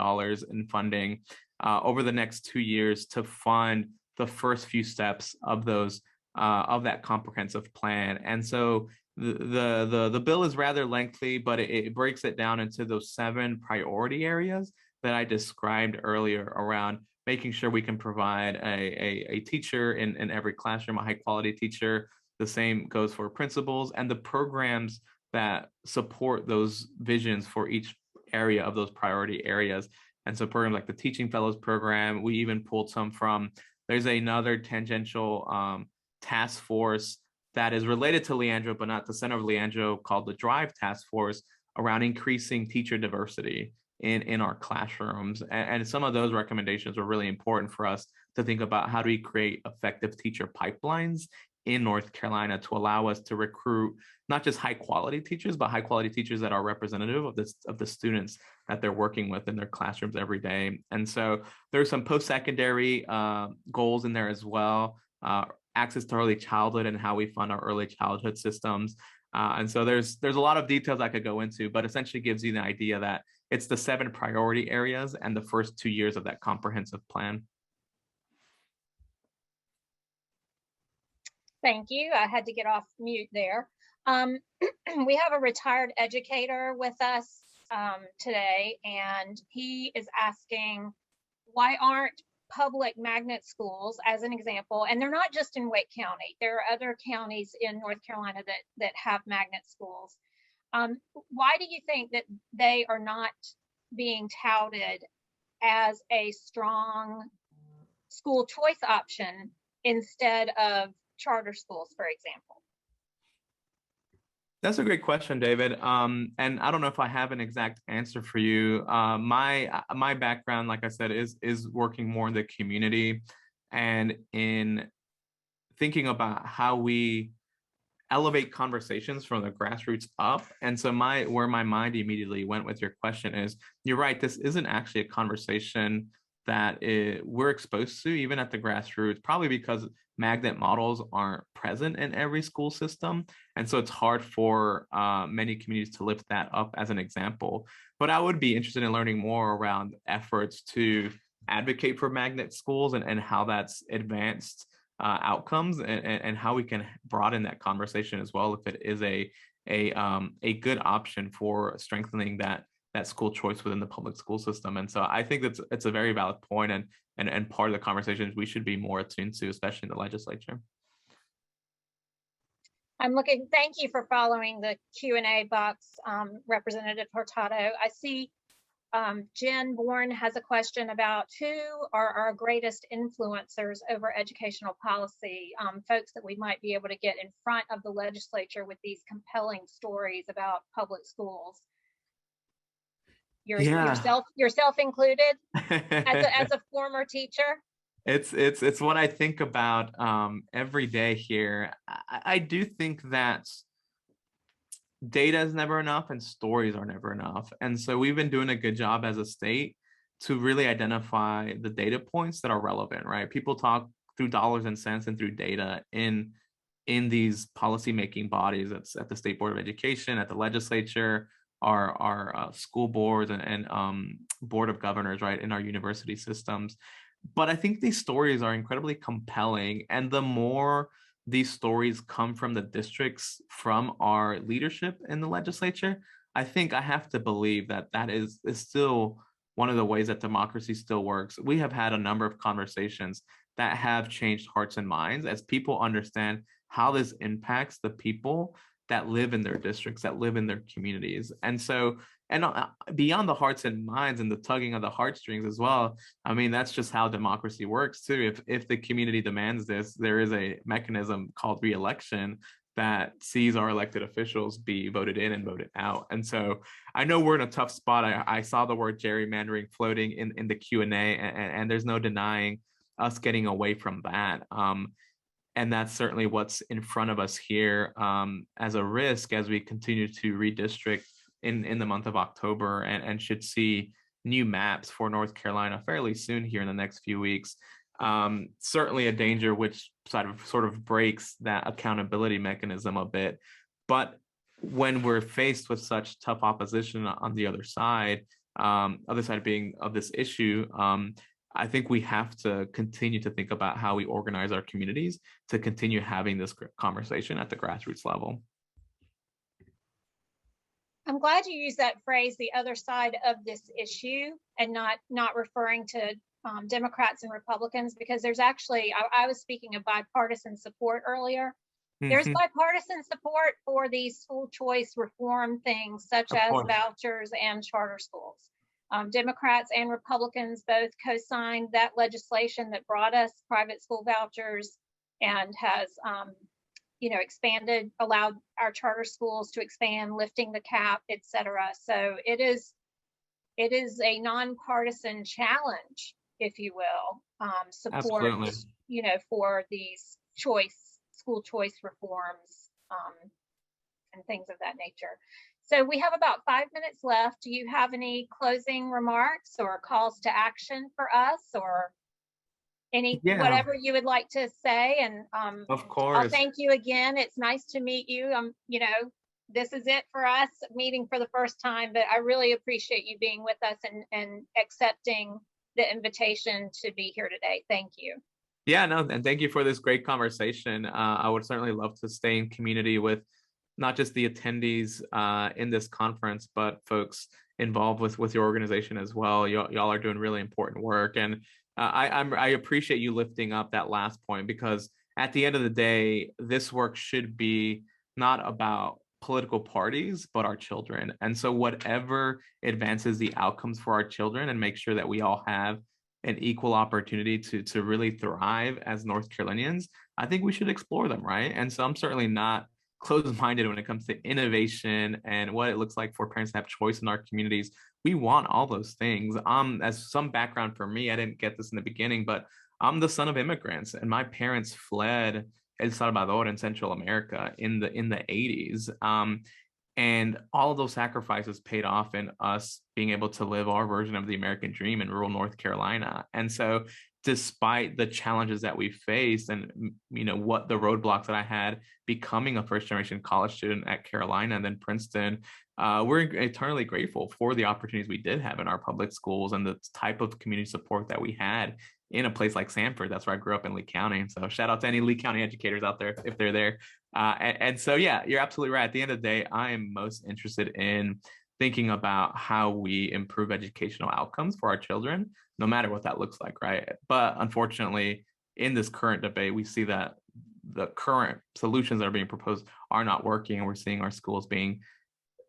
in funding over the next 2 years to fund the first few steps of those of that comprehensive plan. And so the bill is rather lengthy, but it breaks it down into those 7 priority areas that I described earlier around making sure we can provide a teacher in every classroom, a high quality teacher. The same goes for principals and the programs that support those visions for each area of those priority areas. And so programs like the Teaching Fellows program, we even pulled some from, there's another tangential task force that is related to Leandro, but not the center of Leandro, called the Drive Task Force, around increasing teacher diversity in our classrooms. And some of those recommendations were really important for us to think about how do we create effective teacher pipelines in North Carolina to allow us to recruit not just high quality teachers, but high quality teachers that are representative of the students that they're working with in their classrooms every day. And so there's some post-secondary goals in there as well. Access to early childhood and how we fund our early childhood systems. And so there's a lot of details I could go into, but essentially gives you the idea that it's the 7 priority areas and the first 2 years of that comprehensive plan. Thank you. I had to get off mute there. We have a retired educator with us today, and he is asking, why aren't public magnet schools, as an example, and they're not just in Wake County, there are other counties in North Carolina that have magnet schools. Why do you think that they are not being touted as a strong school choice option instead of charter schools, for example? That's a great question, David. And I don't know if I have an exact answer for you. My background, like I said, is working more in the community and in thinking about how we elevate conversations from the grassroots up. And so where my mind immediately went with your question is, you're right, this isn't actually a conversation that we're exposed to even at the grassroots, probably because magnet models aren't present in every school system. And so it's hard for many communities to lift that up as an example. But I would be interested in learning more around efforts to advocate for magnet schools and how that's advanced outcomes and how we can broaden that conversation as well if it is a good option for strengthening that school choice within the public school system. And so I think it's a very valid point and part of the conversations we should be more attuned to, especially in the legislature. Thank you for following the Q&A box, Representative Hurtado. I see Jen Bourne has a question about who are our greatest influencers over educational policy, folks that we might be able to get in front of the legislature with these compelling stories about public schools. Yourself included, as a former teacher. It's what I think about every day here. I do think that data is never enough and stories are never enough. And so we've been doing a good job as a state to really identify the data points that are relevant, right? People talk through dollars and cents and through data in these policymaking bodies. That's at the State Board of Education, at the legislature, our school boards and board of governors, right, in our university systems. But I think these stories are incredibly compelling, and the more these stories come from the districts, from our leadership in the legislature, I think I have to believe that is still one of the ways that democracy still works. We have had a number of conversations that have changed hearts and minds as people understand how this impacts the people that live in their districts, that live in their communities. And so, and beyond the hearts and minds and the tugging of the heartstrings as well, I mean, that's just how democracy works too. If the community demands this, there is a mechanism called re-election that sees our elected officials be voted in and voted out. And so I know we're in a tough spot. I saw the word gerrymandering floating in the Q&A, and there's no denying us getting away from that. And that's certainly what's in front of us here as a risk as we continue to redistrict in the month of October and should see new maps for North Carolina fairly soon here in the next few weeks. Certainly a danger which sort of breaks that accountability mechanism a bit. But when we're faced with such tough opposition on the other side being of this issue, I think we have to continue to think about how we organize our communities to continue having this conversation at the grassroots level. I'm glad you used that phrase, the other side of this issue, and not referring to Democrats and Republicans, because there's actually, I was speaking of bipartisan support earlier. There's bipartisan support for these school choice reform things, such as vouchers and charter schools. Democrats and Republicans both co-signed that legislation that brought us private school vouchers and has expanded, allowed our charter schools to expand, lifting the cap, etc. So it is a nonpartisan challenge, if you will, support, Absolutely. for these school choice reforms, and things of that nature. So we have about 5 minutes left. Do you have any closing remarks or calls to action for us, or Yeah, whatever you would like to say? And of I'll course. thank you again. It's nice to meet you. This is it for us, meeting for the first time, but I really appreciate you being with us and accepting the invitation to be here today. Thank you. Yeah, no, and thank you for this great conversation. I would certainly love to stay in community with not just the attendees in this conference, but folks involved with your organization as well. Y'all are doing really important work, and I appreciate you lifting up that last point, because at the end of the day, this work should be not about political parties, but our children. And so whatever advances the outcomes for our children and make sure that we all have an equal opportunity to really thrive as North Carolinians, I think we should explore them, right? And so I'm certainly not closed-minded when it comes to innovation and what it looks like for parents to have choice in our communities. We want all those things. As some background for me, I didn't get this in the beginning, but I'm the son of immigrants, and my parents fled El Salvador in Central America in the 80s. And all of those sacrifices paid off in us being able to live our version of the American dream in rural North Carolina. And so despite the challenges that we faced and what the roadblocks that I had becoming a first generation college student at Carolina and then Princeton, we're eternally grateful for the opportunities we did have in our public schools and the type of community support that we had in a place like Sanford. That's where I grew up in Lee County. And so shout out to any Lee County educators out there if they're there. And so, yeah, you're absolutely right. At the end of the day, I am most interested in thinking about how we improve educational outcomes for our children, no matter what that looks like, right? But unfortunately, in this current debate, we see that the current solutions that are being proposed are not working, and we're seeing our schools being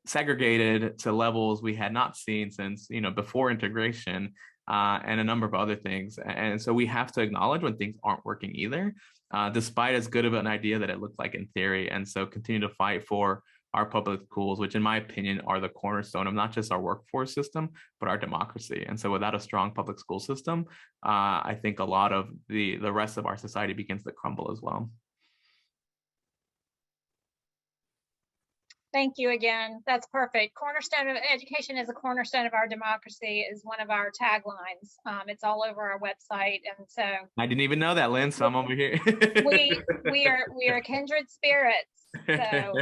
segregated to levels we had not seen since before integration, and a number of other things. And so we have to acknowledge when things aren't working either, despite as good of an idea that it looked like in theory. And so continue to fight for our public schools, which in my opinion are the cornerstone of not just our workforce system, but our democracy. And so without a strong public school system, I think a lot of the rest of our society begins to crumble as well. Thank you again. That's perfect. Cornerstone of education is a cornerstone of our democracy is one of our taglines. It's all over our website, and so I didn't even know that, Lynn. So I'm over here. we are kindred spirits. So,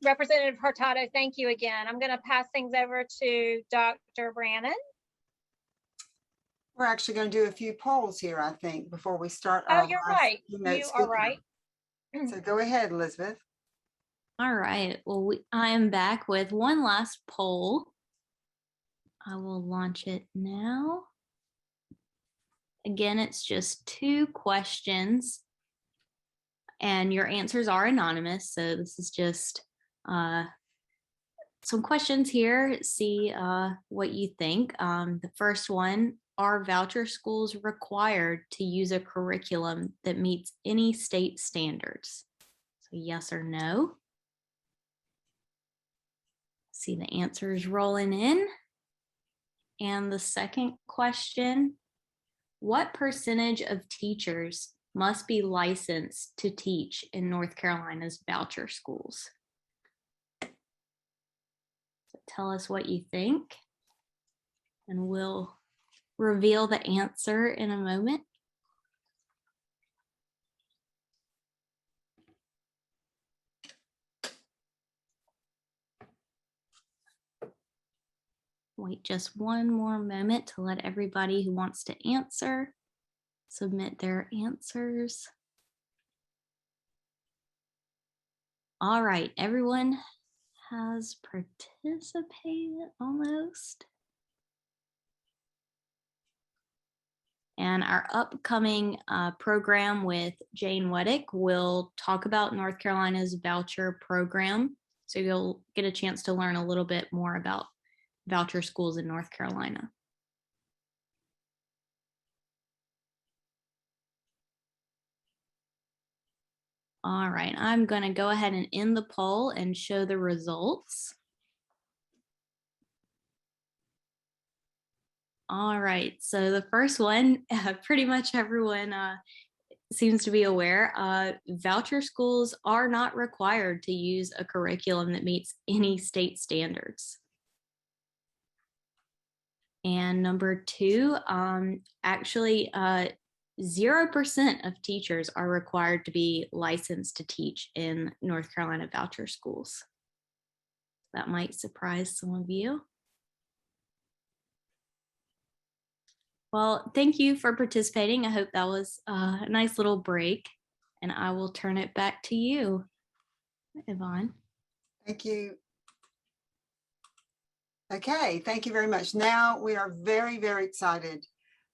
Representative Hurtado, thank you again. I'm going to pass things over to Dr. Brannon. We're actually going to do a few polls here, I think, before we start. Oh, you're right. You are right. So go ahead, Elizabeth. All right. Well, I am back with one last poll. I will launch it now. Again, it's just 2 questions, and your answers are anonymous. So this is just some questions here. See what you think. The first one, are voucher schools required to use a curriculum that meets any state standards? So yes or no. See the answers rolling in. And the second question, what percentage of teachers must be licensed to teach in North Carolina's voucher schools? So tell us what you think, and we'll reveal the answer in a moment. Wait just one more moment to let everybody who wants to answer submit their answers. All right, everyone has participated almost. And our upcoming program with Jane Weddick will talk about North Carolina's voucher program. So you'll get a chance to learn a little bit more about voucher schools in North Carolina. All right, I'm going to go ahead and end the poll and show the results. All right, so the first one, pretty much everyone seems to be aware, voucher schools are not required to use a curriculum that meets any state standards. And number two, actually 0% of teachers are required to be licensed to teach in North Carolina voucher schools. That might surprise some of you. Well, thank you for participating. I hope that was a nice little break, and I will turn it back to you, Yvonne. Thank you. Okay, thank you very much. Now we are very, very excited.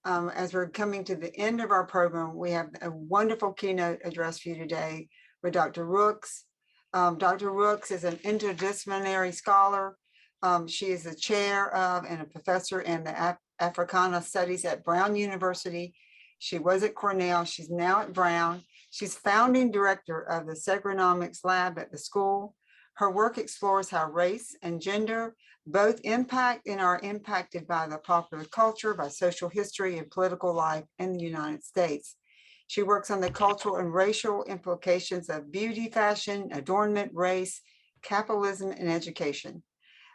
As we're coming to the end of our program, we have a wonderful keynote address for you today with Dr. Rooks. Dr. Rooks is an interdisciplinary scholar. She is the chair of and a professor in the Africana Studies at Brown University. She was at Cornell. She's now at Brown. She's founding director of the Segrenomics Lab at the school. Her work explores how race and gender both impact and are impacted by the popular culture, by social history and political life in the United States. She works on the cultural and racial implications of beauty, fashion, adornment, race, capitalism, and education.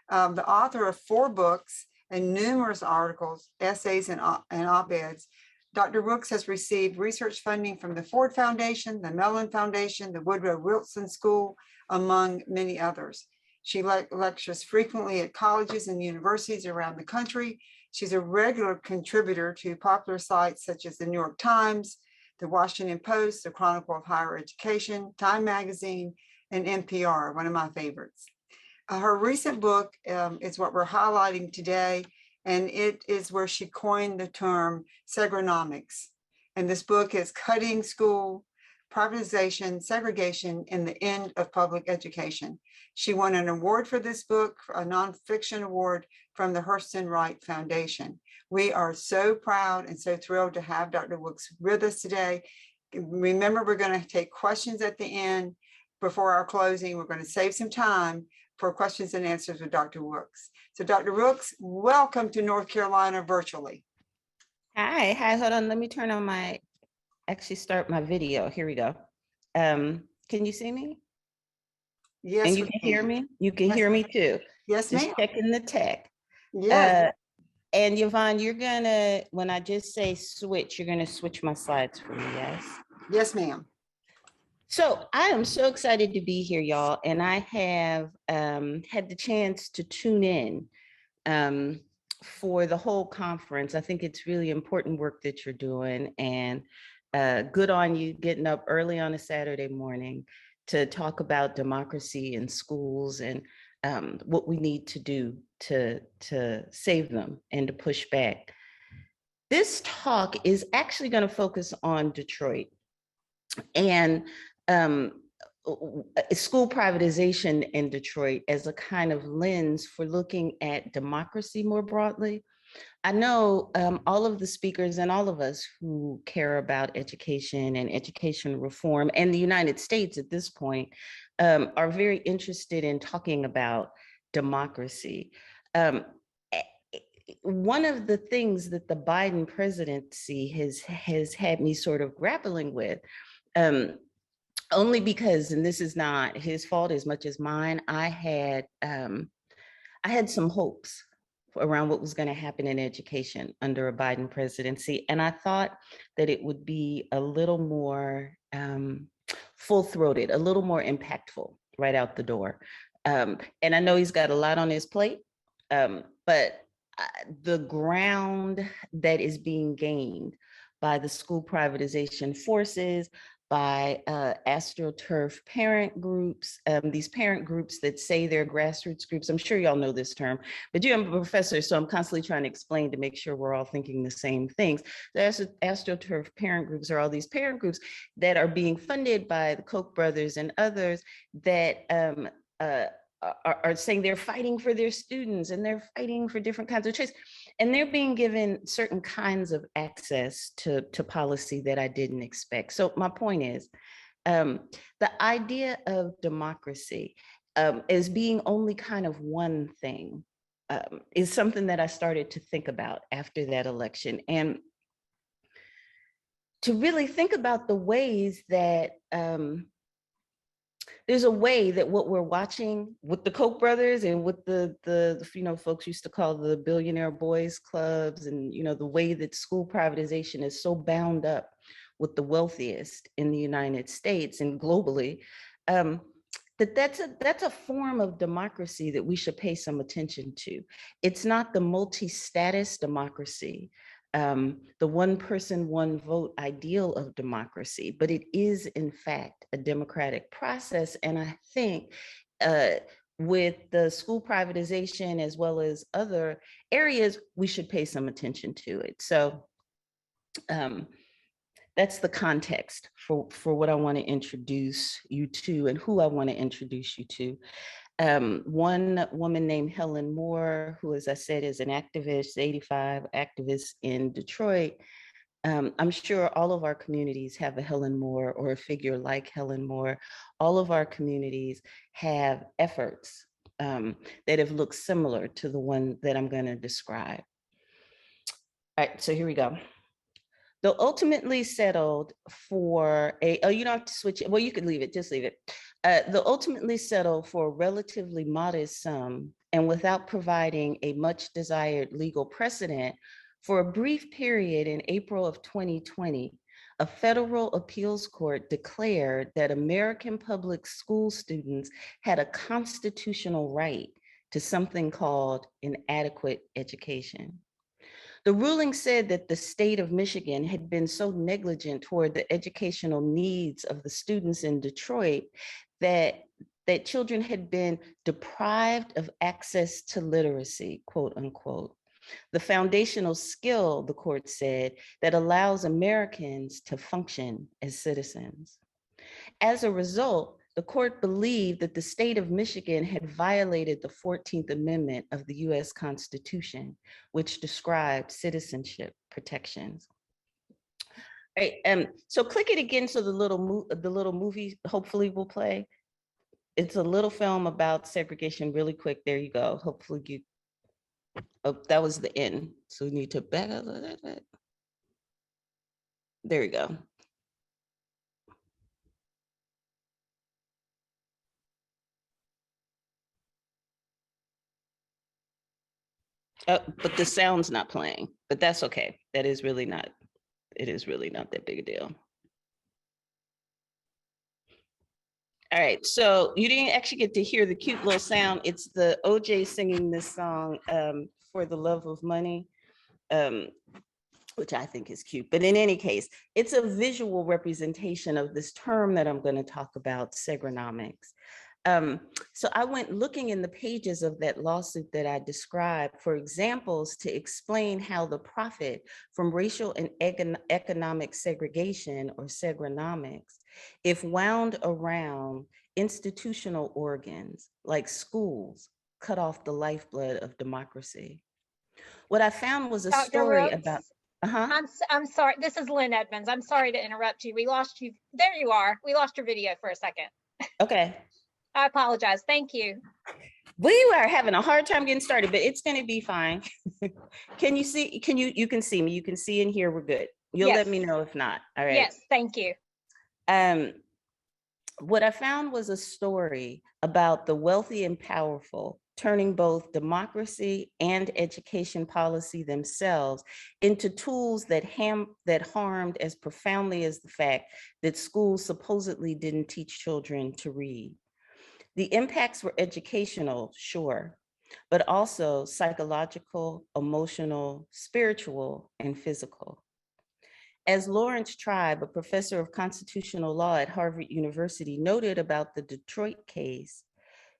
The author of 4 books and numerous articles, essays, and op-eds, Dr. Rooks has received research funding from the Ford Foundation, the Mellon Foundation, the Woodrow Wilson School, among many others. She lectures frequently at colleges and universities around the country. She's a regular contributor to popular sites such as the New York Times, the Washington Post, the Chronicle of Higher Education, Time Magazine, and NPR, one of my favorites. Her recent book is what we're highlighting today, and it is where she coined the term Segrenomics. And this book is Cutting School, Privatization, Segregation, and the End of Public Education. She won an award for this book, a nonfiction award from the Hurston Wright Foundation. We are so proud and so thrilled to have Dr. Rooks with us today. Remember, we're going to take questions at the end before our closing. We're going to save some time for questions and answers with Dr. Rooks. So Dr. Rooks, welcome to North Carolina virtually. Hi, hold on, let me turn on my, actually start my video. Here we go. Can you see me? Yes, and you can hear me? You can hear me too. Yes, Just ma'am. checking the tech. Yes. And Yvonne, you're gonna, when I just say switch, you're gonna switch my slides for me, yes? Yes, ma'am. So I am so excited to be here, y'all. And I have had the chance to tune in for the whole conference. I think it's really important work that you're doing, and good on you getting up early on a Saturday morning to talk about democracy in schools and what we need to do to save them and to push back. This talk is actually going to focus on Detroit and school privatization in Detroit as a kind of lens for looking at democracy more broadly. I know all of the speakers and all of us who care about education and education reform and the United States at this point are very interested in talking about democracy. One of the things that the Biden presidency has had me sort of grappling with, only because, and this is not his fault as much as mine, I had some hopes around what was going to happen in education under a Biden presidency. And I thought that it would be a little more full-throated, a little more impactful right out the door. And I know he's got a lot on his plate, but the ground that is being gained by the school privatization forces, by AstroTurf parent groups, these parent groups that say they're grassroots groups. I'm sure y'all know this term, but I'm a professor, so I'm constantly trying to explain to make sure we're all thinking the same things. The AstroTurf parent groups are all these parent groups that are being funded by the Koch brothers and others that are saying they're fighting for their students and they're fighting for different kinds of choice. And they're being given certain kinds of access to policy that I didn't expect. So my point is, The idea of democracy as being only kind of one thing is something that I started to think about after that election, and to really think about the ways that there's a way that what we're watching with the Koch brothers and with the folks used to call the billionaire boys clubs, and the way that school privatization is so bound up with the wealthiest in the United States and globally, that's a form of democracy that we should pay some attention to. It's not the multi-status democracy, the one person, one vote ideal of democracy, but it is in fact a democratic process. And I think with the school privatization as well as other areas, we should pay some attention to it. So that's the context for what I want to introduce you to and who I want to introduce you to. One woman named Helen Moore, who, as I said, is an activist, 85 activist in Detroit. I'm sure all of our communities have a Helen Moore or a figure like Helen Moore. All of our communities have efforts that have looked similar to the one that I'm going to describe. All right, so here we go. They'll ultimately settled for a, oh, you don't have to switch it. Well, you could leave it, just leave it. They'll ultimately settle for a relatively modest sum and without providing a much desired legal precedent. For a brief period in April of 2020, a federal appeals court declared that American public school students had a constitutional right to something called an adequate education. The ruling said that the state of Michigan had been so negligent toward the educational needs of the students in Detroit that children had been deprived of access to literacy, quote unquote, the foundational skill, the court said, that allows Americans to function as citizens. As a result, the court believed that the state of Michigan had violated the 14th Amendment of the US Constitution, which described citizenship protections. All right, so click it again so the little movie hopefully will play. It's a little film about segregation, really quick. There you go. Hopefully you, oh, that was the end. So we need to back up a little bit. There we go. But the sound's not playing, but that's okay. That is really not, it is really not that big a deal. All right, so you didn't actually get to hear the cute little sound. It's the OJ singing this song, For the Love of Money, which I think is cute. But in any case, it's a visual representation of this term that I'm going to talk about, Segrenomics. So I went looking in the pages of that lawsuit that I described for examples to explain how the profit from racial and economic segregation, or Segrenomics, if wound around institutional organs like schools, cut off the lifeblood of democracy. What I found was a Dr. story Rooks, about, I'm sorry, this is Lynn Edmonds. I'm sorry to interrupt you. We lost you. There you are. We lost your video for a second. Okay. I apologize. Thank you. We are having a hard time getting started, but it's going to be fine. Can you see? You can see me. You can see and hear. We're good. You'll let me know if not. All right. Yes, thank you. What I found was a story about the wealthy and powerful turning both democracy and education policy themselves into tools that harmed as profoundly as the fact that schools supposedly didn't teach children to read. The impacts were educational, sure, but also psychological, emotional, spiritual, and physical. As Lawrence Tribe, a professor of constitutional law at Harvard University, noted about the Detroit case,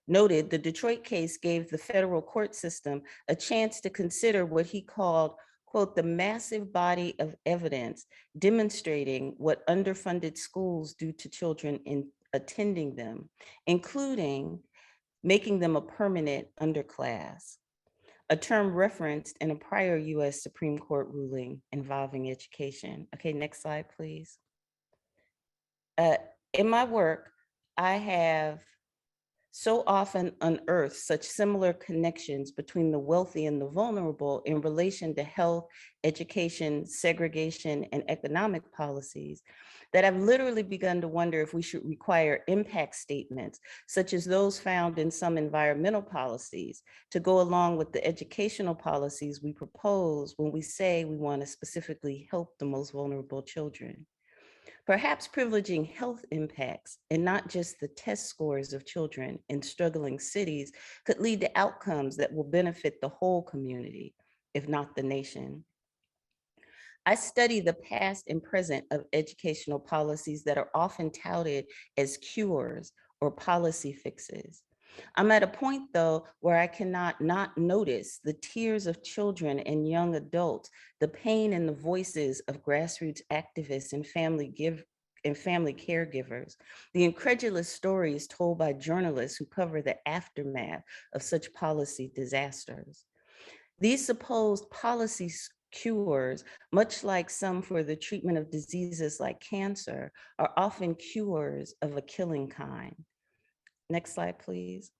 the Detroit case gave the federal court system a chance to consider what he called, quote, the massive body of evidence demonstrating what underfunded schools do to children in attending them, including making them a permanent underclass, a term referenced in a prior US Supreme Court ruling involving education. Okay, next slide, please. In my work, I have so often unearthed such similar connections between the wealthy and the vulnerable in relation to health, education, segregation, and economic policies that I've literally begun to wonder if we should require impact statements, such as those found in some environmental policies, to go along with the educational policies we propose when we say we want to specifically help the most vulnerable children. Perhaps privileging health impacts and not just the test scores of children in struggling cities could lead to outcomes that will benefit the whole community, if not the nation. I study the past and present of educational policies that are often touted as cures or policy fixes. I'm at a point, though, where I cannot not notice the tears of children and young adults, the pain in the voices of grassroots activists and family caregivers, the incredulous stories told by journalists who cover the aftermath of such policy disasters. These supposed policy cures, much like some for the treatment of diseases like cancer, are often cures of a killing kind. Next slide, please.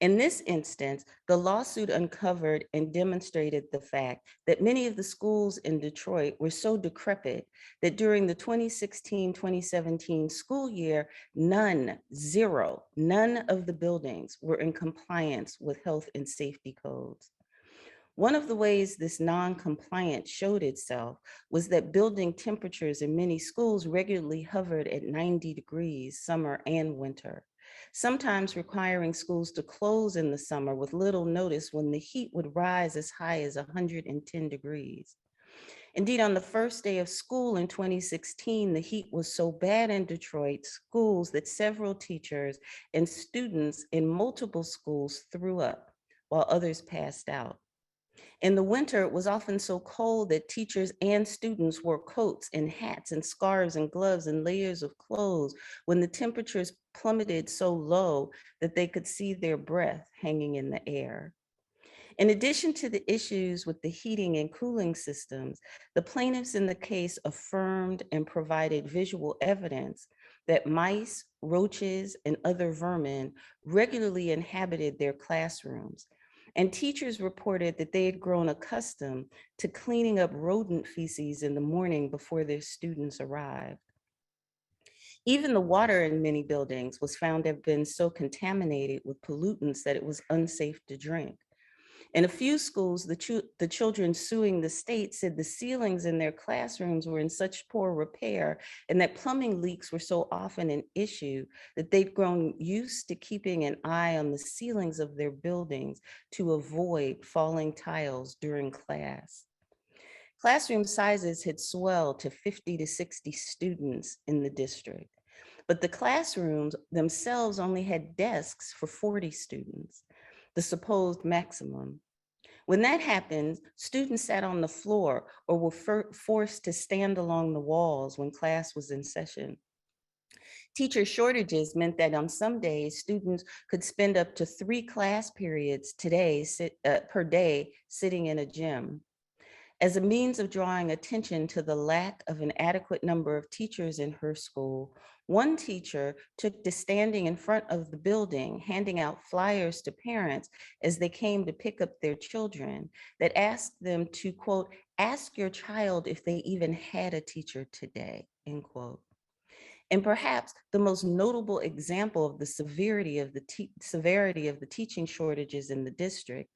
In this instance, the lawsuit uncovered and demonstrated the fact that many of the schools in Detroit were so decrepit that during the 2016-2017 school year, none of the buildings were in compliance with health and safety codes. One of the ways this non-compliance showed itself was that building temperatures in many schools regularly hovered at 90 degrees summer and winter, sometimes requiring schools to close in the summer with little notice when the heat would rise as high as 110 degrees. Indeed, on the first day of school in 2016, the heat was so bad in Detroit schools that several teachers and students in multiple schools threw up while others passed out. In the winter, it was often so cold that teachers and students wore coats and hats and scarves and gloves and layers of clothes when the temperatures plummeted so low that they could see their breath hanging in the air. In addition to the issues with the heating and cooling systems, the plaintiffs in the case affirmed and provided visual evidence that mice, roaches, and other vermin regularly inhabited their classrooms. And teachers reported that they had grown accustomed to cleaning up rodent feces in the morning before their students arrived. Even the water in many buildings was found to have been so contaminated with pollutants that it was unsafe to drink. In a few schools, the children suing the state said the ceilings in their classrooms were in such poor repair and that plumbing leaks were so often an issue that they'd grown used to keeping an eye on the ceilings of their buildings to avoid falling tiles during class. Classroom sizes had swelled to 50 to 60 students in the district, but the classrooms themselves only had desks for 40 students, the supposed maximum. When that happened, students sat on the floor or were forced to stand along the walls when class was in session. Teacher shortages meant that on some days, students could spend up to 3 class periods per day sitting in a gym. As a means of drawing attention to the lack of an adequate number of teachers in her school, one teacher took to standing in front of the building, handing out flyers to parents as they came to pick up their children that asked them to, quote, ask your child if they even had a teacher today, end quote. And perhaps the most notable example of the severity of the teaching shortages in the district,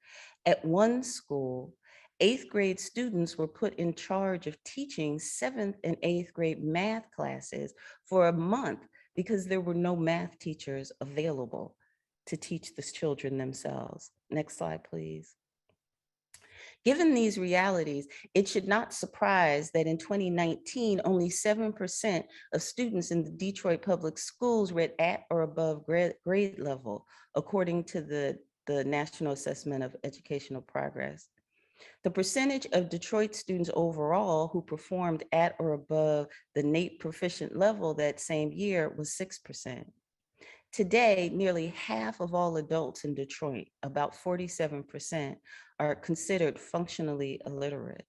at one school, 8th grade students were put in charge of teaching 7th and 8th grade math classes for a month because there were no math teachers available to teach the children themselves. Next slide, please. Given these realities, it should not surprise that in 2019, only 7% of students in the Detroit public schools read at or above grade level, according to the National Assessment of Educational Progress. The percentage of Detroit students overall who performed at or above the NAEP proficient level that same year was 6%. Today, nearly half of all adults in Detroit, about 47%, are considered functionally illiterate.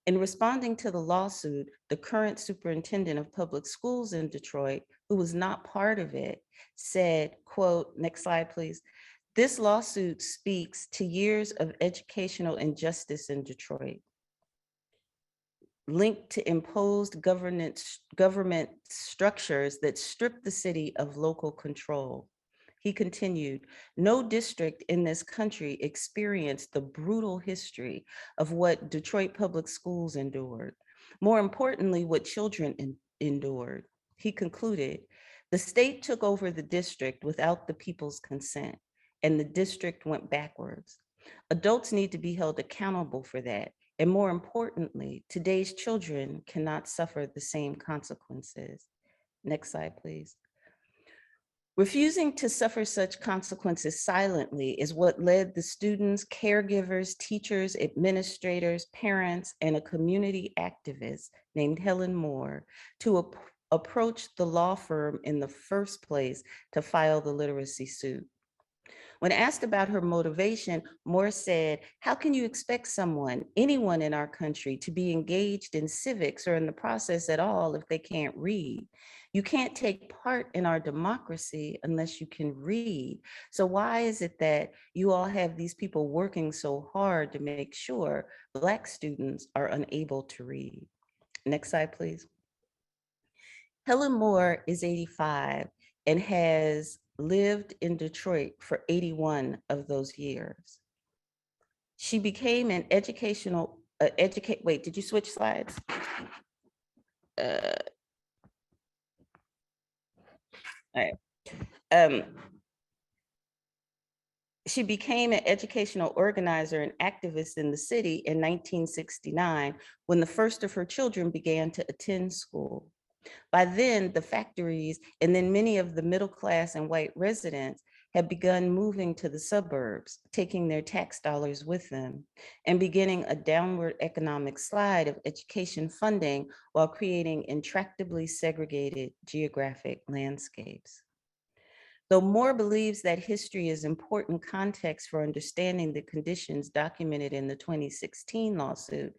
In responding to the lawsuit, the current superintendent of public schools in Detroit, who was not part of it, said, quote, next slide, please. This lawsuit speaks to years of educational injustice in Detroit, linked to imposed government structures that strip the city of local control. He continued, no district in this country experienced the brutal history of what Detroit public schools endured. More importantly, what children endured. He concluded, the state took over the district without the people's consent, and the district went backwards. Adults need to be held accountable for that. And more importantly, today's children cannot suffer the same consequences. Next slide, please. Refusing to suffer such consequences silently is what led the students, caregivers, teachers, administrators, parents, and a community activist named Helen Moore to approach the law firm in the first place to file the literacy suit. When asked about her motivation, Moore said, how can you expect someone, anyone in our country, to be engaged in civics or in the process at all if they can't read? You can't take part in our democracy unless you can read. So why is it that you all have these people working so hard to make sure Black students are unable to read? Next slide, please. Helen Moore is 85 and has lived in Detroit for 81 of those years. She became an educational, wait, did you switch slides? All right. She became an educational organizer and activist in the city in 1969 when the first of her children began to attend school. By then, the factories and then many of the middle class and white residents had begun moving to the suburbs, taking their tax dollars with them, and beginning a downward economic slide of education funding while creating intractably segregated geographic landscapes. Though Moore believes that history is important context for understanding the conditions documented in the 2016 lawsuit,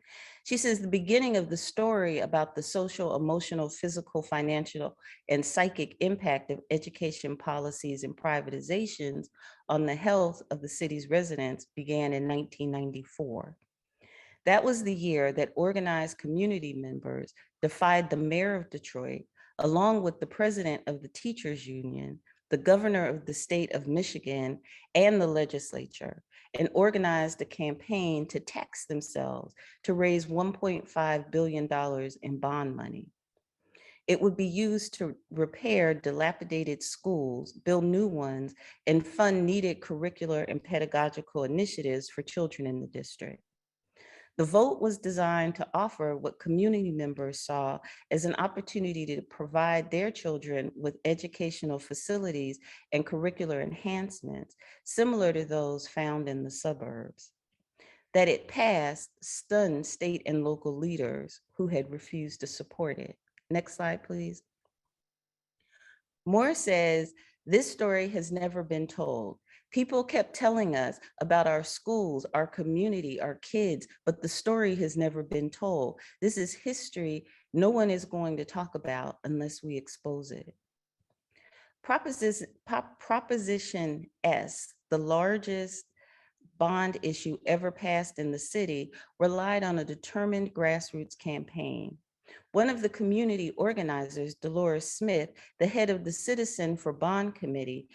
she says the beginning of the story about the social, emotional, physical, financial, and psychic impact of education policies and privatizations on the health of the city's residents began in 1994. That was the year that organized community members defied the mayor of Detroit, along with the president of the teachers union, the governor of the state of Michigan, and the legislature, and organized a campaign to tax themselves to raise $1.5 billion in bond money. It would be used to repair dilapidated schools, build new ones, and fund needed curricular and pedagogical initiatives for children in the district. The vote was designed to offer what community members saw as an opportunity to provide their children with educational facilities and curricular enhancements similar to those found in the suburbs. That it passed stunned state and local leaders who had refused to support it. Next slide, please. Moore says, this story has never been told. People kept telling us about our schools, our community, our kids, but the story has never been told. This is history no one is going to talk about unless we expose it. Proposition S, the largest bond issue ever passed in the city, relied on a determined grassroots campaign. One of the community organizers, Dolores Smith, the head of the Citizen for Bond Committee,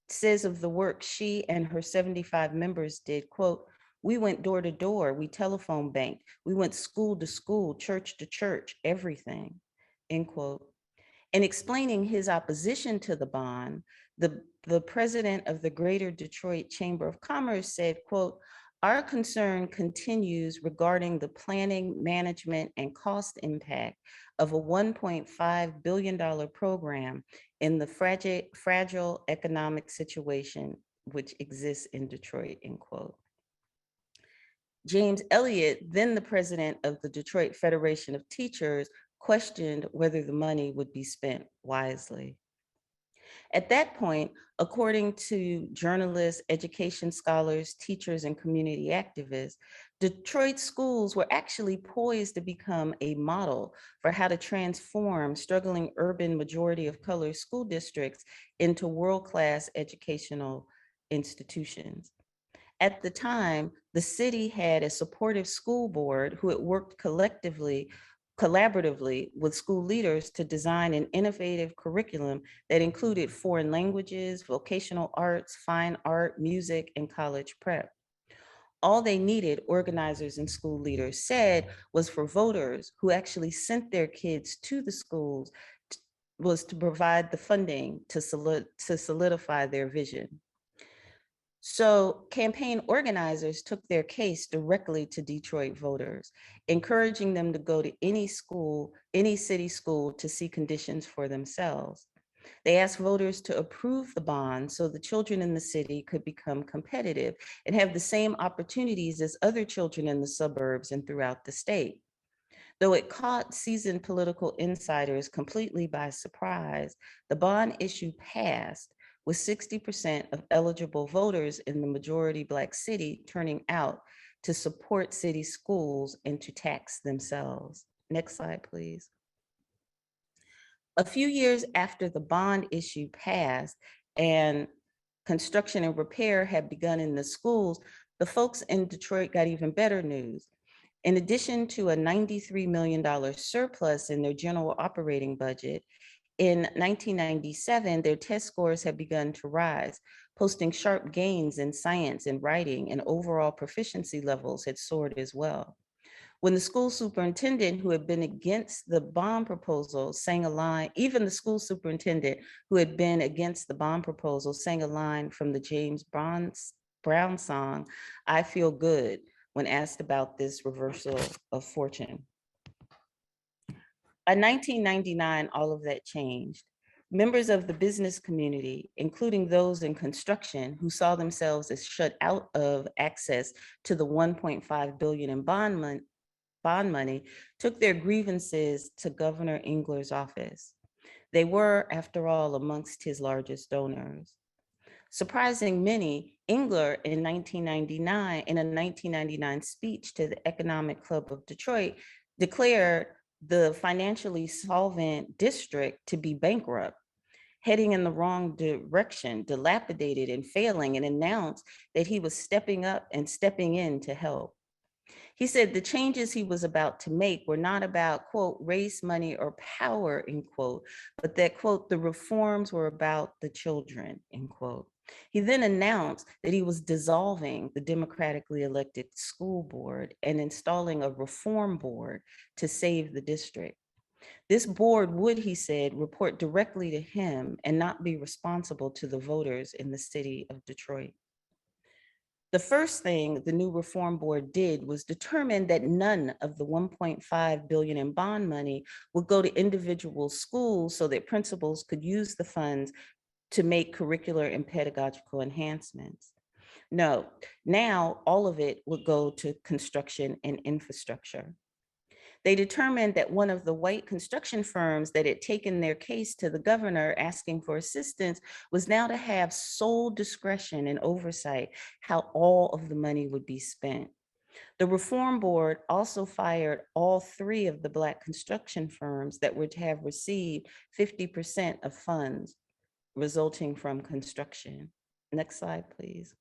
says of the work she and her 75 members did, quote, we went door to door, we telephone banked, we went school to school, church to church, everything, end quote. In explaining his opposition to the bond, the president of the Greater Detroit Chamber of Commerce said, quote, our concern continues regarding the planning, management, and cost impact of a $1.5 billion program in the fragile economic situation which exists in Detroit, end quote. James Elliott, then the president of the Detroit Federation of Teachers, questioned whether the money would be spent wisely. At that point, according to journalists, education scholars, teachers, and community activists, Detroit schools were actually poised to become a model for how to transform struggling urban majority of color school districts into world-class educational institutions. At the time, the city had a supportive school board who had worked collaboratively with school leaders to design an innovative curriculum that included foreign languages, vocational arts, fine art, music, and college prep. All they needed, organizers and school leaders said, was for voters who actually sent their kids to the schools was to provide the funding to solidify their vision. So campaign organizers took their case directly to Detroit voters, encouraging them to go to any school, any city school to see conditions for themselves. They asked voters to approve the bond so the children in the city could become competitive and have the same opportunities as other children in the suburbs and throughout the state. Though it caught seasoned political insiders completely by surprise, the bond issue passed with 60% of eligible voters in the majority Black city turning out to support city schools and to tax themselves. Next slide, please. A few years after the bond issue passed and construction and repair had begun in the schools, the folks in Detroit got even better news. In addition to a $93 million surplus in their general operating budget, in 1997, their test scores had begun to rise, posting sharp gains in science and writing, and overall proficiency levels had soared as well. When the school superintendent who had been against the bond proposal sang a line, even the school superintendent who had been against the bond proposal sang a line from the James Brown song, "I Feel Good," when asked about this reversal of fortune. By 1999, all of that changed. Members of the business community, including those in construction who saw themselves as shut out of access to the $1.5 billion in bond money, took their grievances to Governor Engler's office. They were, after all, amongst his largest donors. Surprising many, Engler in a 1999 speech to the Economic Club of Detroit declared the financially solvent district to be bankrupt, heading in the wrong direction, dilapidated and failing, and announced that he was stepping up and stepping in to help. He said the changes he was about to make were not about, quote, race, money, or power, end quote, but that, quote, the reforms were about the children, end quote. He then announced that he was dissolving the democratically elected school board and installing a reform board to save the district. This board would, he said, report directly to him and not be responsible to the voters in the city of Detroit. The first thing the new reform board did was determine that none of the $1.5 billion in bond money would go to individual schools so that principals could use the funds to make curricular and pedagogical enhancements. No, now all of it would go to construction and infrastructure. They determined that one of the white construction firms that had taken their case to the governor asking for assistance was now to have sole discretion and oversight how all of the money would be spent. The reform board also fired all three of the Black construction firms that were to have received 50% of funds resulting from construction. Next slide, please.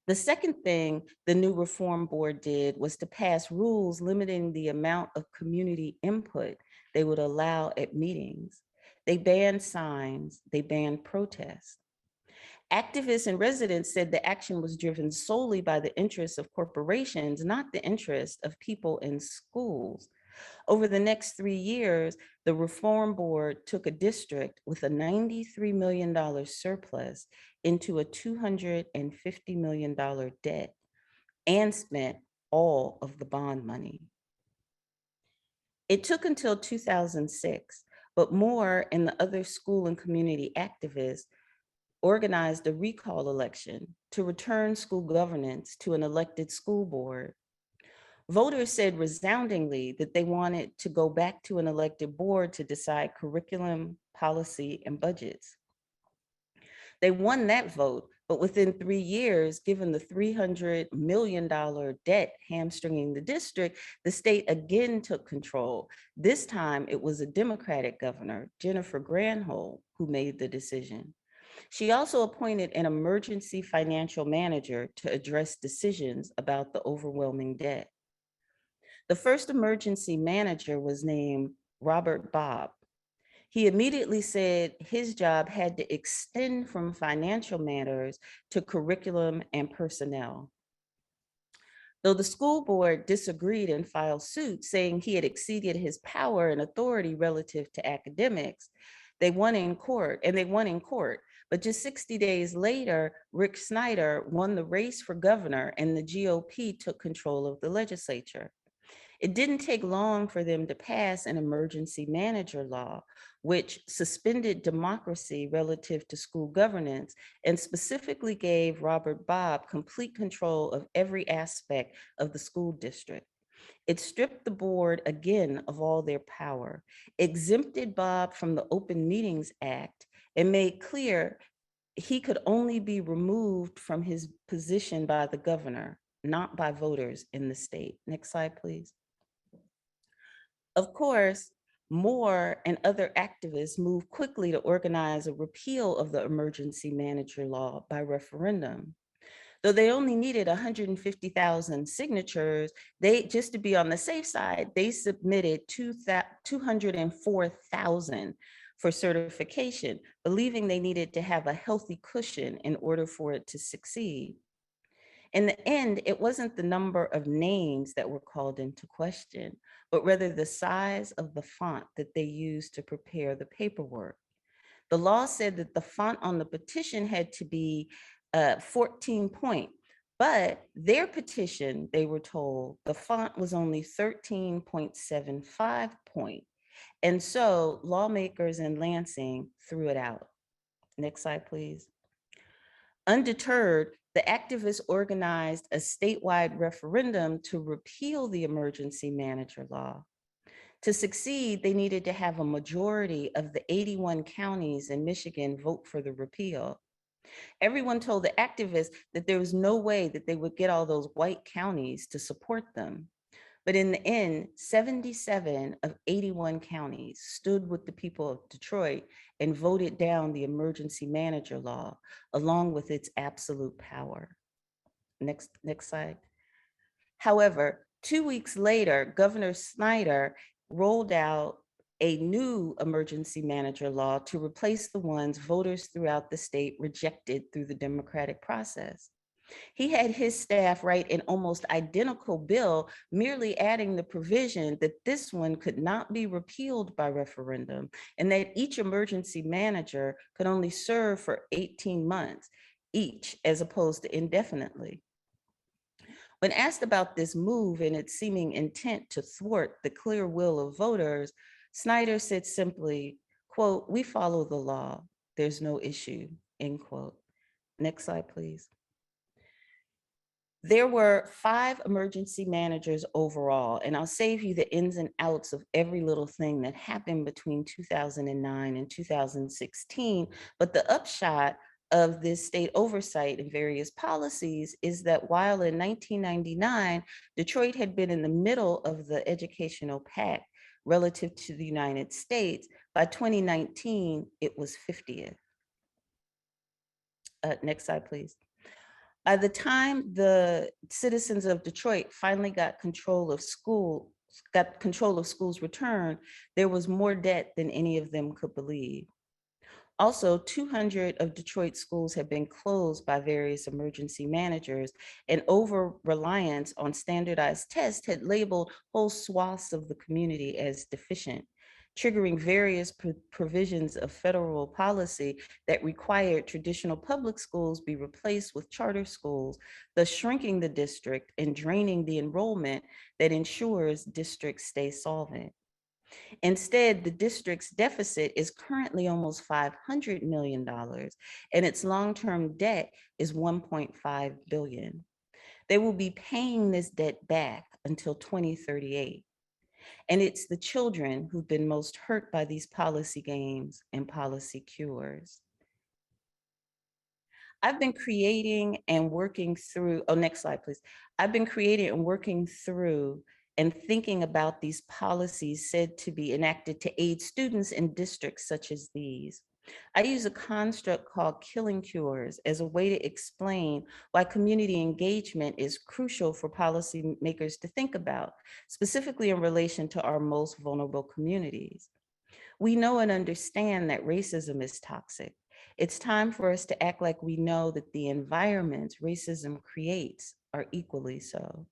The second thing the new reform board did was to pass rules limiting the amount of community input they would allow at meetings. They banned signs, they banned protests. Activists and residents said the action was driven solely by the interests of corporations, not the interests of people in schools. Over the next 3 years, the reform board took a district with a $93 million surplus into a $250 million debt and spent all of the bond money. It took until 2006, but Moore and the other school and community activists organized a recall election to return school governance to an elected school board. Voters said resoundingly that they wanted to go back to an elected board to decide curriculum, policy, and budgets. They won that vote, But within 3 years, given the $300 million debt hamstringing the district, the state again took control. This time it was a Democratic governor, Jennifer Granholm, who made the decision. She also appointed an emergency financial manager to address decisions about the overwhelming debt. The first emergency manager was named Robert Bobb. He immediately said his job had to extend from financial matters to curriculum and personnel. Though the school board disagreed and filed suit saying he had exceeded his power and authority relative to academics, they won in court. But just 60 days later, Rick Snyder won the race for governor and the GOP took control of the legislature. It didn't take long for them to pass an emergency manager law, which suspended democracy relative to school governance and specifically gave Robert Bobb complete control of every aspect of the school district. It stripped the board again of all their power, exempted Bobb from the Open Meetings Act, and made clear he could only be removed from his position by the governor, not by voters in the state. Next slide, please. Of course, Moore and other activists moved quickly to organize a repeal of the emergency manager law by referendum. Though they only needed 150,000 signatures, just to be on the safe side, they submitted 204,000 for certification, believing they needed to have a healthy cushion in order for it to succeed. In the end, it wasn't the number of names that were called into question, but rather the size of the font that they used to prepare the paperwork. The law said that the font on the petition had to be 14 point, but their petition, they were told, the font was only 13.75 point. And so lawmakers in Lansing threw it out. Next slide, please. Undeterred, the activists organized a statewide referendum to repeal the emergency manager law. To succeed, they needed to have a majority of the 81 counties in Michigan vote for the repeal. Everyone told the activists that there was no way that they would get all those white counties to support them. But in the end, 77 of 81 counties stood with the people of Detroit and voted down the emergency manager law, along with its absolute power. Next slide. However, 2 weeks later, Governor Snyder rolled out a new emergency manager law to replace the ones voters throughout the state rejected through the democratic process. He had his staff write an almost identical bill, merely adding the provision that this one could not be repealed by referendum and that each emergency manager could only serve for 18 months each, as opposed to indefinitely. When asked about this move and its seeming intent to thwart the clear will of voters, Snyder said simply, quote, "We follow the law. There's no issue," end quote. Next slide, please. There were 5 emergency managers overall, and I'll save you the ins and outs of every little thing that happened between 2009 and 2016. But the upshot of this state oversight and various policies is that while in 1999, Detroit had been in the middle of the educational pack relative to the United States, by 2019, it was 50th. Next slide, please. By the time the citizens of Detroit finally got control of schools returned, there was more debt than any of them could believe. Also, 200 of Detroit's schools have been closed by various emergency managers, and over-reliance on standardized tests had labeled whole swaths of the community as deficient, triggering various provisions of federal policy that required traditional public schools be replaced with charter schools, thus shrinking the district and draining the enrollment that ensures districts stay solvent. Instead, the district's deficit is currently almost $500 million, and its long-term debt is $1.5 billion. They will be paying this debt back until 2038. And it's the children who've been most hurt by these policy games and policy cures. I've been creating and working through, oh, next slide, please. I've been creating and working through and thinking about these policies said to be enacted to aid students in districts such as these. I use a construct called killing cures as a way to explain why community engagement is crucial for policymakers to think about, specifically in relation to our most vulnerable communities. We know and understand that racism is toxic. It's time for us to act like we know that the environments racism creates are equally so.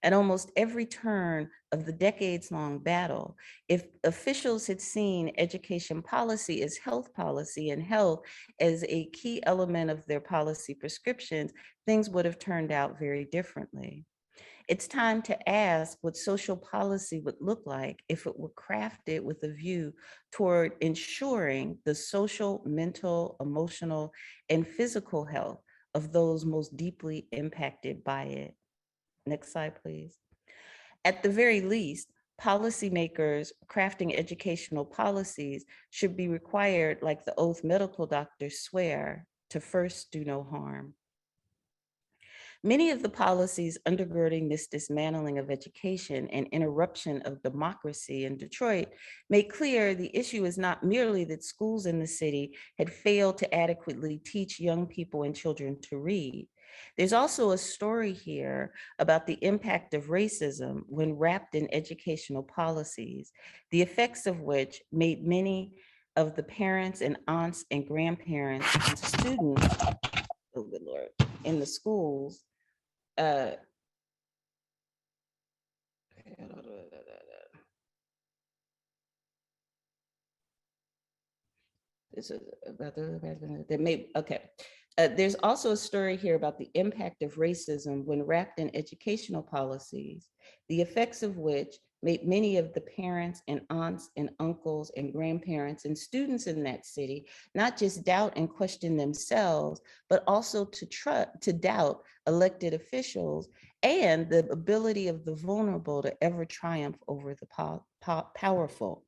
At almost every turn of the decades-long battle, if officials had seen education policy as health policy and health as a key element of their policy prescriptions, things would have turned out very differently. It's time to ask what social policy would look like if it were crafted with a view toward ensuring the social, mental, emotional, and physical health of those most deeply impacted by it. Next slide, please. At the very least, policymakers crafting educational policies should be required, like the oath medical doctors swear, to first do no harm. Many of the policies undergirding this dismantling of education and interruption of democracy in Detroit make clear the issue is not merely that schools in the city had failed to adequately teach young people and children to read. There's also a story here about the impact of racism when wrapped in educational policies, the effects of which made many of the parents and aunts and grandparents and students, oh good Lord, in the schools, this is about that may, okay. There's also a story here about the impact of racism when wrapped in educational policies, the effects of which made many of the parents and aunts and uncles and grandparents and students in that city not just doubt and question themselves, but also to doubt elected officials and the ability of the vulnerable to ever triumph over the powerful.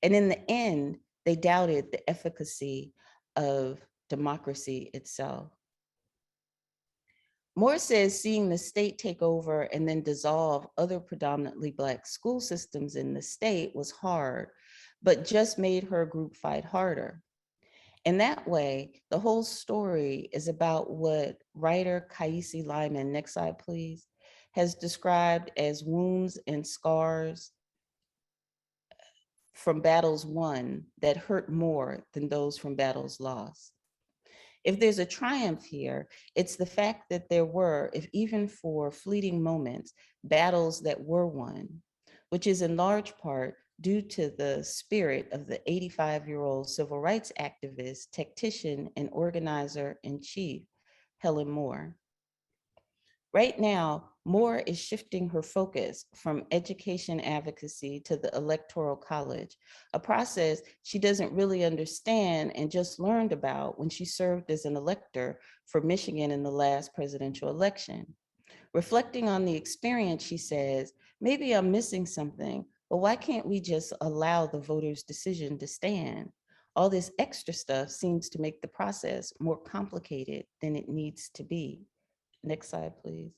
And in the end, they doubted the efficacy of democracy itself. Moore says seeing the state take over and then dissolve other predominantly Black school systems in the state was hard, but just made her group fight harder. In that way, the whole story is about what writer Kaisi Lyman, next slide please, has described as wounds and scars from battles won that hurt more than those from battles lost. If there's a triumph here, it's the fact that there were, if even for fleeting moments, battles that were won, which is in large part due to the spirit of the 85-year-old civil rights activist, tactician, and organizer-in-chief, Helen Moore. Right now, Moore is shifting her focus from education advocacy to the Electoral College, a process she doesn't really understand and just learned about when she served as an elector for Michigan in the last presidential election. Reflecting on the experience, she says, maybe I'm missing something, but why can't we just allow the voters' decision to stand? All this extra stuff seems to make the process more complicated than it needs to be. Next slide, please.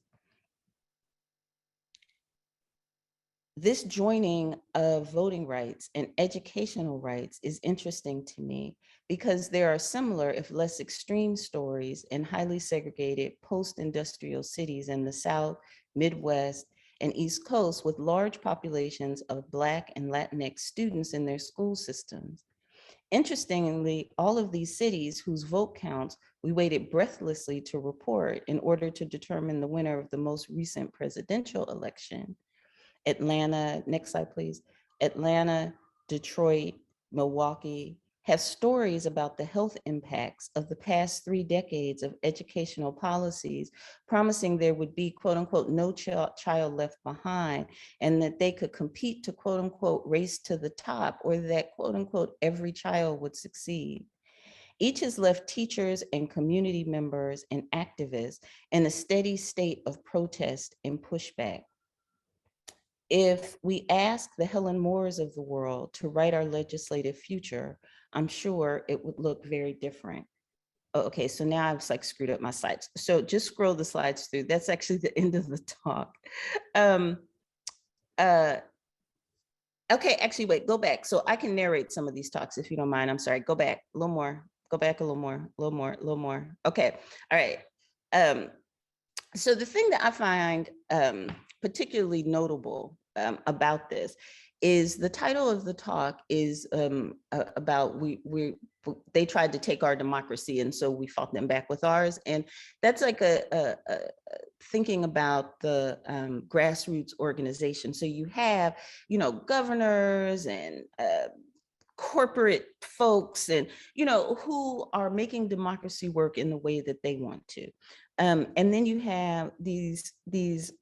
This joining of voting rights and educational rights is interesting to me because there are similar, if less extreme, stories in highly segregated post-industrial cities in the South, Midwest, and East Coast with large populations of Black and Latinx students in their school systems. Interestingly, all of these cities whose vote counts we waited breathlessly to report in order to determine the winner of the most recent presidential election, Atlanta, next slide please, Atlanta, Detroit, Milwaukee, have stories about the health impacts of the past 3 decades of educational policies, promising there would be, quote unquote, no child left behind, and that they could compete to, quote unquote, race to the top, or that, quote unquote, every child would succeed. Each has left teachers and community members and activists in a steady state of protest and pushback. If we ask the Helen Moores of the world to write our legislative future, I'm sure it would look very different. Oh, okay, so now I've like screwed up my slides. So just scroll the slides through. That's actually the end of the talk. Okay, actually, wait, go back. So I can narrate some of these talks if you don't mind. I'm sorry, go back a little more, go back a little more, a little more, a little more. Okay, all right. So the thing that I find particularly notable about this is the title of the talk is about they tried to take our democracy and so we fought them back with ours. And that's like a thinking about the grassroots organization. So you have, you know, governors and corporate folks and, you know, who are making democracy work in the way that they want to. And then you have these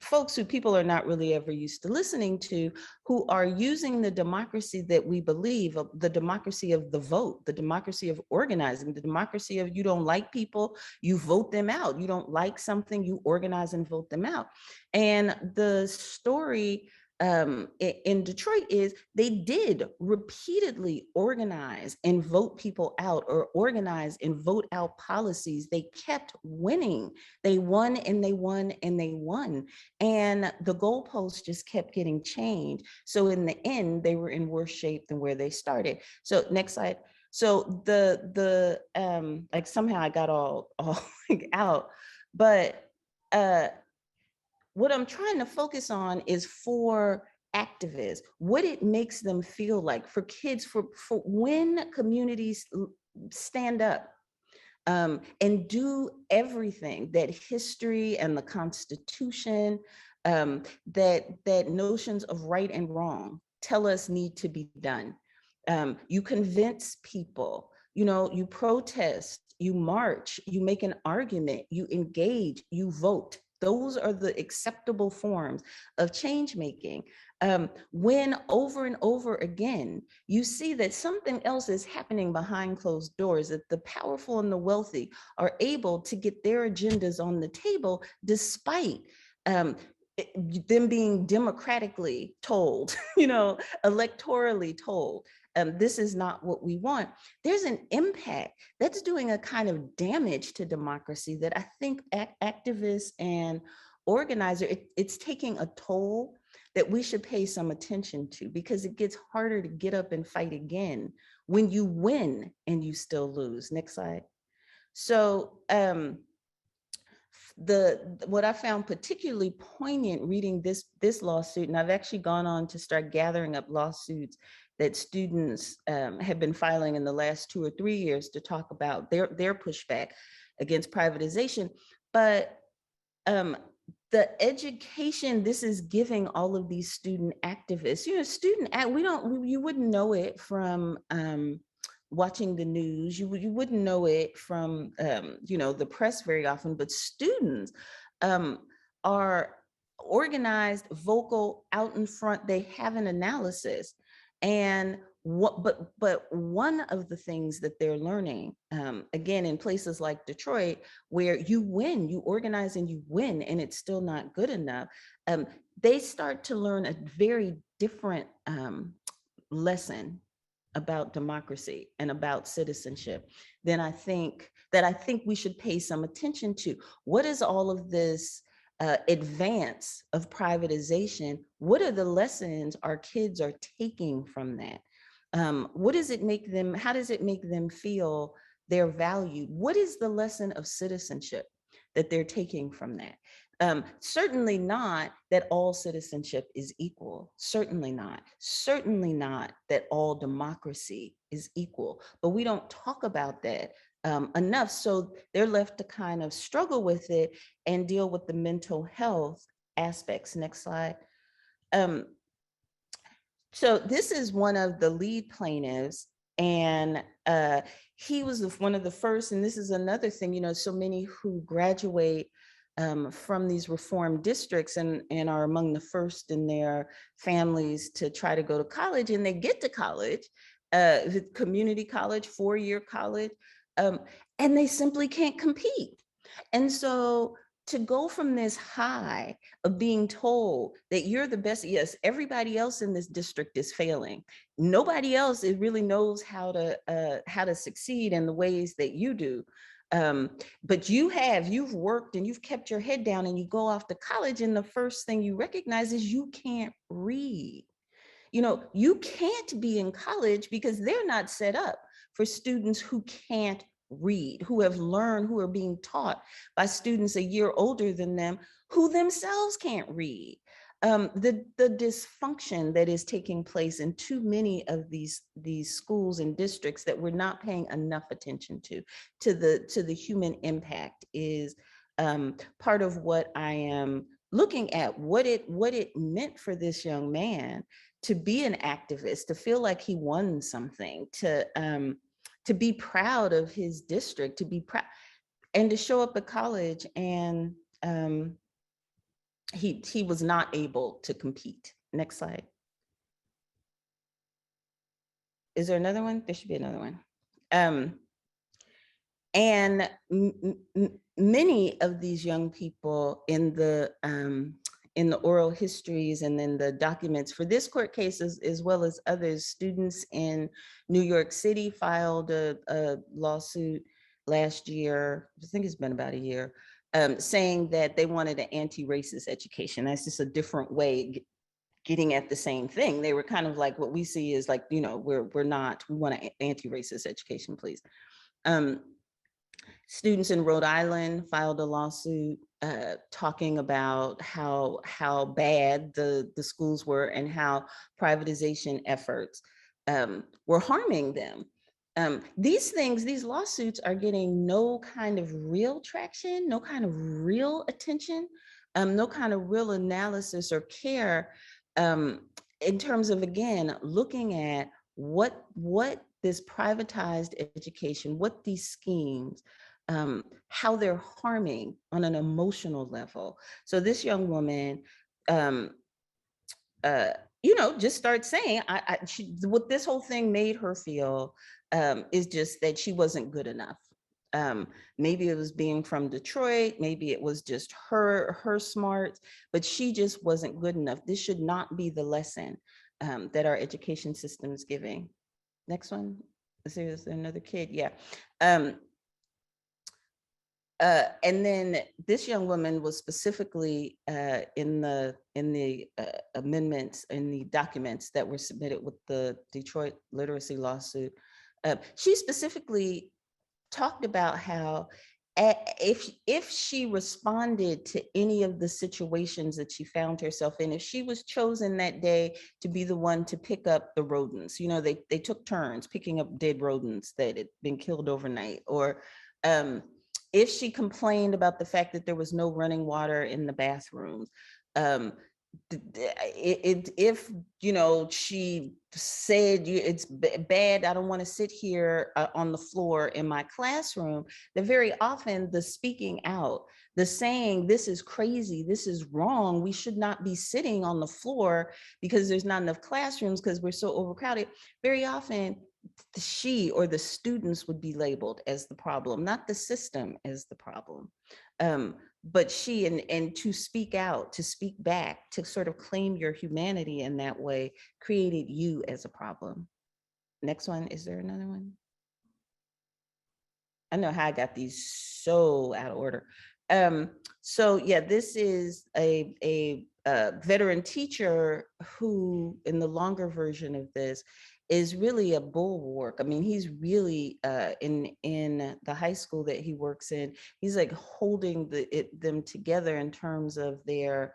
folks who people are not really ever used to listening to, who are using the democracy that we believe, the democracy of the vote, the democracy of organizing, the democracy of you don't like people, you vote them out. You don't like something, you organize and vote them out. And the story in Detroit is they did repeatedly organize and vote people out, or organize and vote out policies. They kept winning. They won and they won and they won. And the goalposts just kept getting changed. So in the end, they were in worse shape than where they started. So next slide. So the like somehow I got all out, but what I'm trying to focus on is for activists, what it makes them feel like, for kids, for when communities stand up and do everything that history and the Constitution, that notions of right and wrong tell us need to be done. You convince people, you know, you protest, you march, you make an argument, you engage, you vote. Those are the acceptable forms of change making. When over and over again, you see that something else is happening behind closed doors, that the powerful and the wealthy are able to get their agendas on the table despite them being democratically told, you know, electorally told, this is not what we want. There's an impact that's doing a kind of damage to democracy that I think activists and organizers, it's taking a toll that we should pay some attention to, because it gets harder to get up and fight again when you win and you still lose. Next slide. So what I found particularly poignant reading this lawsuit, and I've actually gone on to start gathering up lawsuits that students have been filing in the last 2 or 3 years to talk about their pushback against privatization. But the education this is giving all of these student activists, you know, you wouldn't know it from watching the news, you wouldn't know it from you know, the press very often, but students are organized, vocal, out in front, they have an analysis. And but one of the things that they're learning, again, in places like Detroit, where you win, you organize and you win, and it's still not good enough, they start to learn a very different lesson about democracy and about citizenship than I think we should pay some attention to. What is all of this advance of privatization? What are the lessons our kids are taking from that? What does it make them, how does it make them feel they're valued? What is the lesson of citizenship that they're taking from that? Certainly not that all citizenship is equal. Certainly not. Certainly not that all democracy is equal. But we don't talk about that enough. So they're left to kind of struggle with it and deal with the mental health aspects. Next slide. So this is one of the lead plaintiffs, and he was one of the first, and this is another thing, you know, so many who graduate from these reform districts and are among the first in their families to try to go to college, and they get to college, community college, 4-year college, and they simply can't compete. And so to go from this high of being told that you're the best, yes, everybody else in this district is failing. Nobody else really knows how to succeed in the ways that you do. But you've worked and you've kept your head down, and you go off to college, and the first thing you recognize is you can't read. You can't be in college because they're not set up for students who can't read, who have learned, who are being taught by students a year older than them, who themselves can't read. The dysfunction that is taking place in too many of these schools and districts that we're not paying enough attention to the human impact is part of what I am looking at, what it meant for this young man to be an activist, to feel like he won something, to be proud of his district, to be proud, and to show up at college, and he was not able to compete. Next slide. Is there another one? There should be another one. And many of these young people in the oral histories and then the documents for this court case, as well as others, students in New York City filed a lawsuit last year, I think it's been about a year, saying that they wanted an anti-racist education. That's just a different way getting at the same thing. They were kind of like, what we see is like, we want an anti-racist education, please. Students in Rhode Island filed a lawsuit talking about how bad the schools were and how privatization efforts were harming them. These lawsuits are getting no kind of real traction, no kind of real attention, no kind of real analysis or care in terms of, again, looking at what this privatized education, what these schemes, how they're harming on an emotional level. So this young woman, just starts saying, what this whole thing made her feel is just that she wasn't good enough. Maybe it was being from Detroit, maybe it was just her smarts, but she just wasn't good enough. This should not be the lesson that our education system is giving. Next one. Is there another kid? Yeah. And then this young woman was specifically in the amendments, in the documents that were submitted with the Detroit literacy lawsuit. She specifically talked about how if she responded to any of the situations that she found herself in, if she was chosen that day to be the one to pick up the rodents, they took turns picking up dead rodents that had been killed overnight, or if she complained about the fact that there was no running water in the bathrooms, if she said it's bad, I don't want to sit here on the floor in my classroom, that very often the speaking out, the saying, this is crazy, this is wrong, we should not be sitting on the floor because there's not enough classrooms because we're so overcrowded, very often she or the students would be labeled as the problem, not the system as the problem. But she, and to speak out, to speak back, to sort of claim your humanity in that way, created you as a problem. Next one. Is there another one? I know how I got these so out of order. So yeah, this is a veteran teacher who, in the longer version of this, is really a bulwark. I mean, he's really in the high school that he works in, he's like holding them together in terms of their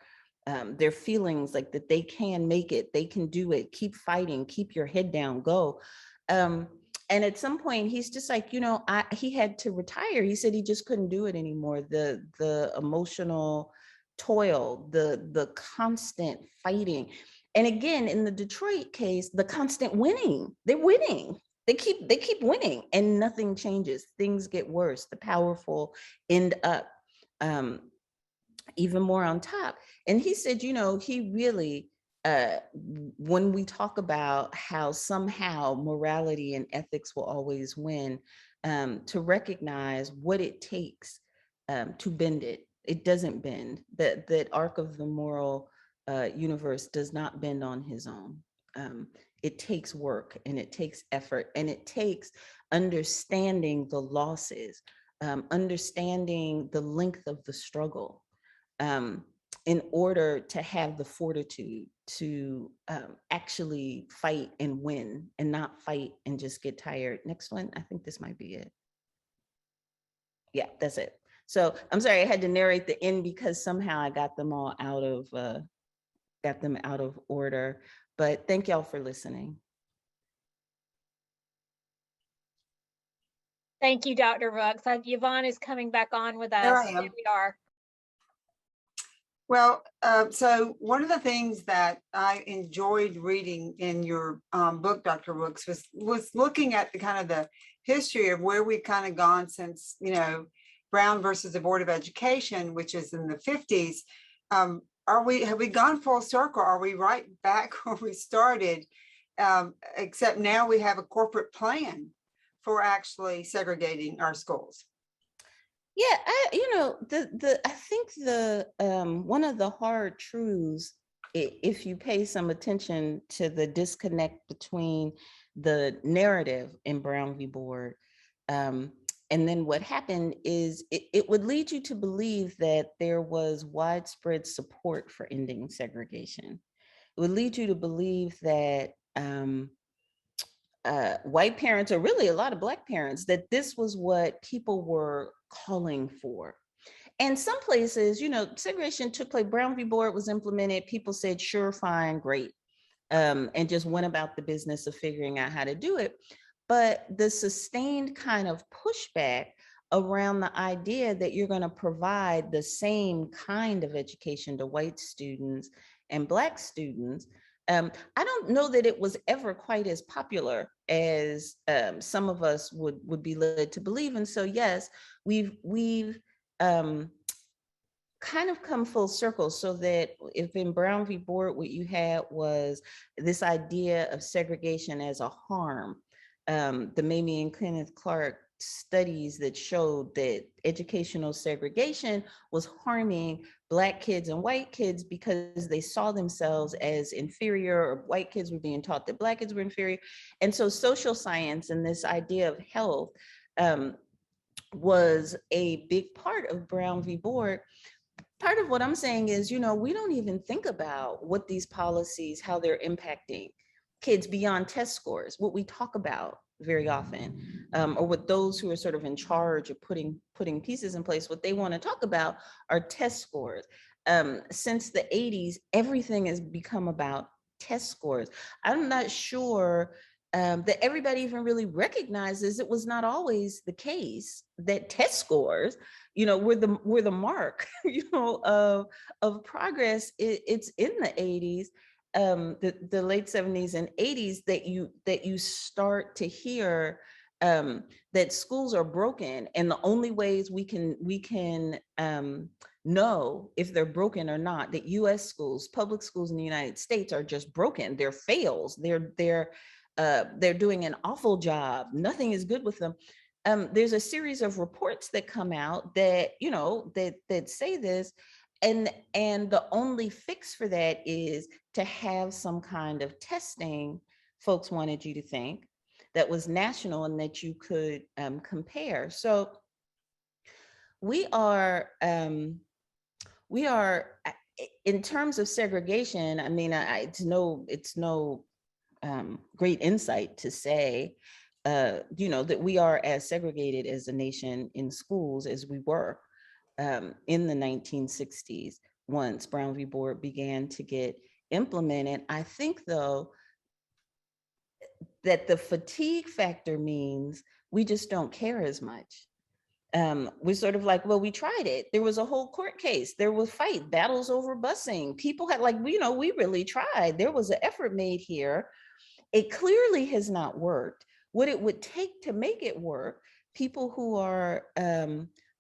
feelings, like that they can make it, they can do it, keep fighting, keep your head down, go. And at some point, he's just like, he had to retire. He said he just couldn't do it anymore. The emotional toil, the constant fighting. And again, in the Detroit case, the constant winning. They're winning. They keep winning, and nothing changes. Things get worse. The powerful end up even more on top. And he said, he really, when we talk about how somehow morality and ethics will always win, to recognize what it takes to bend it. It doesn't bend. That arc of the moral universe does not bend on his own. It takes work, and it takes effort, and it takes understanding the losses understanding the length of the struggle in order to have the fortitude to actually fight and win and not fight and just get tired. Next one, I think this might be it. Yeah, that's it. So I'm sorry, I had to narrate the end because somehow I got them all out of order, but thank y'all for listening. Thank you, Dr. Rooks. Yvonne is coming back on with us. There I am. There we are. Well, so one of the things that I enjoyed reading in your book, Dr. Rooks, was looking at the kind of the history of where we've kind of gone since, you know, Brown versus the Board of Education, which is in the 50s. Have we gone full circle? Are we right back where we started? Except now we have a corporate plan for actually segregating our schools. Yeah, I think the one of the hard truths, if you pay some attention to the disconnect between the narrative in Brown v. Board, and then what happened is it would lead you to believe that there was widespread support for ending segregation. It would lead you to believe that white parents, or really a lot of Black parents, that this was what people were calling for. And some places, you know, segregation took place, Brown v. Board was implemented, people said, sure, fine, great, and just went about the business of figuring out how to do it. But the sustained kind of pushback around the idea that you're going to provide the same kind of education to white students and Black students, I don't know that it was ever quite as popular as some of us would be led to believe. And so, yes, we've kind of come full circle, so that if in Brown v. Board, what you had was this idea of segregation as a harm, the Mamie and Kenneth Clark studies that showed that educational segregation was harming Black kids and white kids because they saw themselves as inferior, or white kids were being taught that Black kids were inferior. And so social science and this idea of health was a big part of Brown v. Board. Part of what I'm saying is, you know, we don't even think about what these policies, how they're impacting kids beyond test scores. What we talk about very often, or what those who are sort of in charge of putting pieces in place, what they want to talk about are test scores. Since the 80s, everything has become about test scores. I'm not sure that everybody even really recognizes it was not always the case that test scores, you know, were the mark, you know, of progress. It's in the 80s, the late 70s and 80s that you start to hear that schools are broken, and the only ways we can know if they're broken or not, that U.S. schools, public schools in the United States, are just broken. They're fails. They're doing an awful job. Nothing is good with them. There's a series of reports that come out that, you know, that say this, and the only fix for that is to have some kind of testing, folks wanted you to think, that was national and that you could compare. So we are in terms of segregation, I mean, it's no great insight to say, you know, that we are as segregated as a nation in schools as we were in the 1960s, once Brown v. Board began to get implemented. I think, though, that the fatigue factor means we just don't care as much. We're sort of like, well, we tried it. There was a whole court case. There was battles over busing. People had, like, you know, we really tried. There was an effort made here. It clearly has not worked. What it would take to make it work, people who are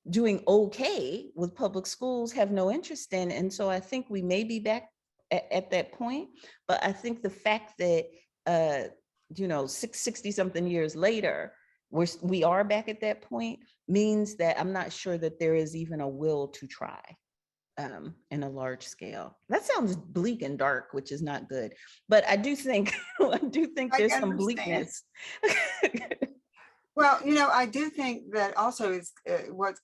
doing okay with public schools have no interest in. And so I think we may be back at that point. But I think the fact that, you know, 60 something years later, we are back at that point means that I'm not sure that there is even a will to try in a large scale. That sounds bleak and dark, which is not good. But I do think there's some bleakness. Well, I do think that also is what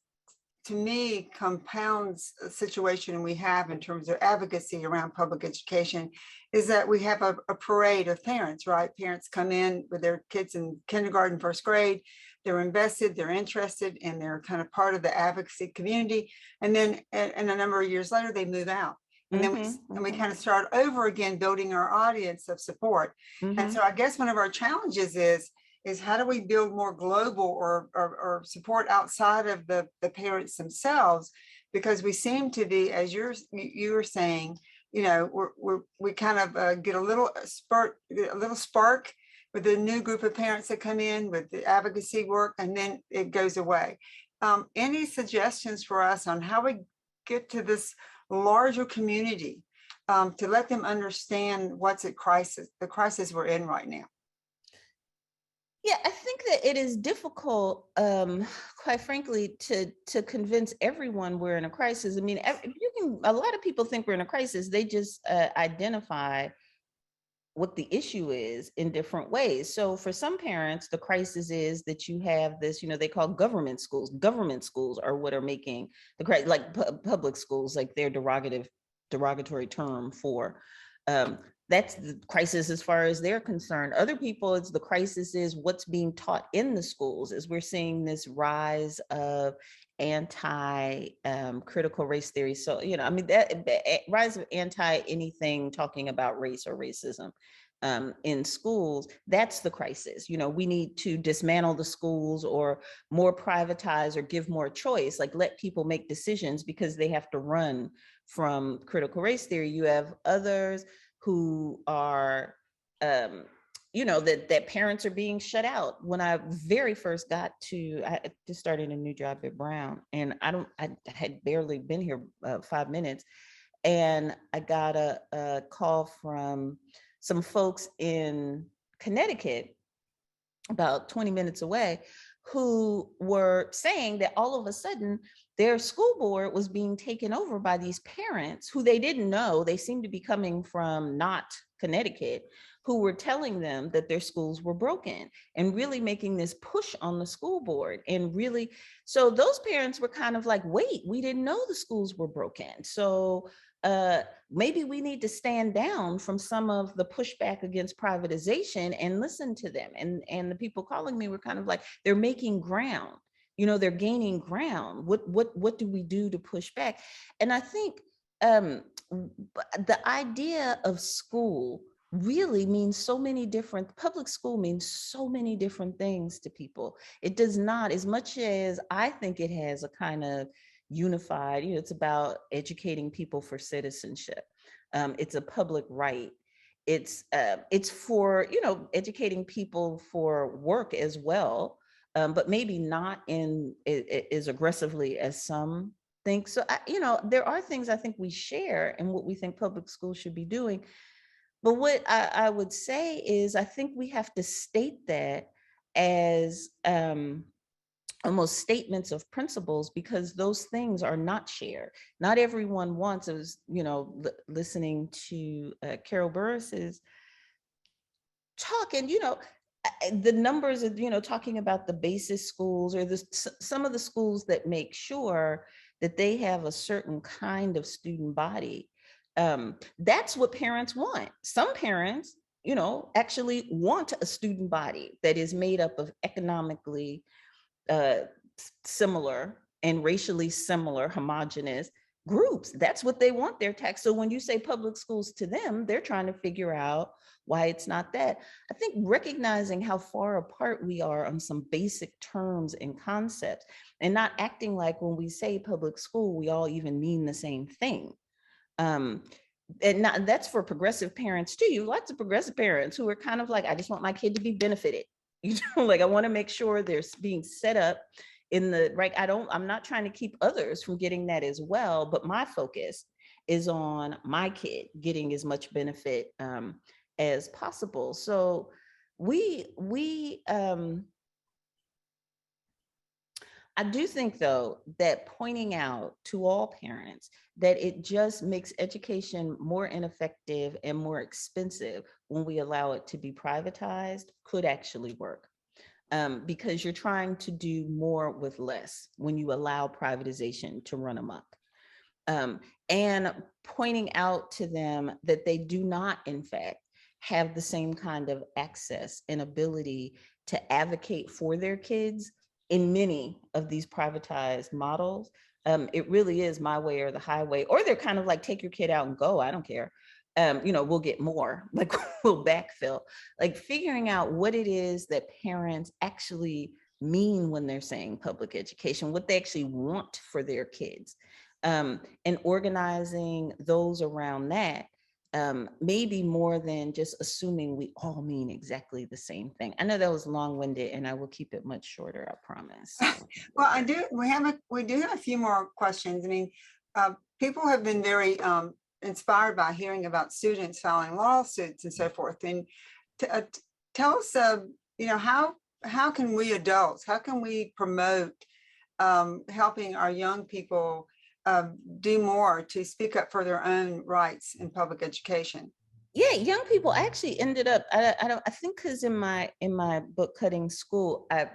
to me compounds a situation we have in terms of advocacy around public education is that we have a parade of parents, right? Parents come in with their kids in kindergarten, first grade, they're invested, they're interested, and they're kind of part of the advocacy community. And then and a number of years later, they move out. And then we kind of start over again, building our audience of support. And so I guess one of our challenges is how do we build more global or support outside of the parents themselves? Because we seem to be, as you were saying, we kind of get a little spark with a new group of parents that come in with the advocacy work, and then it goes away. Any suggestions for us on how we get to this larger community to let them understand what's at crisis, the crisis we're in right now? Yeah, I think that it is difficult, quite frankly, to convince everyone we're in a crisis. I mean, a lot of people think we're in a crisis. They just identify what the issue is in different ways. So for some parents, the crisis is that you have this, they call government schools. Government schools are what are making the crisis, like public schools, like their derogatory term for that's the crisis as far as they're concerned. Other people, it's the crisis is what's being taught in the schools, as we're seeing this rise of anti-critical race theory. So, that rise of anti-anything talking about race or racism in schools, that's the crisis. We need to dismantle the schools or more privatize or give more choice, like let people make decisions because they have to run from critical race theory. You have others who are, that parents are being shut out. When I very first I just started a new job at Brown, and I had barely been here 5 minutes, and I got a call from some folks in Connecticut, about 20 minutes away, who were saying that all of a sudden their school board was being taken over by these parents who they didn't know. They seemed to be coming from not Connecticut, who were telling them that their schools were broken and really making this push on the school board. And really, so those parents were kind of like, wait, we didn't know the schools were broken. So maybe we need to stand down from some of the pushback against privatization and listen to them. And the people calling me were kind of like, they're making ground, they're gaining ground. What do we do to push back? And I think the idea of school really means so many different, public school means so many different things to people. It does not, as much as I think it has a kind of unified, it's about educating people for citizenship. It's a public right. It's for, educating people for work as well, but maybe not in as aggressively as some think. So, there are things I think we share and what we think public schools should be doing. But what I would say is I think we have to state that as almost statements of principles, because those things are not shared. Not everyone wants, I was, listening to Carol Burris's talk, and, the numbers of, talking about the basis schools or some of the schools that make sure that they have a certain kind of student body. That's what parents want. Some parents, actually want a student body that is made up of economically similar and racially similar, homogenous groups. That's what they want their tax. So when you say public schools to them, they're trying to figure out why it's not that. I think recognizing how far apart we are on some basic terms and concepts, and not acting like when we say public school, we all even mean the same thing. And that's for progressive parents too. You have lots of progressive parents who are kind of like, I just want my kid to be benefited. Like I want to make sure they're being set up in the right. I'm not trying to keep others from getting that as well, but my focus is on my kid getting as much benefit as possible. So I do think, though, that pointing out to all parents that it just makes education more ineffective and more expensive when we allow it to be privatized could actually work. because you're trying to do more with less when you allow privatization to run amok. And pointing out to them that they do not, in fact, have the same kind of access and ability to advocate for their kids in many of these privatized models. It really is my way or the highway, or they're kind of like, take your kid out and go, I don't care. We'll get more, like we'll backfill, like figuring out what it is that parents actually mean when they're saying public education, what they actually want for their kids, and organizing those around that, maybe more than just assuming we all mean exactly the same thing. I know that was long-winded, and I will keep it much shorter, I promise. Well, we do have a few more questions. I mean, people have been very inspired by hearing about students filing lawsuits and so forth. And tell us, how can we adults, how can we promote helping our young people do more to speak up for their own rights in public education? Yeah, young people actually ended up, I think because in my book Cutting School, I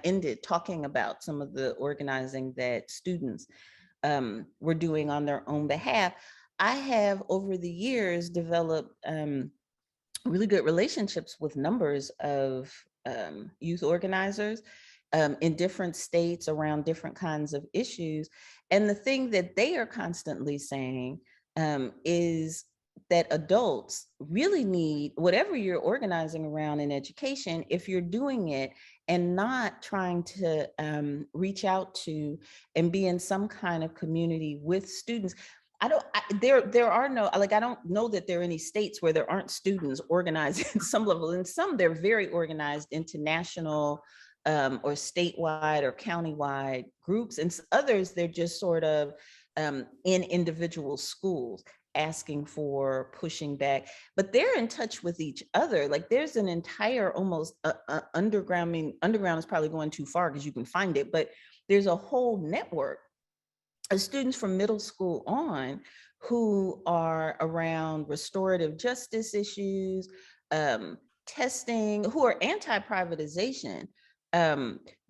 ended talking about some of the organizing that students were doing on their own behalf. I have over the years developed really good relationships with numbers of youth organizers in different states around different kinds of issues. And the thing that they are constantly saying is that adults really need whatever you're organizing around in education, if you're doing it and not trying to reach out to and be in some kind of community with students. There are no, like, I don't know that there are any states where there aren't students organized at some level. And some, they're very organized into national or statewide or countywide groups. And others, they're just sort of in individual schools asking for, pushing back, but they're in touch with each other. Like there's an entire almost underground is probably going too far because you can find it, but there's a whole network of students from middle school on who are around restorative justice issues, testing, who are anti-privatization,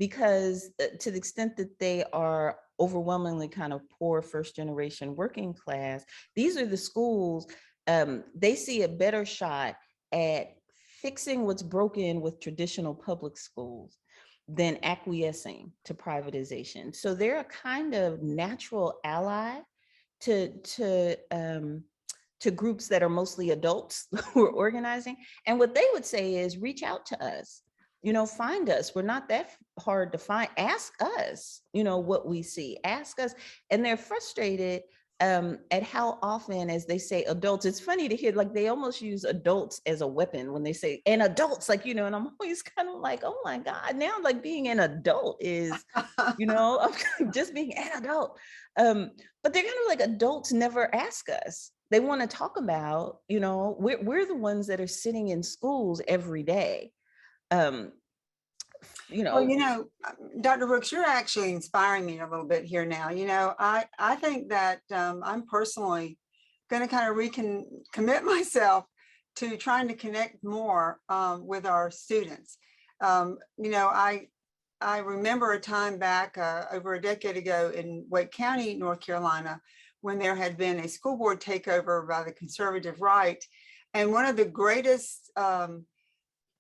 because to the extent that they are overwhelmingly kind of poor first generation working class, these are the schools, they see a better shot at fixing what's broken with traditional public schools than acquiescing to privatization. So they're a kind of natural ally to groups that are mostly adults who are organizing. And what they would say is, reach out to us, find us. We're not that hard to find. Ask us, what we see. Ask us. And they're frustrated at how often, as they say adults, it's funny to hear, like they almost use adults as a weapon when they say, and adults, like, and I'm always kind of like, oh my God, now like being an adult is, just being an adult. But they're kind of like, adults never ask us. They want to talk about, we're the ones that are sitting in schools every day. Well, Dr. Rooks, you're actually inspiring me a little bit here now. I think that I'm personally going to kind of recommit myself to trying to connect more with our students. I remember a time back over a decade ago in Wake County, North Carolina, when there had been a school board takeover by the conservative right. And one of the greatest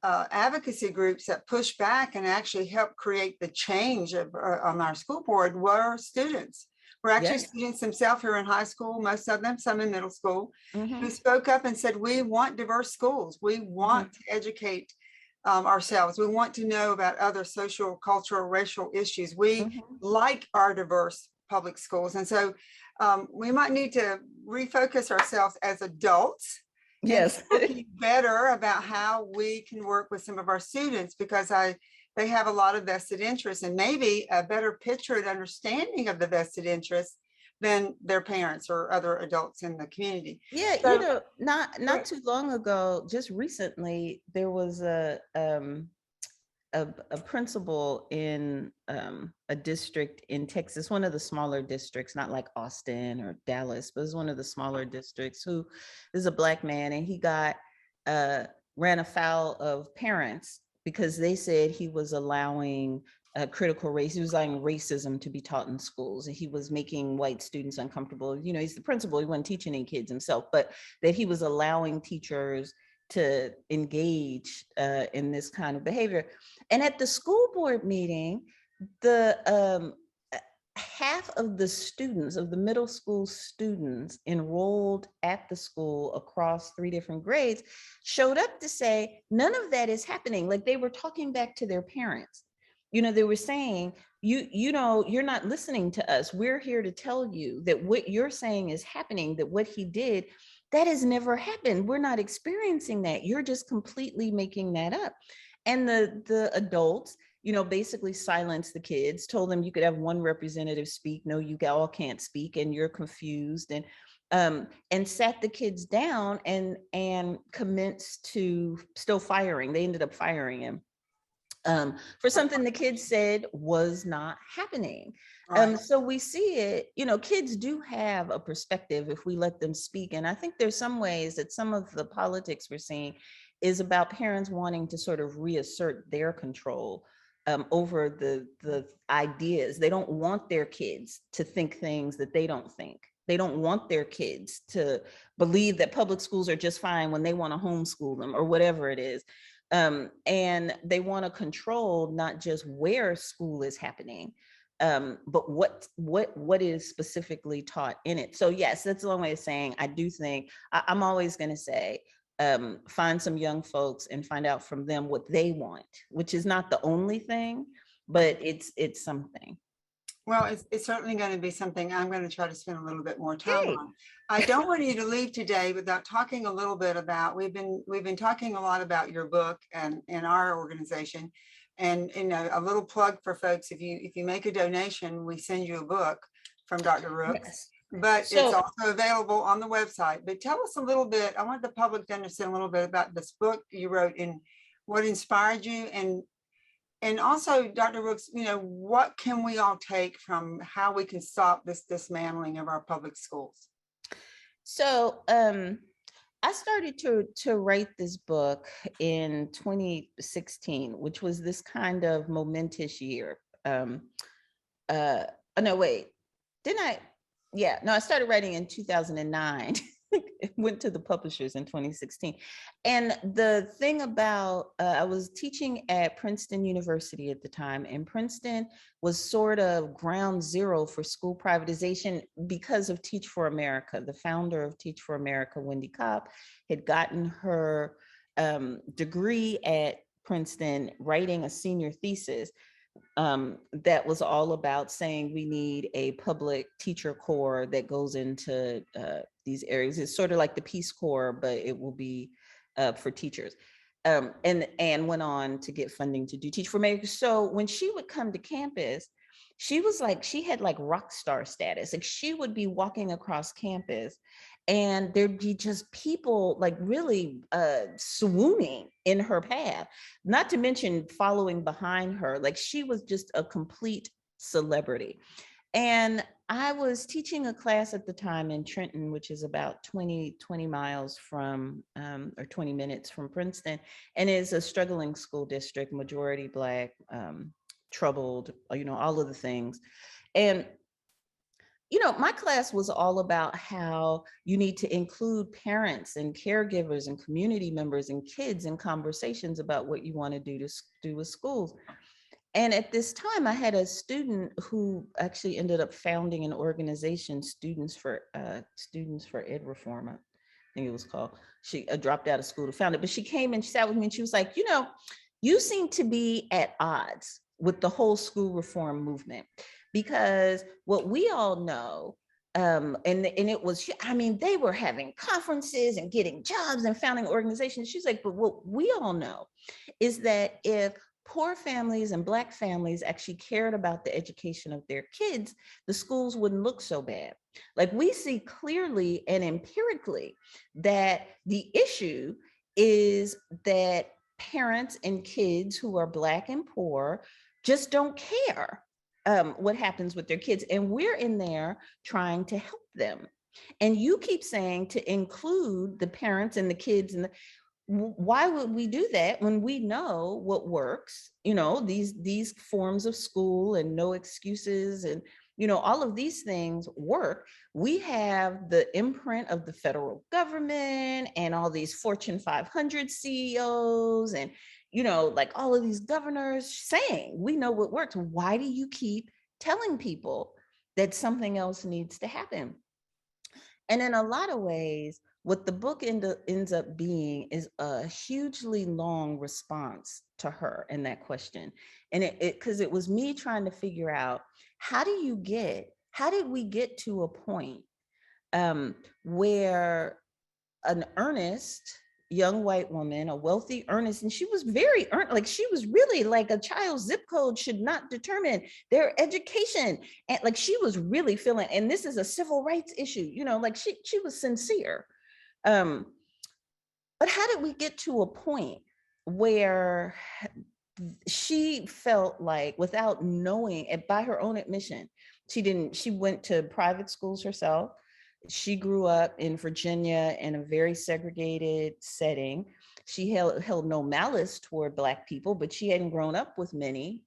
advocacy groups that pushed back and actually helped create the change on our school board were students. Were actually students themselves here in high school, most of them, some in middle school, who spoke up and said, we want diverse schools. We want to educate ourselves. We want to know about other social, cultural, racial issues. We like our diverse public schools. And so we might need to refocus ourselves as adults. Yes. Thinking better about how we can work with some of our students, because they have a lot of vested interest and maybe a better picture and understanding of the vested interest than their parents or other adults in the community. Yeah, so, not too long ago, just recently, there was a principal in a district in Texas, one of the smaller districts, not like Austin or Dallas, but it's one of the smaller districts, who is a Black man, and he ran afoul of parents because they said he was allowing critical race, he was allowing racism to be taught in schools, and he was making white students uncomfortable. You know, he's the principal, he wasn't teaching any kids himself, but that he was allowing teachers to engage in this kind of behavior. And at the school board meeting, the half of the students, of the middle school students enrolled at the school across 3 different grades, showed up to say, none of that is happening. Like, they were talking back to their parents. You know, they were saying, you know, you're not listening to us. We're here to tell you that what you're saying is happening, that what he did, that has never happened. We're not experiencing that. You're just completely making that up. And the adults, you know, basically silenced the kids, told them you could have one representative speak. No, you all can't speak, and you're confused, and sat the kids down and commenced to still firing. They ended up firing him for something the kids said was not happening. Right. So we see it, you know, kids do have a perspective if we let them speak. And I think there's some ways that some of the politics we're seeing is about parents wanting to sort of reassert their control over the ideas. They don't want their kids to think things that they don't think. They don't want their kids to believe that public schools are just fine when they want to homeschool them or whatever it is. And they want to control not just where school is happening, but what is specifically taught in it. So yes, that's a long way of saying, I do think, I'm always going to say, find some young folks and find out from them what they want, which is not the only thing, but it's something. Well, it's certainly going to be something I'm going to try to spend a little bit more time Hey. on. I don't want you to leave today without talking a little bit about, we've been talking a lot about your book and our organization, and you know, a little plug for folks. If you make a donation, we send you a book from Dr. Rooks. Yes. But So- it's also available on the website. But tell us a little bit, I want the public to understand a little bit about this book you wrote and what inspired you, and also, Dr. Rooks, you know, what can we all take from how we can stop this dismantling of our public schools? So I started to write this book in 2016, which was this kind of momentous year. No, wait, didn't I? Yeah, no, I started writing in 2009. It went to the publishers in 2016. And the thing about, I was teaching at Princeton University at the time, and Princeton was sort of ground zero for school privatization because of Teach for America. The founder of Teach for America, Wendy Kopp, had gotten her degree at Princeton writing a senior thesis that was all about saying we need a public teacher corps that goes into these areas. It's sort of like the Peace Corps, but it will be for teachers. And went on to get funding to do Teach for America. So when she would come to campus, she was like, she had like rock star status. Like, she would be walking across campus and there'd be just people like really swooning in her path, not to mention following behind her. Like, she was just a complete celebrity. And I was teaching a class at the time in Trenton, which is about 20 miles from, or 20 minutes from Princeton, and is a struggling school district, majority Black, troubled, you know, all of the things. And you know, my class was all about how you need to include parents and caregivers and community members and kids in conversations about what you want to do with schools. And at this time, I had a student who actually ended up founding an organization, Students for Ed Reform, I think it was called. She dropped out of school to found it, but she came and she sat with me and she was like, you know, you seem to be at odds with the whole school reform movement. Because what we all know, and it was, I mean, they were having conferences and getting jobs and founding organizations. She's like, but what we all know is that if poor families and Black families actually cared about the education of their kids, the schools wouldn't look so bad. Like, we see clearly and empirically that the issue is that parents and kids who are Black and poor just don't care what happens with their kids. And we're in there trying to help them. And you keep saying to include the parents and the kids. why would we do that when we know what works? You know, these forms of school and no excuses and, you know, all of these things work. We have the imprint of the federal government and all these Fortune 500 CEOs and, you know, like all of these governors saying, we know what works. Why do you keep telling people that something else needs to happen? And in a lot of ways, what the book ends up being is a hugely long response to her and that question. And because it was me trying to figure out, how did we get to a point where an earnest young white woman, a wealthy earnest, and she was very like she was really like a child's zip code should not determine their education. And like she was really feeling, and this is a civil rights issue, you know, like she was sincere. But how did we get to a point where she felt like, without knowing, and by her own admission, she went to private schools herself. She grew up in Virginia in a very segregated setting. She held no malice toward Black people, but she hadn't grown up with many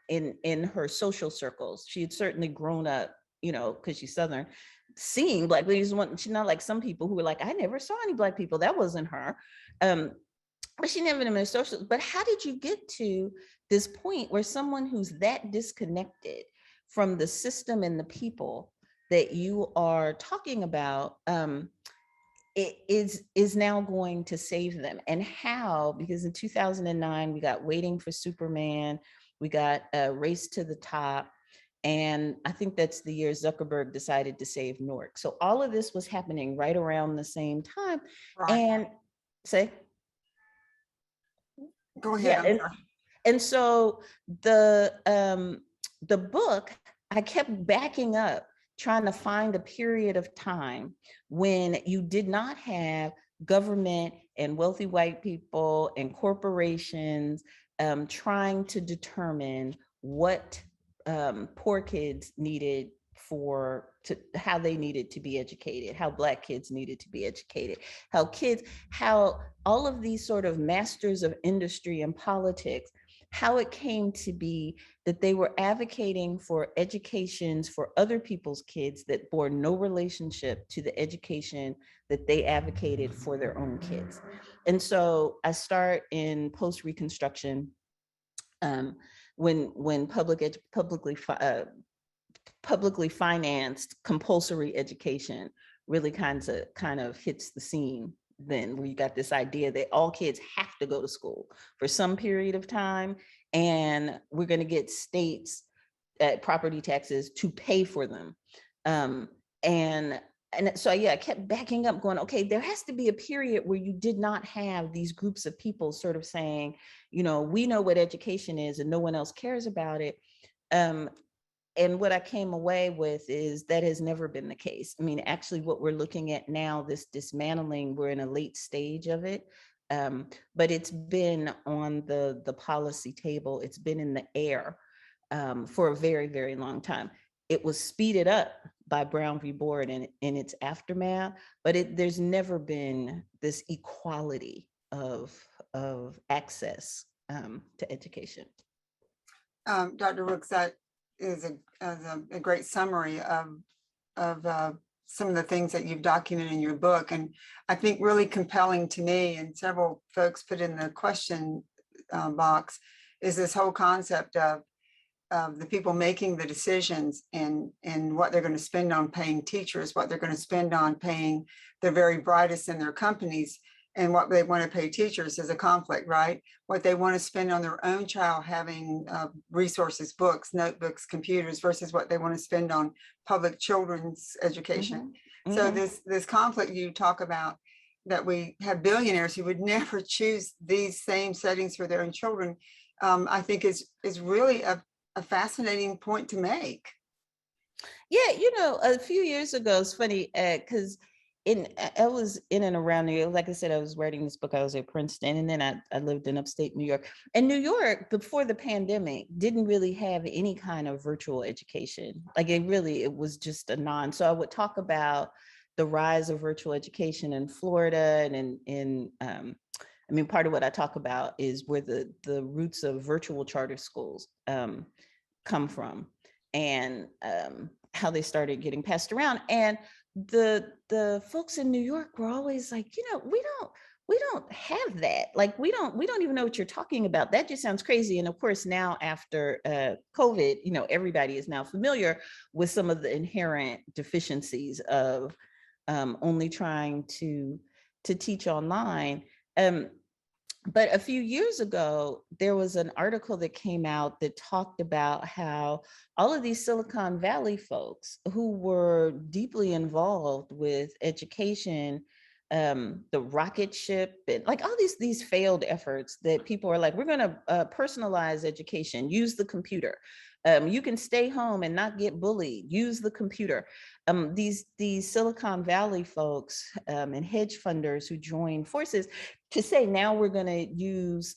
in her social circles. She had certainly grown up, you know, because she's Southern, seeing Black ladies. She's not like some people who were like, I never saw any Black people. That wasn't her. But she never been in social. But how did you get to this point where someone who's that disconnected from the system and the people that you are talking about is now going to save them? And how? Because in 2009, we got Waiting for Superman, we got Race to the Top, and I think that's the year Zuckerberg decided to save Newark. So all of this was happening right around the same time. Right. And say, Go ahead. yeah, and so the book, I kept backing up, trying to find a period of time when you did not have government and wealthy white people and corporations trying to determine what poor kids needed how they needed to be educated, how Black kids needed to be educated, how all of these sort of masters of industry and politics, how it came to be that they were advocating for educations for other people's kids that bore no relationship to the education that they advocated for their own kids. And so I start in post-Reconstruction, when publicly financed compulsory education really kind of hits the scene. Then we got this idea that all kids have to go to school for some period of time, and we're going to get states property taxes to pay for them. And so, yeah, I kept backing up going, okay, there has to be a period where you did not have these groups of people sort of saying, you know, we know what education is and no one else cares about it. And what I came away with is that has never been the case. I mean, actually, what we're looking at now, this dismantling, we're in a late stage of it, but it's been on the policy table. It's been in the air for a very, very long time. It was speeded up by Brown v. Board in its aftermath, but there's never been this equality of access to education. Dr. Rooks, that is a great summary of some of the things that you've documented in your book. And I think really compelling to me, and several folks put in the question box, is this whole concept of the people making the decisions and what they're going to spend on paying teachers, what they're going to spend on paying the very brightest in their companies, and what they want to pay teachers is a conflict, right? What they want to spend on their own child having resources, books, notebooks, computers, versus what they want to spend on public children's education. Mm-hmm. So this conflict you talk about, that we have billionaires who would never choose these same settings for their own children, I think is really a fascinating point to make. Yeah, you know, a few years ago, it's funny because I was in and around New York. Like I said, I was writing this book. I was at Princeton, and then I lived in upstate New York. And New York, before the pandemic, didn't really have any kind of virtual education. Like it was just a non. So I would talk about the rise of virtual education in Florida and in I mean, part of what I talk about is where the roots of virtual charter schools come from, and how they started getting passed around. And the folks in New York were always like, we don't have that. Like, we don't even know what you're talking about. That just sounds crazy. And of course, now after COVID, everybody is now familiar with some of the inherent deficiencies of only trying to teach online. But a few years ago, there was an article that came out that talked about how all of these Silicon Valley folks who were deeply involved with education, the rocket ship, and like all these failed efforts that people are like, we're going to personalize education, use the computer. You can stay home and not get bullied, use the computer. These Silicon Valley folks and hedge funders who join forces to say, now we're going to use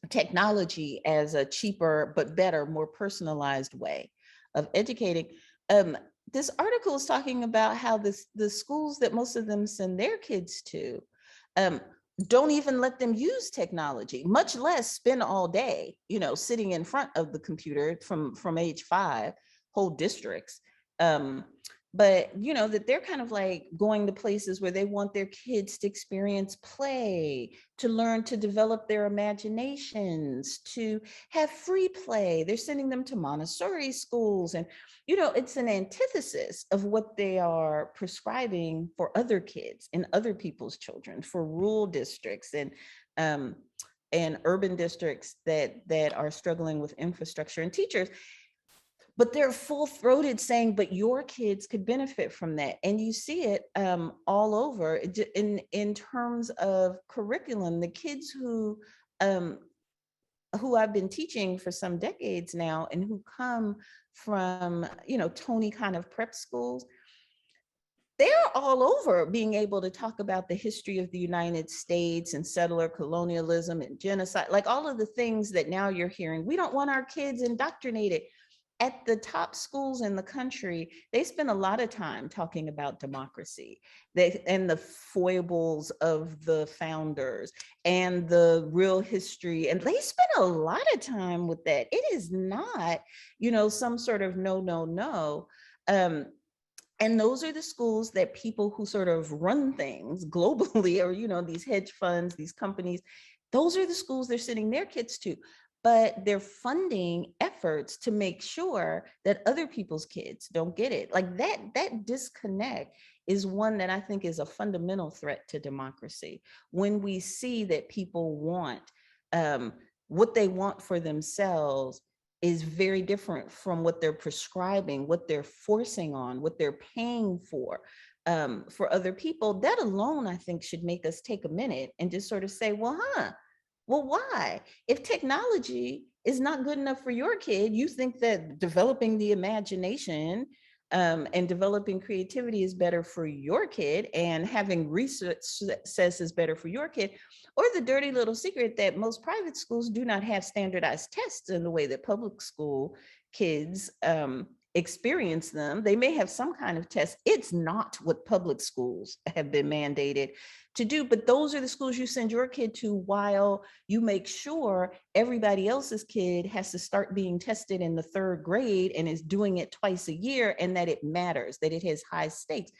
technology as a cheaper but better, more personalized way of educating. This article is talking about how the schools that most of them send their kids to don't even let them use technology, much less spend all day, sitting in front of the computer from age 5, whole districts. But that they're kind of like going to places where they want their kids to experience play, to learn to develop their imaginations, to have free play. They're sending them to Montessori schools. And, it's an antithesis of what they are prescribing for other kids and other people's children, for rural districts and urban districts that are struggling with infrastructure and teachers. But they're full-throated saying, but your kids could benefit from that. And you see it all over in terms of curriculum. The kids who I've been teaching for some decades now and who come from, Tony kind of prep schools, they're all over being able to talk about the history of the United States and settler colonialism and genocide, like all of the things that now you're hearing. We don't want our kids indoctrinated. At the top schools in the country, they spend a lot of time talking about democracy and the foibles of the founders and the real history. And they spend a lot of time with that. It is not, some sort of no. And those are the schools that people who sort of run things globally, or, these hedge funds, these companies, those are the schools they're sending their kids to. But they're funding efforts to make sure that other people's kids don't get it. Like that disconnect is one that I think is a fundamental threat to democracy. When we see that people want what they want for themselves is very different from what they're prescribing, what they're forcing on, what they're paying for other people, that alone, I think, should make us take a minute and just sort of say, well, why? If technology is not good enough for your kid, you think that developing the imagination and developing creativity is better for your kid, and having research that says is better for your kid, or the dirty little secret that most private schools do not have standardized tests in the way that public school kids experience them. They may have some kind of test. It's not what public schools have been mandated to do, but those are the schools you send your kid to while you make sure everybody else's kid has to start being tested in the 3rd grade and is doing it twice a year, and that it matters, that it has high stakes.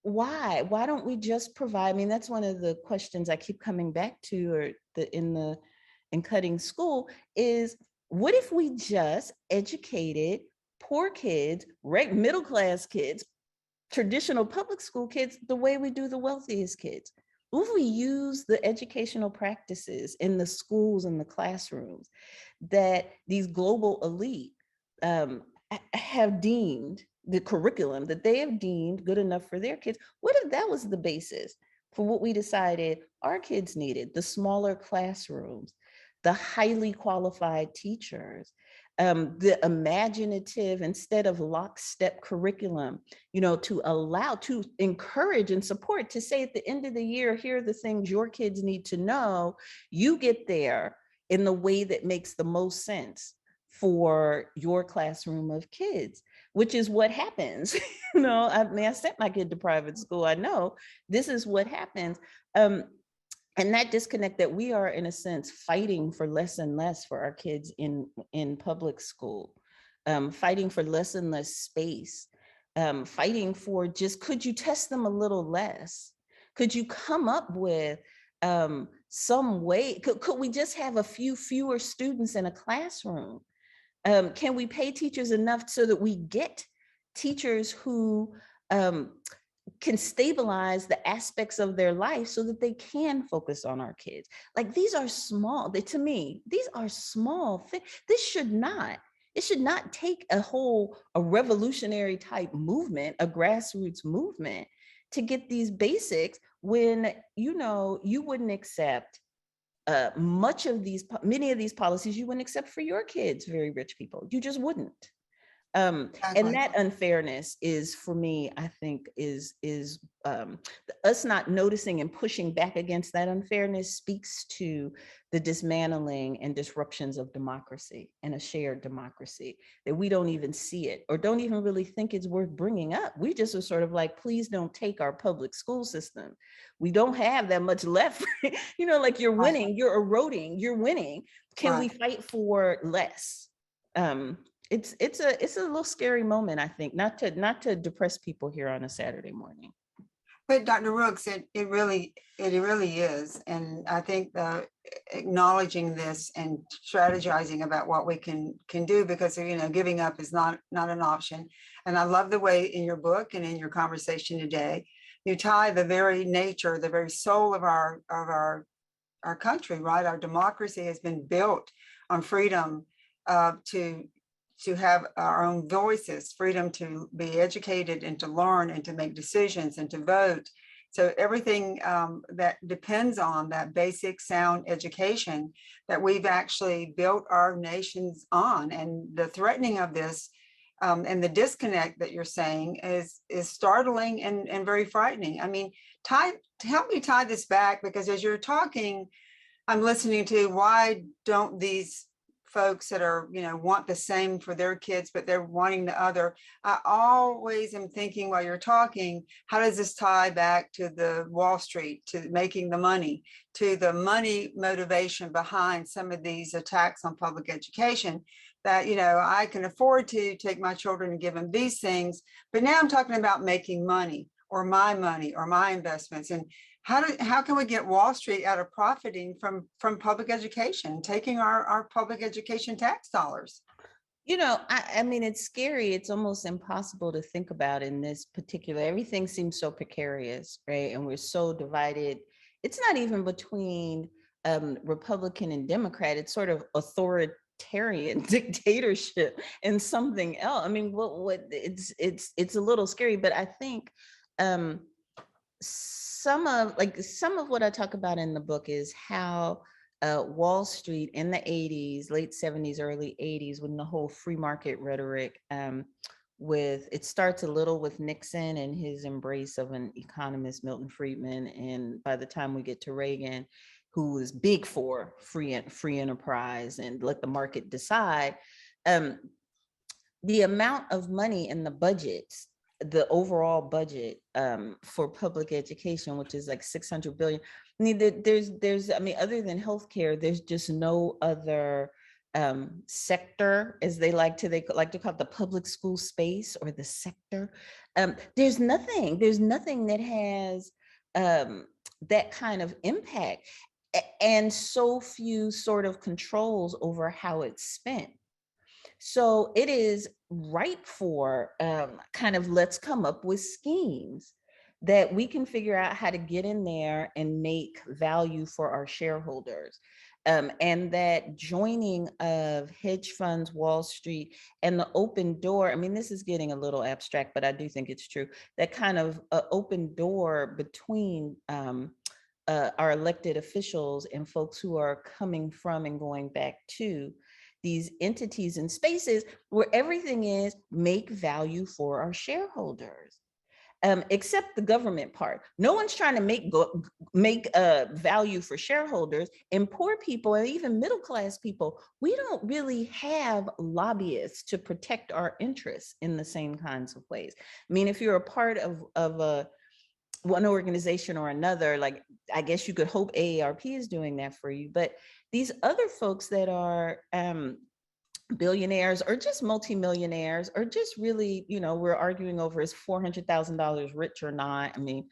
Why don't we just provide? I mean, that's one of the questions I keep coming back to, or in cutting school, is what if we just educated poor kids, middle class kids, traditional public school kids, the way we do the wealthiest kids? If we use the educational practices in the schools and the classrooms that these global elite have deemed, the curriculum that they have deemed good enough for their kids, what if that was the basis for what we decided our kids needed? The smaller classrooms, the highly qualified teachers, the imaginative instead of lockstep curriculum, to encourage and support, to say at the end of the year, here are the things your kids need to know. You get there in the way that makes the most sense for your classroom of kids, which is what happens. I sent my kid to private school. I know this is what happens. And that disconnect that we are, in a sense, fighting for less and less for our kids in public school, fighting for less and less space, fighting for just, could you test them a little less? Could you come up with some way, could we just have a few fewer students in a classroom? Can we pay teachers enough so that we get teachers who can stabilize the aspects of their life so that they can focus on our kids? Like, these are small, to me, these are small things. It should not take a revolutionary type movement, a grassroots movement, to get these basics when, you wouldn't accept many of these policies you wouldn't accept for your kids, very rich people. You just wouldn't. Exactly. And that unfairness is, for me, I think is us not noticing and pushing back against that unfairness speaks to the dismantling and disruptions of democracy and a shared democracy, that we don't even see it or don't even really think it's worth bringing up. We just are sort of like, please don't take our public school system. We don't have that much left. Like, you're winning, you're eroding, you're winning. Can we fight for less? It's a little scary moment, I think, not to depress people here on a Saturday morning. But Dr. Rooks, it really is. And I think acknowledging this and strategizing about what we can do, because, giving up is not an option. And I love the way in your book and in your conversation today, you tie the very nature, the very soul of our country, right? Our democracy has been built on freedom to have our own voices, freedom to be educated and to learn and to make decisions and to vote. So everything that depends on that basic sound education that we've actually built our nations on. And the threatening of this and the disconnect that you're saying is startling and very frightening. I mean, help me tie this back, because as you're talking, I'm listening to, why don't these folks that are, want the same for their kids, but they're wanting the other. I always am thinking while you're talking, how does this tie back to the Wall Street, to making the money, to the money motivation behind some of these attacks on public education, that, I can afford to take my children and give them these things, but now I'm talking about making money or my investments. And how can we get Wall Street out of profiting from public education, taking our public education tax dollars? I mean, it's scary. It's almost impossible to think about in this particular, everything seems so precarious, right? And we're so divided. It's not even between Republican and Democrat. It's sort of authoritarian dictatorship and something else. I mean, it's a little scary, but I think some of what I talk about in the book is how Wall Street in the 80s, late 70s, early 80s, when the whole free market rhetoric, it starts a little with Nixon and his embrace of an economist, Milton Friedman, and by the time we get to Reagan, who was big for free enterprise and let the market decide, the amount of money in the budgets, the overall budget for public education, which is like 600 billion. I mean, other than healthcare, there's just no other sector, as they like to call it, the public school space or the sector. There's nothing that has that kind of impact, and so few sort of controls over how it's spent. So it is ripe for kind of, let's come up with schemes that we can figure out how to get in there and make value for our shareholders. And that joining of hedge funds, Wall Street, and the open door, I mean, this is getting a little abstract, but I do think it's true, that kind of open door between our elected officials and folks who are coming from and going back to these entities and spaces where everything is make value for our shareholders, except the government part. No one's trying to make value for shareholders, and poor people and even middle-class people, we don't really have lobbyists to protect our interests in the same kinds of ways. I mean, if you're a part of one organization or another, like I guess you could hope AARP is doing that for you, but these other folks that are billionaires or just multimillionaires or just really, we're arguing over is $400,000 rich or not. I mean,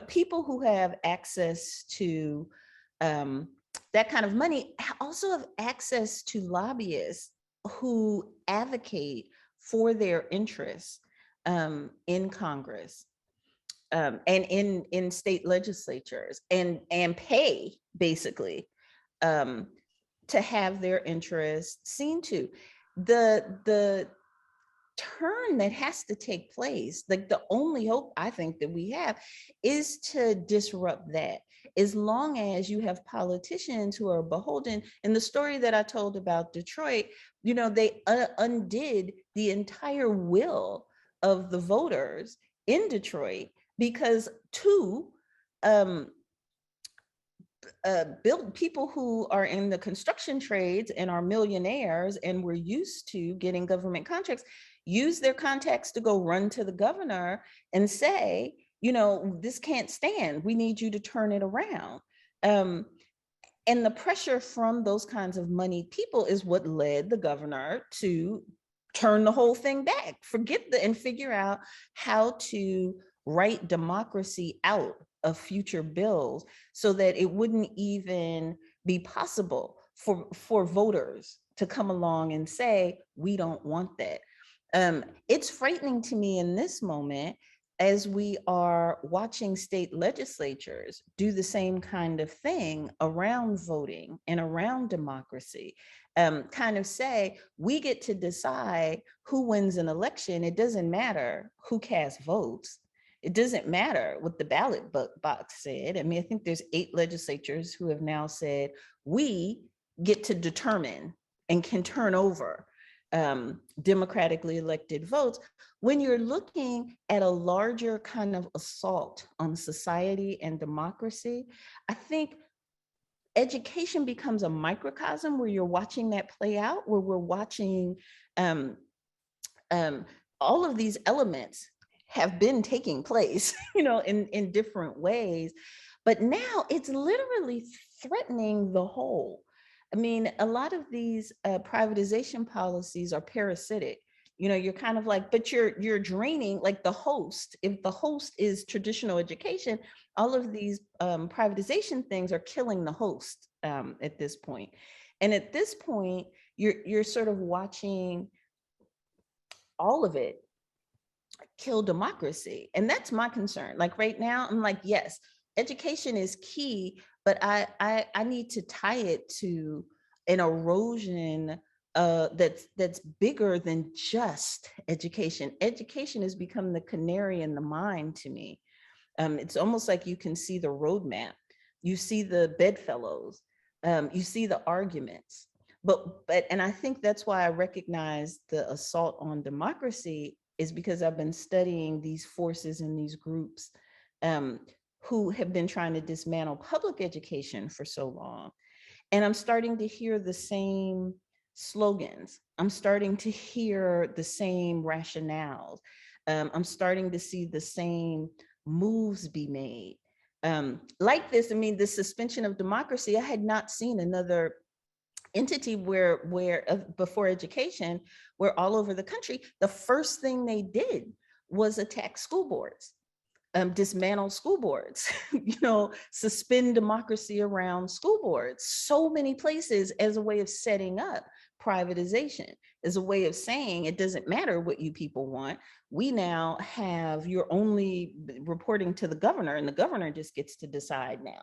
people who have access to that kind of money also have access to lobbyists who advocate for their interests in Congress and in state legislatures and pay basically to have their interests seen to. The turn that has to take place, like the only hope I think that we have is to disrupt that. As long as you have politicians who are beholden, and the story that I told about Detroit, they undid the entire will of the voters in Detroit because two people who are in the construction trades and are millionaires and were used to getting government contracts use their contacts to go run to the governor and say, this can't stand. We need you to turn it around. And the pressure from those kinds of moneyed people is what led the governor to turn the whole thing back, and figure out how to write democracy out of future bills so that it wouldn't even be possible for voters to come along and say, we don't want that. It's frightening to me in this moment as we are watching state legislatures do the same kind of thing around voting and around democracy, kind of say, we get to decide who wins an election. It doesn't matter who casts votes. It doesn't matter what the ballot box said. I mean, I think there's 8 legislatures who have now said, we get to determine and can turn over democratically elected votes. When you're looking at a larger kind of assault on society and democracy, I think education becomes a microcosm where you're watching that play out, where we're watching all of these elements have been taking place, in different ways. But now it's literally threatening the whole. I mean, a lot of these privatization policies are parasitic. You're kind of like, but you're draining like the host. If the host is traditional education, all of these privatization things are killing the host at this point. And at this point, you're sort of watching all of it kill democracy. And that's my concern. Like right now, I'm like, yes, education is key, but I need to tie it to an erosion that's bigger than just education. Education has become the canary in the mine to me. It's almost like you can see the roadmap. You see the bedfellows. You see the arguments. And I think that's why I recognize the assault on democracy is because I've been studying these forces and these groups who have been trying to dismantle public education for so long. And I'm starting to hear the same slogans. I'm starting to hear the same rationales. I'm starting to see the same moves be made. Like this, I mean, the suspension of democracy, I had not seen another entity where before education, where all over the country, the first thing they did was attack school boards, dismantle school boards, suspend democracy around school boards. So many places as a way of setting up privatization, as a way of saying it doesn't matter what you people want. We now have, you're only reporting to the governor and the governor just gets to decide now.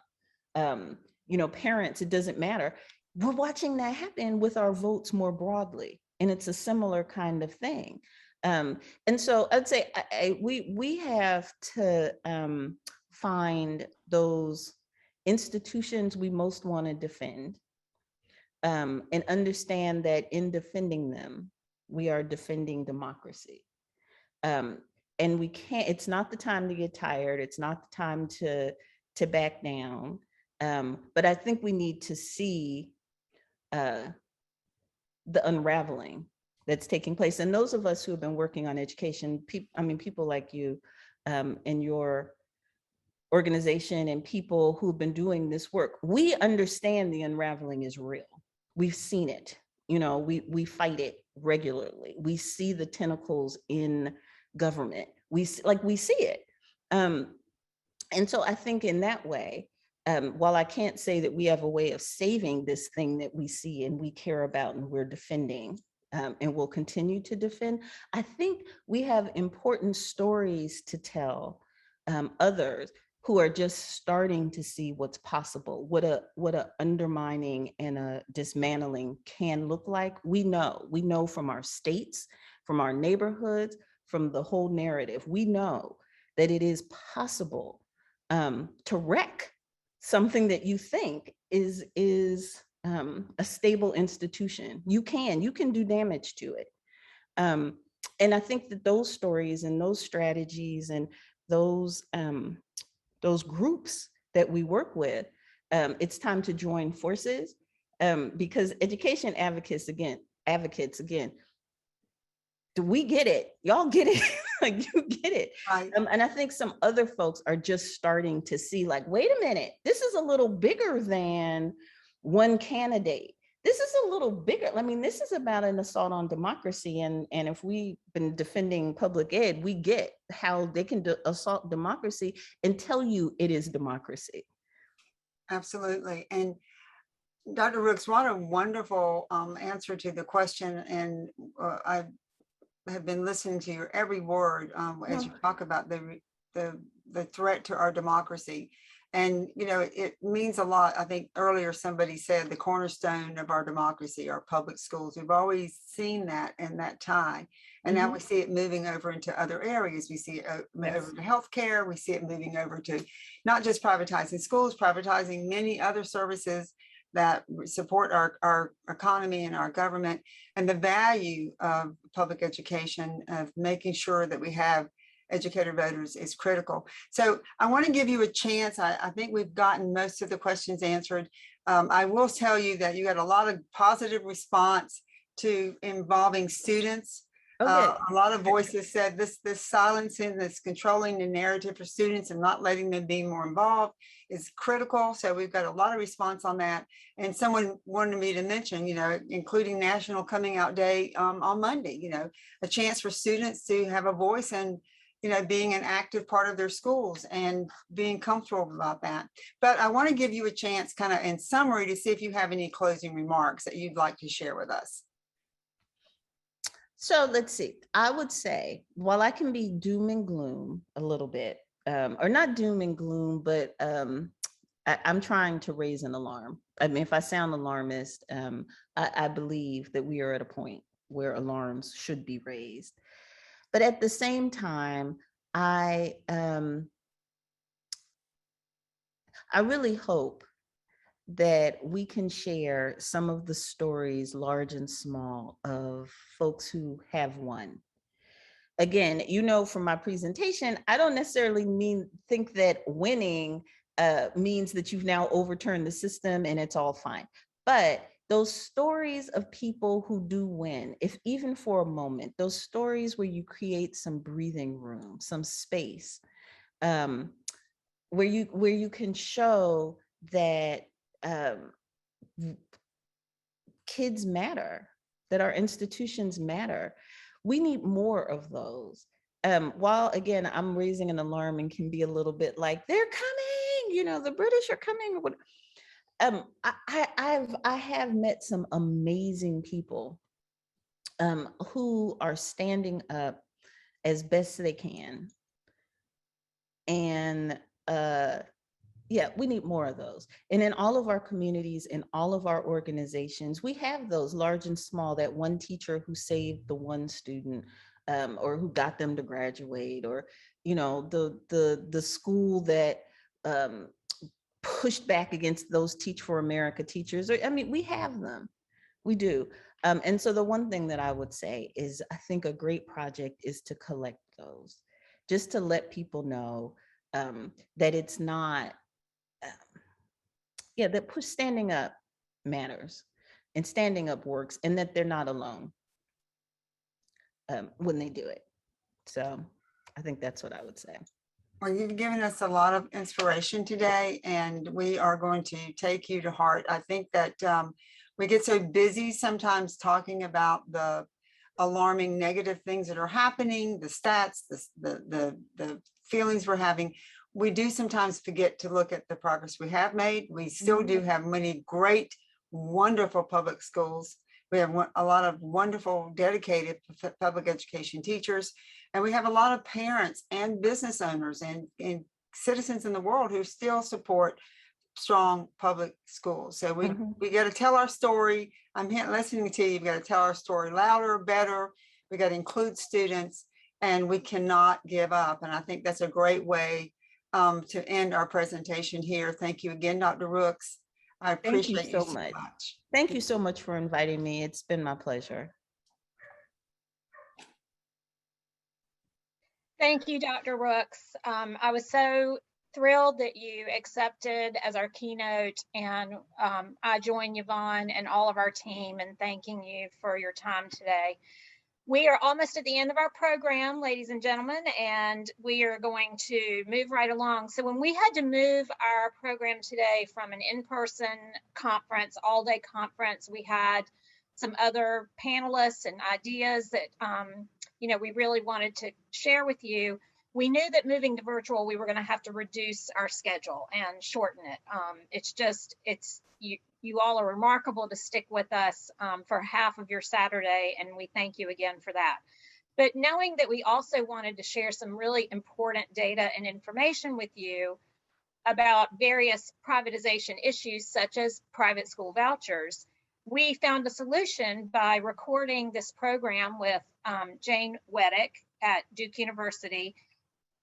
Parents, it doesn't matter. We're watching that happen with our votes more broadly, and it's a similar kind of thing. And so I'd say we have to find those institutions we most want to defend, and understand that in defending them, we are defending democracy. And we can't, it's not the time to get tired. It's not the time to back down. But I think we need to see the unraveling that's taking place. And those of us who have been working on education, people like you and your organization and people who've been doing this work, we understand the unraveling is real. We've seen it. You know, we fight it regularly. We see the tentacles in government. We see it. And so I think in that way, while I can't say that we have a way of saving this thing that we see and we care about and we're defending, and will continue to defend, I think we have important stories to tell others who are just starting to see what's possible, what a undermining and a dismantling can look like. We know from our states, from our neighborhoods, from the whole narrative, we know that it is possible to wreck something that you think is a stable institution. You can do damage to it. And I think that those stories and those strategies and those groups that we work with, it's time to join forces, because education advocates again, do we get it? Y'all get it? Like, you get it. Right. And I think some other folks are just starting to see, like, wait a minute, this is a little bigger than one candidate. This is a little bigger. I mean, this is about an assault on democracy. And if we've been defending public ed, we get how they can assault democracy and tell you it is democracy. Absolutely. And Dr. Rooks, what a wonderful answer to the question. And I have been listening to your every word as you talk about the threat to our democracy. And, you know, it means a lot. I think earlier somebody said the cornerstone of our democracy are public schools. We've always seen that in that tie. And now we see it moving over into other areas. We see it over to healthcare. We see it moving over to not just privatizing schools, privatizing many other services that support our economy and our government, and the value of public education, of making sure that we have educator voters is critical. So I want to give you a chance. I think we've gotten most of the questions answered. I will tell you that you had a lot of positive response to involving students. A lot of voices said this silencing, this controlling the narrative for students and not letting them be more involved is critical. So we've got a lot of response on that. And someone wanted me to mention, you know, including National Coming Out Day on Monday, you know, a chance for students to have a voice and, you know, being an active part of their schools and being comfortable about that. But I want to give you a chance kind of in summary to see if you have any closing remarks that you'd like to share with us. So let's see, I would say, while I can be doom and gloom a little bit, or not doom and gloom, but I'm trying to raise an alarm. I mean, if I sound alarmist, I believe that we are at a point where alarms should be raised. But at the same time, I really hope that we can share some of the stories, large and small, of folks who have won. Again, you know, from my presentation, I don't necessarily think that winning means that you've now overturned the system and it's all fine. But those stories of people who do win, if even for a moment, those stories where you create some breathing room, some space, where you can show that kids matter, that our institutions matter. We need more of those. While again, I'm raising an alarm and can be a little bit like, they're coming, you know, the British are coming. I have met some amazing people who are standing up as best they can. And yeah, we need more of those. And in all of our communities, in all of our organizations, we have those large and small, that one teacher who saved the one student, or who got them to graduate, or, you know, the school that pushed back against those Teach for America teachers. I mean, we have them, we do. And so the one thing that I would say is, I think a great project is to collect those, just to let people know that it's not, that standing up matters, and standing up works, and that they're not alone when they do it. So I think that's what I would say. Well, you've given us a lot of inspiration today, and we are going to take you to heart. I think that we get so busy sometimes talking about the alarming negative things that are happening, the stats, the feelings we're having. We do sometimes forget to look at the progress we have made. We still do have many great, wonderful public schools. We have a lot of wonderful, dedicated public education teachers. And we have a lot of parents and business owners and citizens in the world who still support strong public schools. So we got to tell our story. I'm listening to you. We've got to tell our story louder, better. We got to include students, and we cannot give up. And I think that's a great way to end our presentation here. Thank you again, Dr. Rooks. I appreciate you so much. Thank you so much for inviting me. It's been my pleasure. Thank you, Dr. Rooks. I was so thrilled that you accepted as our keynote, and I join Yvonne and all of our team in thanking you for your time today. We are almost at the end of our program, ladies and gentlemen, and we are going to move right along. So when we had to move our program today from an in-person conference, all-day conference, we had some other panelists and ideas that we really wanted to share with you. We knew that moving to virtual, we were going to have to reduce our schedule and shorten it. You all are remarkable to stick with us for half of your Saturday, and we thank you again for that. But knowing that we also wanted to share some really important data and information with you about various privatization issues, such as private school vouchers, we found a solution by recording this program with Jane Weddick at Duke University.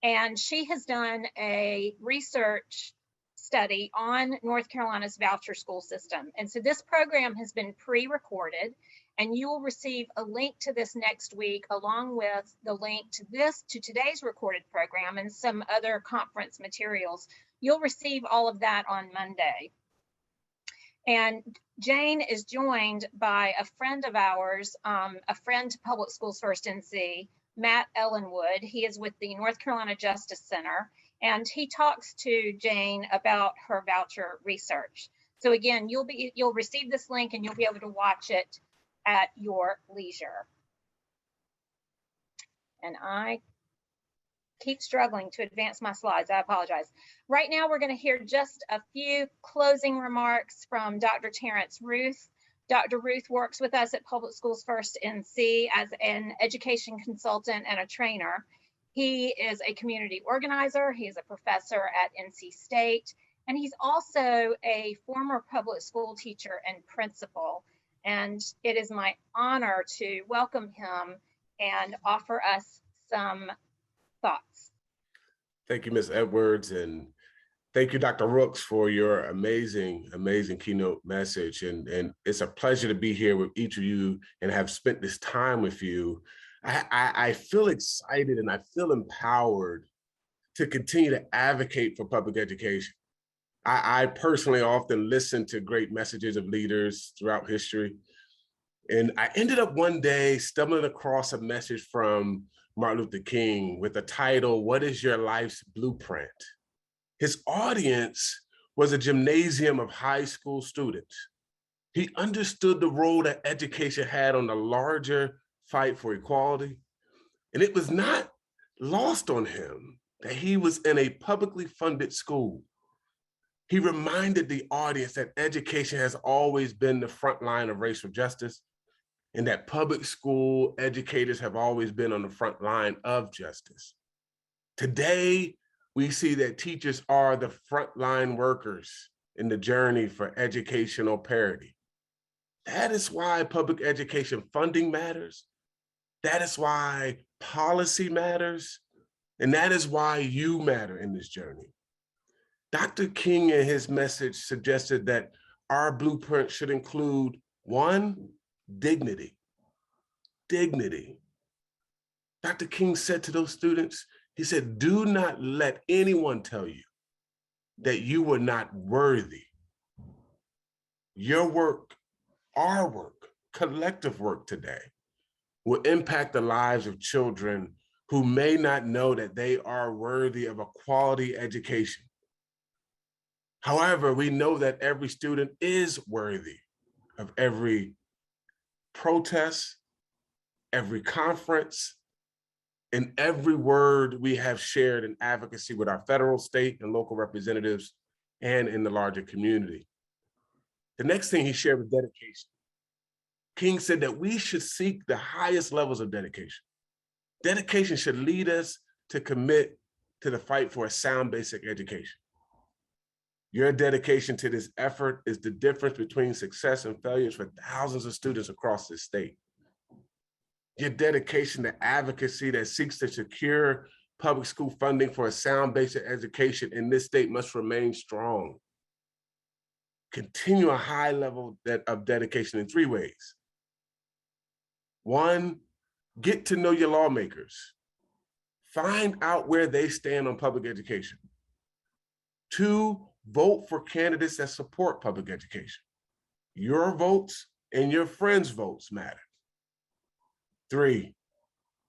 And she has done a research study on North Carolina's voucher school system. And so this program has been pre-recorded, and you will receive a link to this next week, along with the link to today's recorded program and some other conference materials. You'll receive all of that on Monday. And Jane is joined by a friend of ours, a friend to Public Schools First NC, Matt Ellenwood. He is with the North Carolina Justice Center, and he talks to Jane about her voucher research. So again, you'll receive this link and you'll be able to watch it at your leisure. And I keep struggling to advance my slides. I apologize. Right now, we're going to hear just a few closing remarks from Dr. Terrence Ruth. Dr. Ruth works with us at Public Schools First NC as an education consultant and a trainer. He is a community organizer. He is a professor at NC State, and he's also a former public school teacher and principal. And it is my honor to welcome him and offer us some thoughts. Thank you, Ms. Edwards, and thank you, Dr. Rooks, for your amazing, amazing keynote message. And it's a pleasure to be here with each of you and have spent this time with you. I feel excited and I feel empowered to continue to advocate for public education. I personally often listen to great messages of leaders throughout history. And I ended up one day stumbling across a message from Martin Luther King with the title, "What is Your Life's Blueprint?" His audience was a gymnasium of high school students. He understood the role that education had on the larger fight for equality. And it was not lost on him that he was in a publicly funded school. He reminded the audience that education has always been the front line of racial justice, and that public school educators have always been on the front line of justice. Today, we see that teachers are the frontline workers in the journey for educational parity. That is why public education funding matters. That is why policy matters. And that is why you matter in this journey. Dr. King in his message suggested that our blueprint should include, one, dignity. Dignity. Dr. King said to those students, he said, do not let anyone tell you that you were not worthy. Your work, our work, collective work today will impact the lives of children who may not know that they are worthy of a quality education. However, we know that every student is worthy of every protest, every conference, and every word we have shared in advocacy with our federal, state, and local representatives and in the larger community. The next thing he shared was dedication. King said that we should seek the highest levels of dedication. Dedication should lead us to commit to the fight for a sound basic education. Your dedication to this effort is the difference between success and failures for thousands of students across this state. Your dedication to advocacy that seeks to secure public school funding for a sound basic education in this state must remain strong. Continue a high level of dedication in 3 ways. 1, get to know your lawmakers. Find out where they stand on public education. 2, vote for candidates that support public education. Your votes and your friends' votes matter. 3,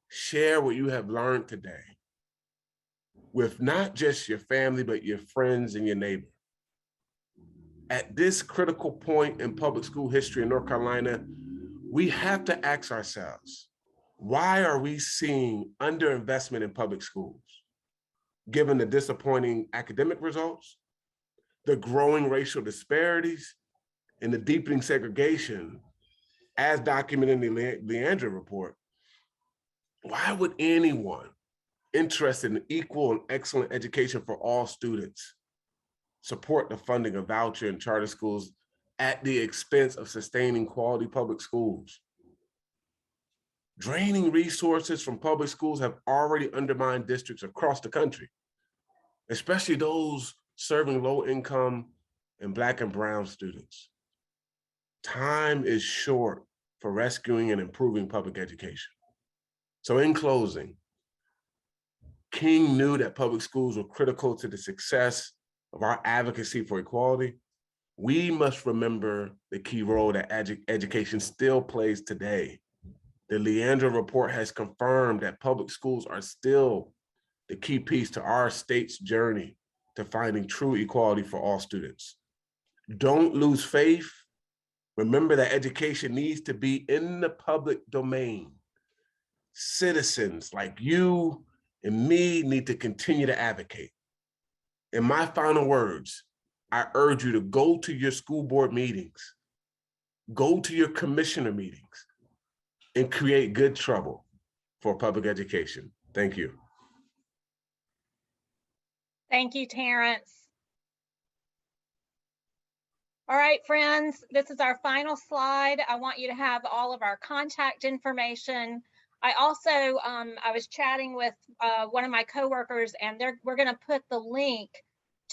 share what you have learned today with not just your family, but your friends and your neighbor. At this critical point in public school history in North Carolina, we have to ask ourselves, why are we seeing underinvestment in public schools? Given the disappointing academic results, the growing racial disparities, and the deepening segregation, as documented in the Leandro report, why would anyone interested in equal and excellent education for all students support the funding of voucher and charter schools at the expense of sustaining quality public schools? Draining resources from public schools have already undermined districts across the country, especially those serving low-income and Black and Brown students. Time is short for rescuing and improving public education. So in closing, King knew that public schools were critical to the success of our advocacy for equality. We must remember the key role that education still plays today. The Leandro report has confirmed that public schools are still the key piece to our state's journey to finding true equality for all students. Don't lose faith. Remember that education needs to be in the public domain. Citizens like you and me need to continue to advocate. In my final words, I urge you to go to your school board meetings, go to your commissioner meetings, and create good trouble for public education. Thank you. Thank you, Terrence. All right, friends, this is our final slide. I want you to have all of our contact information. I also, I was chatting with one of my coworkers, and we're going to put the link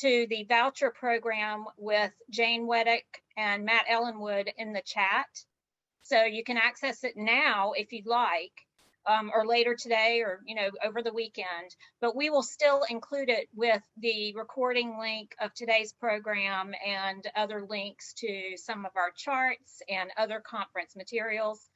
to the voucher program with Jane Weddick and Matt Ellenwood in the chat. So you can access it now if you'd like, or later today, or over the weekend. But we will still include it with the recording link of today's program and other links to some of our charts and other conference materials.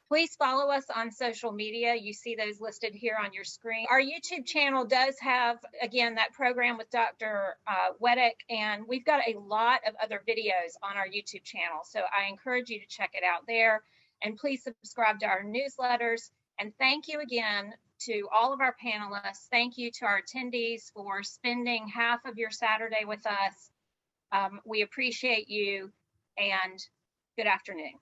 Please follow us on social media. You see those listed here on your screen. Our YouTube channel does have, again, that program with Dr. Weddick, and we've got a lot of other videos on our YouTube channel. So I encourage you to check it out there. And please subscribe to our newsletters. And thank you again to all of our panelists. Thank you to our attendees for spending half of your Saturday with us. We appreciate you, and good afternoon.